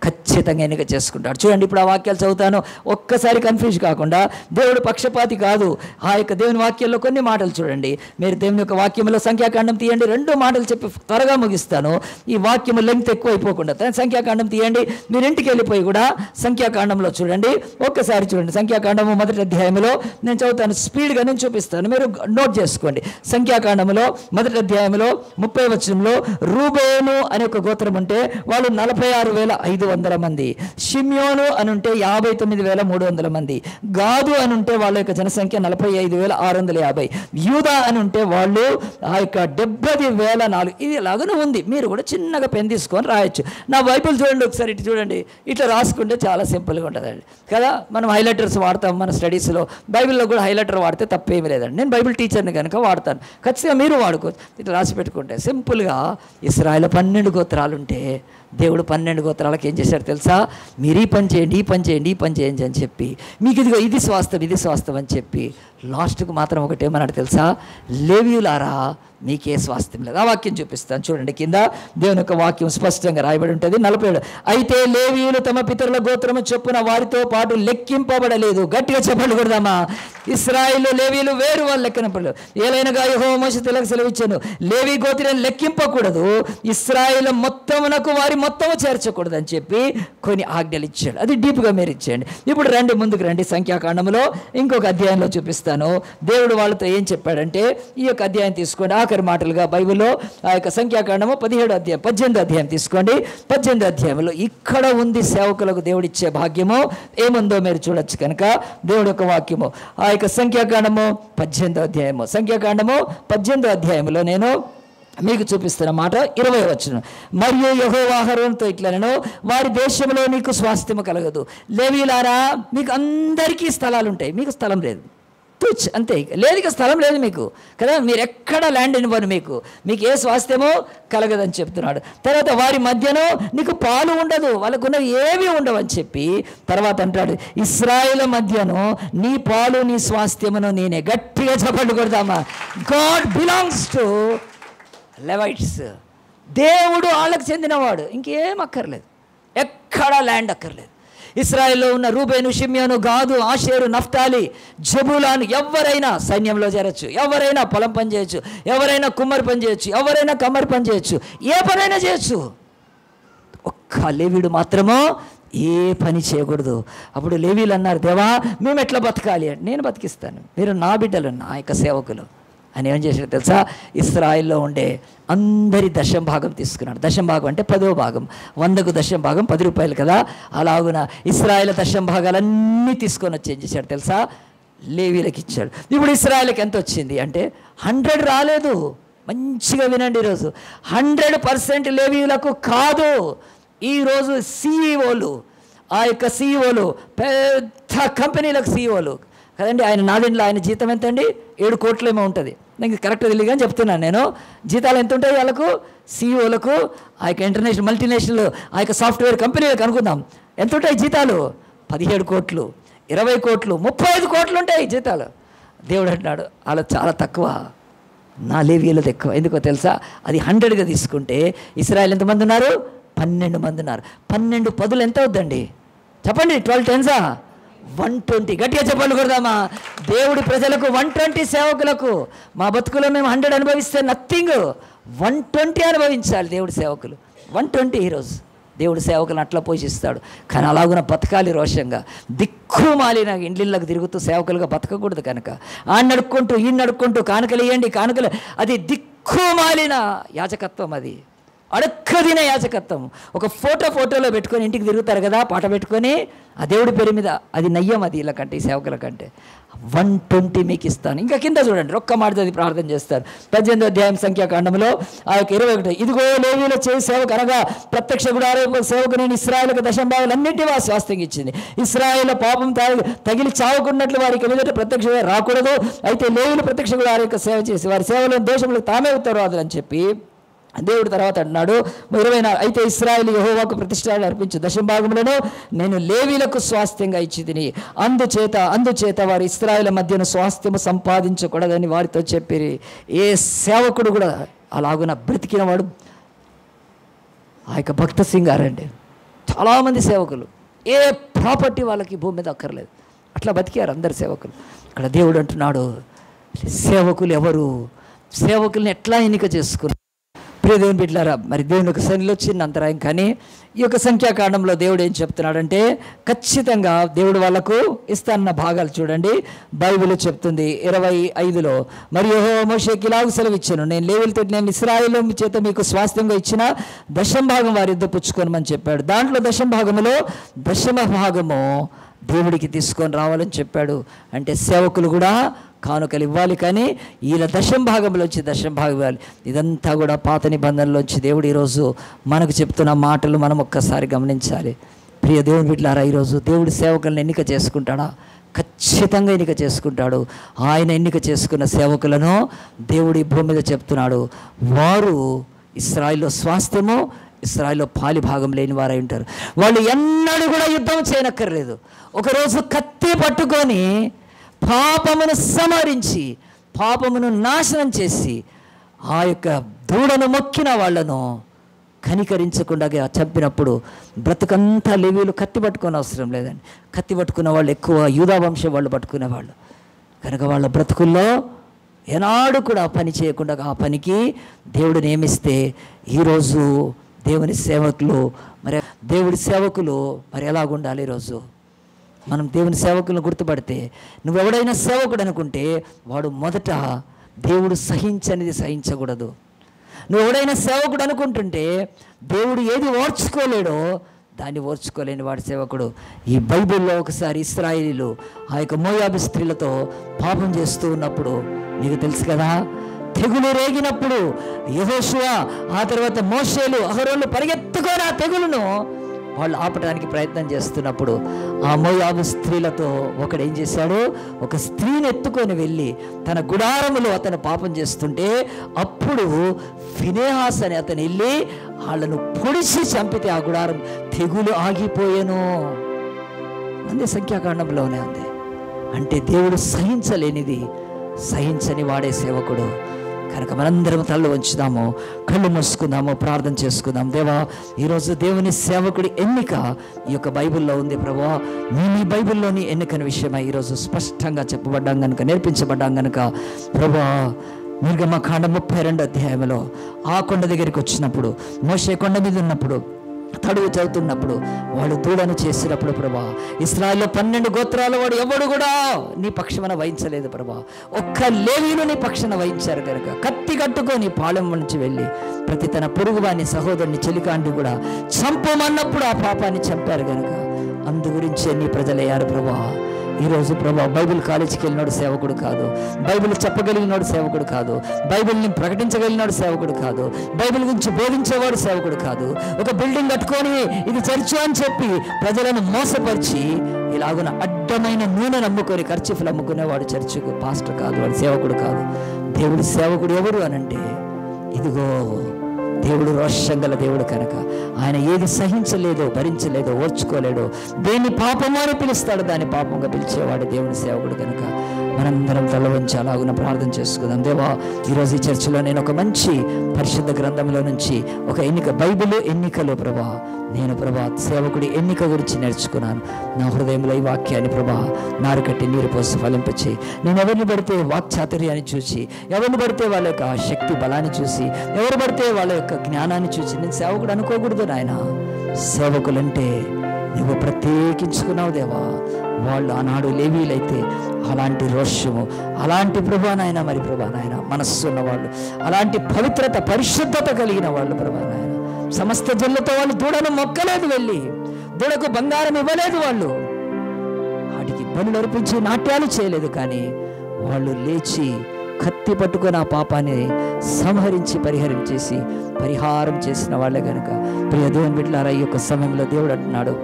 ఖచ్చితంగా ఎన్నిక చేసుకుంటాడు. చూడండి, ఇప్పుడు ఆ వాక్యాలు చదువుతాను, ఒక్కసారి కన్ఫ్యూజ్ కాకుండా. దేవుడు పక్షపాతి కాదు. ఆ యొక్క దేవుని వాక్యంలో కొన్ని మాటలు చూడండి. మీరు దేవుని యొక్క వాక్యంలో సంఖ్యాకాండం తీయండి, 2 మాటలు చెప్పి త్వరగా ముగిస్తాను. ఈ వాక్యం లెంగ్త్ ఎక్కువ అయిపోకుండా సంఖ్యాకాండం తీయండి. మీరు ఇంటికి వెళ్ళిపోయి కూడా సంఖ్యాకాండంలో చూడండి, ఒక్కసారి చూడండి. సంఖ్యాకాండము 1వ అధ్యాయంలో నేను చదువుతాను, స్పీడ్గా నేను చూపిస్తాను, మీరు నోట్ చేసుకోండి. సంఖ్యాకాండంలో 1వ అధ్యాయంలో 30వ వచనంలో, రూబేను అనే ఒక గోత్రం ఉంటే వాళ్ళు 46,500 మంది. షిమ్యోను అనుంటే 59,300 మంది. గాదు అనుంటే వాళ్ళ యొక్క జనసంఖ్య 45,650. యూదా అనుంటే వాళ్ళు ఆ యొక్క 70,004. ఇది లాగానే ఉంది. మీరు కూడా చిన్నగా పెన్ తీసుకొని రాయొచ్చు. నా బైబిల్ చూడండి ఒకసారి, ఇటు చూడండి. ఇట్లా రాసుకుంటే చాలా సింపుల్గా ఉంటుందండి కదా. మనం హైలైటర్స్ వాడతాం మన స్టడీస్లో, బైబిల్లో కూడా హైలైటర్ వాడితే తప్పేమీ లేదండి. నేను బైబిల్ టీచర్ని కనుక వాడతాను, ఖచ్చితంగా మీరు వాడుకోవచ్చు. ఇట్లా రాసి పెట్టుకుంటే సింపుల్గా. ఇశ్రాయేలు 12 గోత్రాలు ఉంటే దేవుడు 12 గోత్రాలకు ఏం చేశాడు తెలుసా? మీరు ఈ పని చేయండి, ఈ పని చేయండి, ఈ పని చేయండి అని చెప్పి, మీకు ఇదిగో ఇది స్వాస్థ్యం అని చెప్పి లాస్ట్కు మాత్రం ఒకటేమన్నాడు తెలుసా? లేవీయులారా మీకే స్వాస్థ్యం లేదు. ఆ వాక్యం చూపిస్తాను చూడండి. కింద దేవుని యొక్క వాక్యం స్పష్టంగా రాయబడి ఉంటుంది. 47. అయితే లేవీయులు తమ పితరుల గోత్రము చొప్పున వారితో పాటు లెక్కింపబడలేదు. గట్టిగా చెప్పండి కొడదామా? ఇశ్రాయేలు లేవీయులు వేరు, వాళ్ళు లెక్కనపడలేదు. ఏలైనగా యెహోవా మోషేకు సెలవిచ్చాను, లేవీ గోత్రాన్ని లెక్కింపకూడదు, ఇశ్రాయేలు మొత్తమునకు వారి మొత్తము చేర్చకూడదు అని చెప్పి కొన్ని ఆజ్ఞలు ఇచ్చాడు. అది డీప్గా మీరు ఇచ్చేయండి. ఇప్పుడు రండి, ముందుకు రండి. సంఖ్యాకాండంలో ఇంకొక అధ్యాయంలో చూపిస్తాను. దేవుడు వాళ్ళతో ఏం చెప్పాడంటే, ఈ యొక్క అధ్యాయం తీసుకోండి. ఆఖరి మాటలుగా బైబిల్లో ఆ యొక్క సంఖ్యాకాండము 18వ అధ్యాయం తీసుకోండి. 18వ అధ్యాయంలో ఇక్కడ ఉంది సేవకులకు దేవుడు ఇచ్చే భాగ్యము ఏముందో మీరు చూడొచ్చు కనుక. దేవుడి యొక్క వాక్యము ఆ యొక్క సంఖ్యాకాండము 18వ అధ్యాయంలో నేను మీకు చూపిస్తున్న మాట 20వ వచనం. మరియు యెహోవా అహరోనుతో ఇట్లనెను, వారి దేశంలో నీకు స్వాస్థ్యము కలగదు. లేవీయులారా మీకు అందరికీ స్థలాలు ఉంటాయి, మీకు స్థలం లేదు. తుచ్ అంతే, లేదు ఇక స్థలం లేదు మీకు కదా, మీరు ఎక్కడ ల్యాండ్ ఇవ్వను, మీకు ఏ స్వాస్థ్యమో కలగదని చెప్తున్నాడు. తర్వాత వారి మధ్యలో నీకు పాలు ఉండదు, వాళ్ళకున్నవి ఏవి ఉండవు అని చెప్పి తర్వాత అంటాడు, ఇశ్రాయేల్ మధ్యను నీ పాలు నీ స్వాస్థ్యమును నేనే. గట్టిగా చప్పట్లు కొడదామా. God belongs to Levites. దేవుడు వాళ్ళకు చెందినవాడు, ఇంకేం అక్కర్లేదు, ఎక్కడా ల్యాండ్ అక్కర్లేదు. ఇశ్రాయేల్లో ఉన్న రూబేను, షిమ్యోను, గాదు, ఆషేరు, నఫ్తాలి, జబూలాను ఎవరైనా సైన్యంలో చేరొచ్చు, ఎవరైనా పొలం పని చేయొచ్చు, ఎవరైనా కుమ్మరి పని చేయొచ్చు, ఎవరైనా కమ్మరి పని చేయొచ్చు, ఏ పనైనా చేయొచ్చు. ఒక్క లేవీడు మాత్రమో ఏ పని చేయకూడదు. అప్పుడు లేవీలు అన్నారు, దేవా మేము ఎట్లా బతకాలి అంటే, నేను బతికిస్తాను, మీరు నా బిడ్డలు, నా యొక్క సేవకులు అని ఏం చేశాడు తెలుసా, ఇశ్రాయేల్లో ఉండే అందరి దశంభాగం తీసుకున్నాడు. దశంభాగం అంటే 10వ భాగం, 100కు దశంభాగం 10 రూపాయలు కదా, అలాగున ఇశ్రాయేల్ దశంభాగాలన్నీ తీసుకొని వచ్చి ఏం చేశాడు తెలుసా, లేవీలకు ఇచ్చాడు. ఇప్పుడు ఇశ్రాయేల్కి ఎంత వచ్చింది అంటే 100 రాలేదు. మంచిగా వినండి, ఈరోజు 100% లేవీలకు కాదు. ఈరోజు సిఈఓలు, ఆ యొక్క సిఈఓలు, పెద్ద కంపెనీలకు సిఈఓలు కదండి, ఆయన నాలుగులో ఆయన జీతం ఎంత అండి, 7 కోట్లేమో ఉంటుంది, నాకు కరెక్ట్ తెలియదు కానీ చెప్తున్నాను నేను. జీతాలు ఎంత ఉంటాయి వాళ్ళకు, సిఇఓలకు, ఆ యొక్క ఇంటర్నేషనల్ మల్టీనేషనల్ ఆ యొక్క సాఫ్ట్వేర్ కంపెనీలకు అనుకుందాం, ఎంత ఉంటాయి జీతాలు, 17 కోట్లు, 20 కోట్లు, 35 కోట్లు ఉంటాయి జీతాలు. దేవుడు అంటున్నాడు అలా చాలా తక్కువ, నా లేవీయులది ఎక్కువ. ఎందుకో తెలుసా, అది 100గా తీసుకుంటే ఇశ్రాయేల్ ఎంతమంది ఉన్నారు, 12 మంది ఉన్నారు. 12 పదులు ఎంత అవుద్దండి చెప్పండి, 12 టెన్సా 120. గట్టిగా చెప్పాలి కొడదామా. దేవుడి ప్రజలకు 120 సేవకులకు, మా బతుకులో మేము 100 అనుభవిస్తే నథింగ్, 120 అనుభవించాలి దేవుడి సేవకులు. 120 ఈరోజు దేవుడి సేవకులను అట్లా పోషిస్తాడు. కానీ అలాగున బతకాలి రోషంగా, దిక్కుమాలిన ఇండ్లిళ్ళకు తిరుగుతూ సేవకులుగా బతకకూడదు. కనుక ఆ నడుక్కుంటూ ఈ నడుక్కుంటూ కానుకలు ఇవ్వండి కానుకలు, అది దిక్కుమాలిన యాజకత్వం, అది అడక్కదిన యాజకత్వం. ఒక ఫోటోలో పెట్టుకొని ఇంటికి తిరుగుతారు కదా పాట పెట్టుకొని, ఆ దేవుడి పేరు మీద, అది నయ్యం, అది ఇలా కంటే ఈ సేవకుల కంటే. 120 మీకు ఇస్తాను. ఇంకా కింద చూడండి, ఒక్క మాట అది ప్రార్థన చేస్తారు. 18వ అధ్యాయం సంఖ్యాకాండంలో ఆ యొక్క 21, ఇదిగో లేవీలో చేయి సేవకు అనగా ప్రత్యక్ష గుడార సేవకు నేను ఇశ్రాయేలుకు దశంభాగాలన్నింటినీ వారి స్వాస్థ్యంగా ఇచ్చింది. ఇశ్రాయేల్ పాపం తగిలి చావుకున్నట్లు వారికి ఎదుట ప్రత్యక్షంగా రాకూడదు. అయితే లేవీలు ప్రత్యక్ష గుడార యొక్క సేవ చేసి వారి సేవలో దోషములకు తామే ఉత్తరవాదులు అని చెప్పి దేవుడు తర్వాత అన్నాడు 24, అయితే ఇశ్రాయేలు యెహోవాకు ప్రతిష్ఠ అర్పించు దశంభాగములను నేను లేవీలకు స్వాస్థ్యంగా ఇచ్చి తిని, అందుచేత వారు ఇశ్రాయేల్ మధ్యన స్వాస్థ్యము సంపాదించకూడదని వారితో చెప్పిరి. ఏ సేవకుడు కూడా అలాగున బ్రతికినవాడు ఆ యొక్క భక్త సింగ్ గారండి. చాలామంది సేవకులు ఏ ప్రాపర్టీ వాళ్ళకి భూమి మీద అక్కర్లేదు, అట్లా బతికారు అందరు సేవకులు. ఇక్కడ దేవుడు అంటున్నాడు, సేవకులు ఎవరు, సేవకుల్ని ఎట్లా ఎన్నిక చేసుకున్నారు. ప్రియ దేవుని బిడ్డలారా, మరి దేవుని యొక్క సన్నిధిలో చిన్న అంతరాయం. కానీ ఈ యొక్క సంఖ్యాకాండంలో దేవుడు ఏం చెప్తున్నాడంటే, ఖచ్చితంగా దేవుడు వాళ్ళకు ఇస్తానన్న భాగాలు చూడండి. బైబిల్ చెప్తుంది 25లో, మరియు యెహోవా మోషేకి ఇలాగ సెలవిచ్చాను, నేను లేవీయులతో నేను ఇశ్రాయేలు చేత మీకు స్వాస్థ్యంగా ఇచ్చిన దశంభాగం వారి యుద్ధ పుచ్చుకోనమని చెప్పాడు. దాంట్లో దశంభాగములో 10వ భాగము దేవుడికి తీసుకొని రావాలని చెప్పాడు. అంటే సేవకులు కూడా కానుకలు ఇవ్వాలి, కానీ వీళ్ళ దశంభాగంలోంచి దశంభాగం ఇవ్వాలి. ఇదంతా కూడా పాత నిబంధనలోంచి దేవుడు ఈరోజు మనకు చెప్తున్న మాటలు మనం ఒక్కసారి గమనించాలి. ప్రియ దేవుని బిడ్డలారా, ఈరోజు దేవుడి సేవకులను ఎన్నిక చేసుకుంటాడా? ఖచ్చితంగా ఎన్నిక చేసుకుంటాడు. ఆయన ఎన్నిక చేసుకున్న సేవకులను దేవుడి భూమి మీద చెప్తున్నాడు, వారు ఇశ్రాయేల్లో స్వాస్థ్యము, ఇశ్రాయేల్లో పాలి భాగం లేని వారై ఉంటారు. వాళ్ళు ఎన్నడూ కూడా యుద్ధం చేయనక్కర్లేదు. ఒకరోజు కత్తి పట్టుకొని పాపమును సంహరించి పాపమును నాశనం చేసి ఆ యొక్క దూడను మొక్కిన వాళ్లను కనికరించకుండా చంపినప్పుడు బ్రతుకంతా లేవీలు కత్తి పట్టుకొని అవసరం లేదండి. కత్తి పట్టుకున్న వాళ్ళు ఎక్కువ యూదా వంశం వాళ్ళు పట్టుకునేవాళ్ళు. కనుక వాళ్ళ బ్రతుకుల్లో ఏనాడు కూడా పని చేయకుండా ఆ పనికి దేవుడు నియమిస్తే ఈరోజు దేవుడి సేవకులు మరి ఎలాగుండాలి. ఈరోజు మనం దేవుని సేవకులను గుర్తుపడితే, నువ్వెవడైనా సేవకుడు అనుకుంటే వాడు మొదట దేవుడు సహించనిది సహించకూడదు. నువ్వెవడైనా సేవకుడు అనుకుంటుంటే దేవుడు ఏది ఓర్చుకోలేడో దాన్ని ఓర్చుకోలేని వాడు సేవకుడు. ఈ బైబిల్లో ఒకసారి ఇశ్రాయేలీలు ఆ యొక్క మోయాబు స్త్రీలతో పాపం చేస్తూ ఉన్నప్పుడు నీకు తెలుసు కదా, తెగులు రేగినప్పుడు యెహోషువ ఆ తర్వాత మోషేలు అహరోన్లు పరిగెత్తుకొని ఆ తెగులును వాళ్ళు ఆపడానికి ప్రయత్నం చేస్తున్నప్పుడు ఆ మోయాబు స్త్రీలతో ఒకడు ఏం చేశాడు, ఒక స్త్రీని ఎత్తుకొని వెళ్ళి తన గుడారములో అతను పాపం చేస్తుంటే అప్పుడు ఫినెహాస్ అని అతను వెళ్ళి వాళ్ళను పొడిచి చంపితే ఆ గుడారం తెగులు ఆగిపోయాను. అందే సంఖ్యాకాండంలోనే ఉంది. అంటే దేవుడు సహించలేనిది సహించని వాడే సేవకుడు. కనుక మనందరం తలలో ఉంచుదాము, కళ్ళు మూసుకుందాము, ప్రార్థన చేసుకుందాం. దేవా, ఈరోజు దేవుని సేవకుడి ఎన్నిక ఈ యొక్క బైబిల్లో ఉంది ప్రభువా. మీ బైబిల్లోని ఎన్నికని విషయమై ఈరోజు స్పష్టంగా చెప్పబడ్డాం కనుక, నేర్పించబడ్డాం కనుక ప్రభువా, నిర్గమకాండం 32 అధ్యాయంలో ఆ కొండ దగ్గరికి వచ్చినప్పుడు, మోషే కొండ మీద ఉన్నప్పుడు, తడువు చదువుతున్నప్పుడు, వాడు దూడను చేసినప్పుడు ప్రభా, ఇశ్రాయేలులో 12 గోత్రాల వాడు ఎవడు కూడా నీ పక్షమున వహించలేదు ప్రభా. ఒక్క లేవీయులు నీ పక్షాన వహించారు కనుక కత్తి కట్టుకొని పాళెం నుంచి వెళ్ళి ప్రతి తన పొరుగువాని సహోదరుని చెలికాండి కూడా చంపమన్నప్పుడు ఆ పాపాన్ని చంపారు కనుక అందు గురించే నీ ప్రజలయ్యారు ప్రభా. ఈరోజు ప్రభా, బైబిల్ కాలేజీకి వెళ్ళినాడు సేవకుడు కాదు, బైబిల్ చెప్పగలిగినాడు సేవకుడు కాదు, బైబిల్ని ప్రకటించగలిగినాడు సేవకుడు కాదు, బైబిల్ గురించి బోధించేవాడు సేవకుడు కాదు. ఒక బిల్డింగ్ కట్టుకొని ఇది చర్చు అని చెప్పి ప్రజలను మోసపరిచి ఇలాగున అడ్డమైన నూనె నమ్ముకొని ఖర్చులు అమ్ముకునేవాడు చర్చికు పాస్టర్ కాదు, వాడు సేవకుడు కాదు. దేవుడు సేవకుడు ఎవరు అనంటే ఇదిగో దేవుడు రోషం గల దేవుడు కనుక ఆయన ఏది సహించలేదో, భరించలేదో, ఓర్చుకోలేడో, దేన్ని పాపము అని పిలుస్తాడు దాన్ని పాపంగా పిలిచేవాడు దేవుని సేవకుడు కనుక మనందరం తల వంచి అలాగున ప్రార్థన చేసుకుందాం. దేవా, ఈరోజు ఈ చర్చిలో నేను ఒక మంచి పరిశుద్ధ గ్రంథంలో నుంచి ఒక ఎన్నిక, బైబిల్ ఎన్నికలో ప్రభా, నేను ప్రభా సేవకుడి ఎన్నిక గురించి నేర్చుకున్నాను. నా హృదయంలో ఈ వాక్యాన్ని ప్రభా నారు కట్టి నీరు పోసి ఫలింపచి, నేను ఎవరిని పడితే వాక్చాతుర్యాన్ని చూసి, ఎవరిని పడితే వాళ్ళ యొక్క శక్తి బలాన్ని చూసి, ఎవరు పడితే వాళ్ళ యొక్క జ్ఞానాన్ని చూసి నేను సేవకుడు అనుకోకూడదు నాయన. సేవకులంటే నువ్వు ప్రత్యేకించుకున్నావు దేవా. వాళ్ళు ఆనాడు లేవీలైతే అలాంటి రోషము, అలాంటి ప్రభా నాయన, మరి ప్రభా నాయన మనస్సు ఉన్నవాళ్ళు, అలాంటి పవిత్రత పరిశుద్ధత కలిగిన వాళ్ళు ప్రభా నాయన. సమస్త జనులతో వాళ్ళు దూడను మొక్కలేదు, వెళ్ళి దూడకు బంగారం ఇవ్వలేదు, వాళ్ళు వాటికి బలులు అర్పించి నాట్యాలు చేయలేదు. కానీ వాళ్ళు లేచి కత్తి పట్టుకొని ఆ పాపాన్ని సంహరించి పరిహారం చేసిన వాళ్ళే కనుక ప్రియ దేవుని బిడ్డలారా, ఈ యొక్క సమయంలో దేవుడు అంటున్నాడు,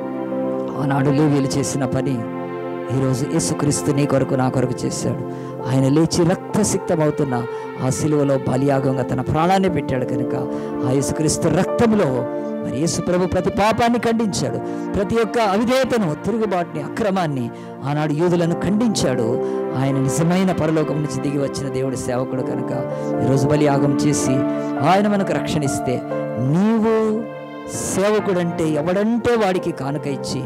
ఆనాడు లేవీయులు చేసిన పని ఈరోజు యేసుక్రీస్తు నీ కొరకు నా కొరకు చేశాడు. ఆయన లేచి రక్తసిక్తమవుతున్న ఆ సిలువలో బలియాగంగా తన ప్రాణాన్ని పెట్టాడు కనుక ఆ యేసుక్రీస్తు రక్తంలో మరి యేసు ప్రభు ప్రతి పాపాన్ని ఖండించాడు, ప్రతి ఒక్క అవిధేయతను, తిరుగుబాటుని, అక్రమాన్ని ఆనాడు యూదులను ఖండించాడు. ఆయన నిజమైన పరలోకం నుంచి దిగి వచ్చిన దేవుడి సేవకుడు కనుక ఈరోజు బలియాగం చేసి ఆయన మనకు రక్షణ ఇస్తే, నీవు సేవకుడంటే ఎవడంటే వాడికి కానుక ఇచ్చి,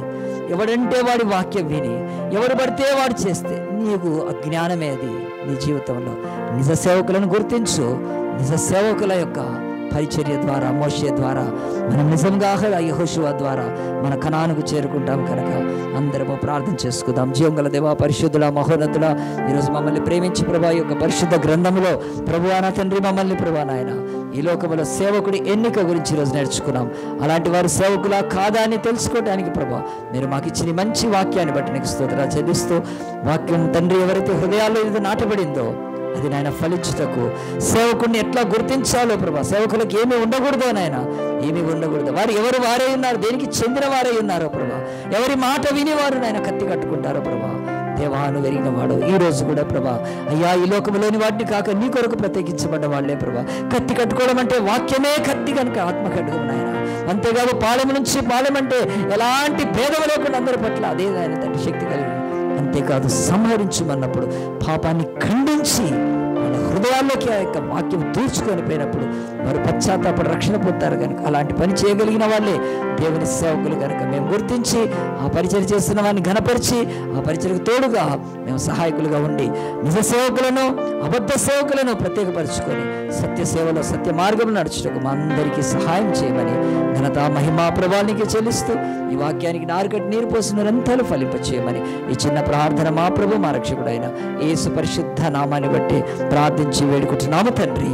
ఎవడంటే వాడి వాక్యం విని, ఎవడు పడితే వాడు చేస్తే నీకు అజ్ఞానమే అది నీ జీవితంలో. నిజ సేవకులను గుర్తించు. నిజ సేవకుల యొక్క పరిచర్య ద్వారా, మోషే ద్వారా మనం నిజంగా యెహోషువ ద్వారా మన కనానుకు చేరుకుంటాం కనుక అందరము ప్రార్థన చేసుకుందాం. జీవంగల దేవా, పరిశుద్ధుల, మహోన్నతుల, ఈరోజు మమ్మల్ని ప్రేమించి ప్రభా ఈ యొక్క పరిశుద్ధ గ్రంథంలో ప్రభువా నా తండ్రి మమ్మల్ని ప్రభా నాయన ఈ లోకంలో సేవకుడి ఎన్నిక గురించి ఈరోజు నేర్చుకున్నాం. అలాంటి వారు సేవకులా కాదా అని తెలుసుకోవడానికి ప్రభా మీరు మాకు ఇచ్చిన మంచి వాక్యాన్ని బట్టి నీకు స్తోత్రాలు చెల్లిస్తూ, వాక్యం తండ్రి ఎవరైతే హృదయాల్లో ఇది నాటబడిందో అది నాయన ఫలించుటకు సేవకుడిని ఎట్లా గుర్తించాలో ప్రభా, సేవకులకు ఏమీ ఉండకూడదో నాయన, ఏమీ ఉండకూడదు. వారు ఎవరు వారే ఉన్నారు, దేనికి చెందిన వారే ఉన్నారో ప్రభా, ఎవరి మాట విని వారు నాయన కత్తి కట్టుకుంటారో ప్రభా. దేవాను వెరిగిన వాడు ఈ రోజు కూడా ప్రభా, అయ్యా ఈ లోకంలోని వాటిని కాక నీ కొరకు ప్రత్యేకించబడ్డ వాళ్ళే ప్రభా. కత్తి కట్టుకోవడం అంటే వాక్యమే కత్తి కనుక ఆత్మ ఖడ్గం నాయన. అంతేకాదు పాలెం నుంచి పాలెం అంటే ఎలాంటి భేదం లేకుండా అందరి పట్ల అదే ఆయన తండ్రి శక్తి కలిగి, అంతేకాదు సంహరించమన్నప్పుడు పాపాన్ని ఖండించి వాళ్ళ హృదయాల్లోకి ఆ యొక్క వాక్యం దూర్చుకొని పోయినప్పుడు వారు పశ్చాత్తాపడి రక్షణ పొందుతారు కనుక అలాంటి పని చేయగలిగిన వాళ్ళే దేవుని సేవకులు కనుక మేము గుర్తించి ఆ పరిచయం చేస్తున్న వారిని ఘనపరిచి ఆ పరిచయకు తోడుగా మేము సహాయకులుగా ఉండి నిజ సేవకులను, అబద్ధ సేవకులను ప్రత్యేకపరుచుకొని సత్య సేవలో, సత్య మార్గంలో నడుచుటకు మా అందరికీ సహాయం చేయమని ఘనత, మహిమా, ప్రభావానికి చెల్లిస్తూ ఈ వాక్యానికి నారుకట్టి నీరు పోసిన నిరంతరాలు ఫలింపచేయమని ఈ చిన్న ప్రార్థన మా ప్రభు, మా రక్షకుడైన యేసు పరిశుద్ధ నామాన్ని బట్టి ప్రార్థించి వేడుకుంటున్నాము తండ్రి.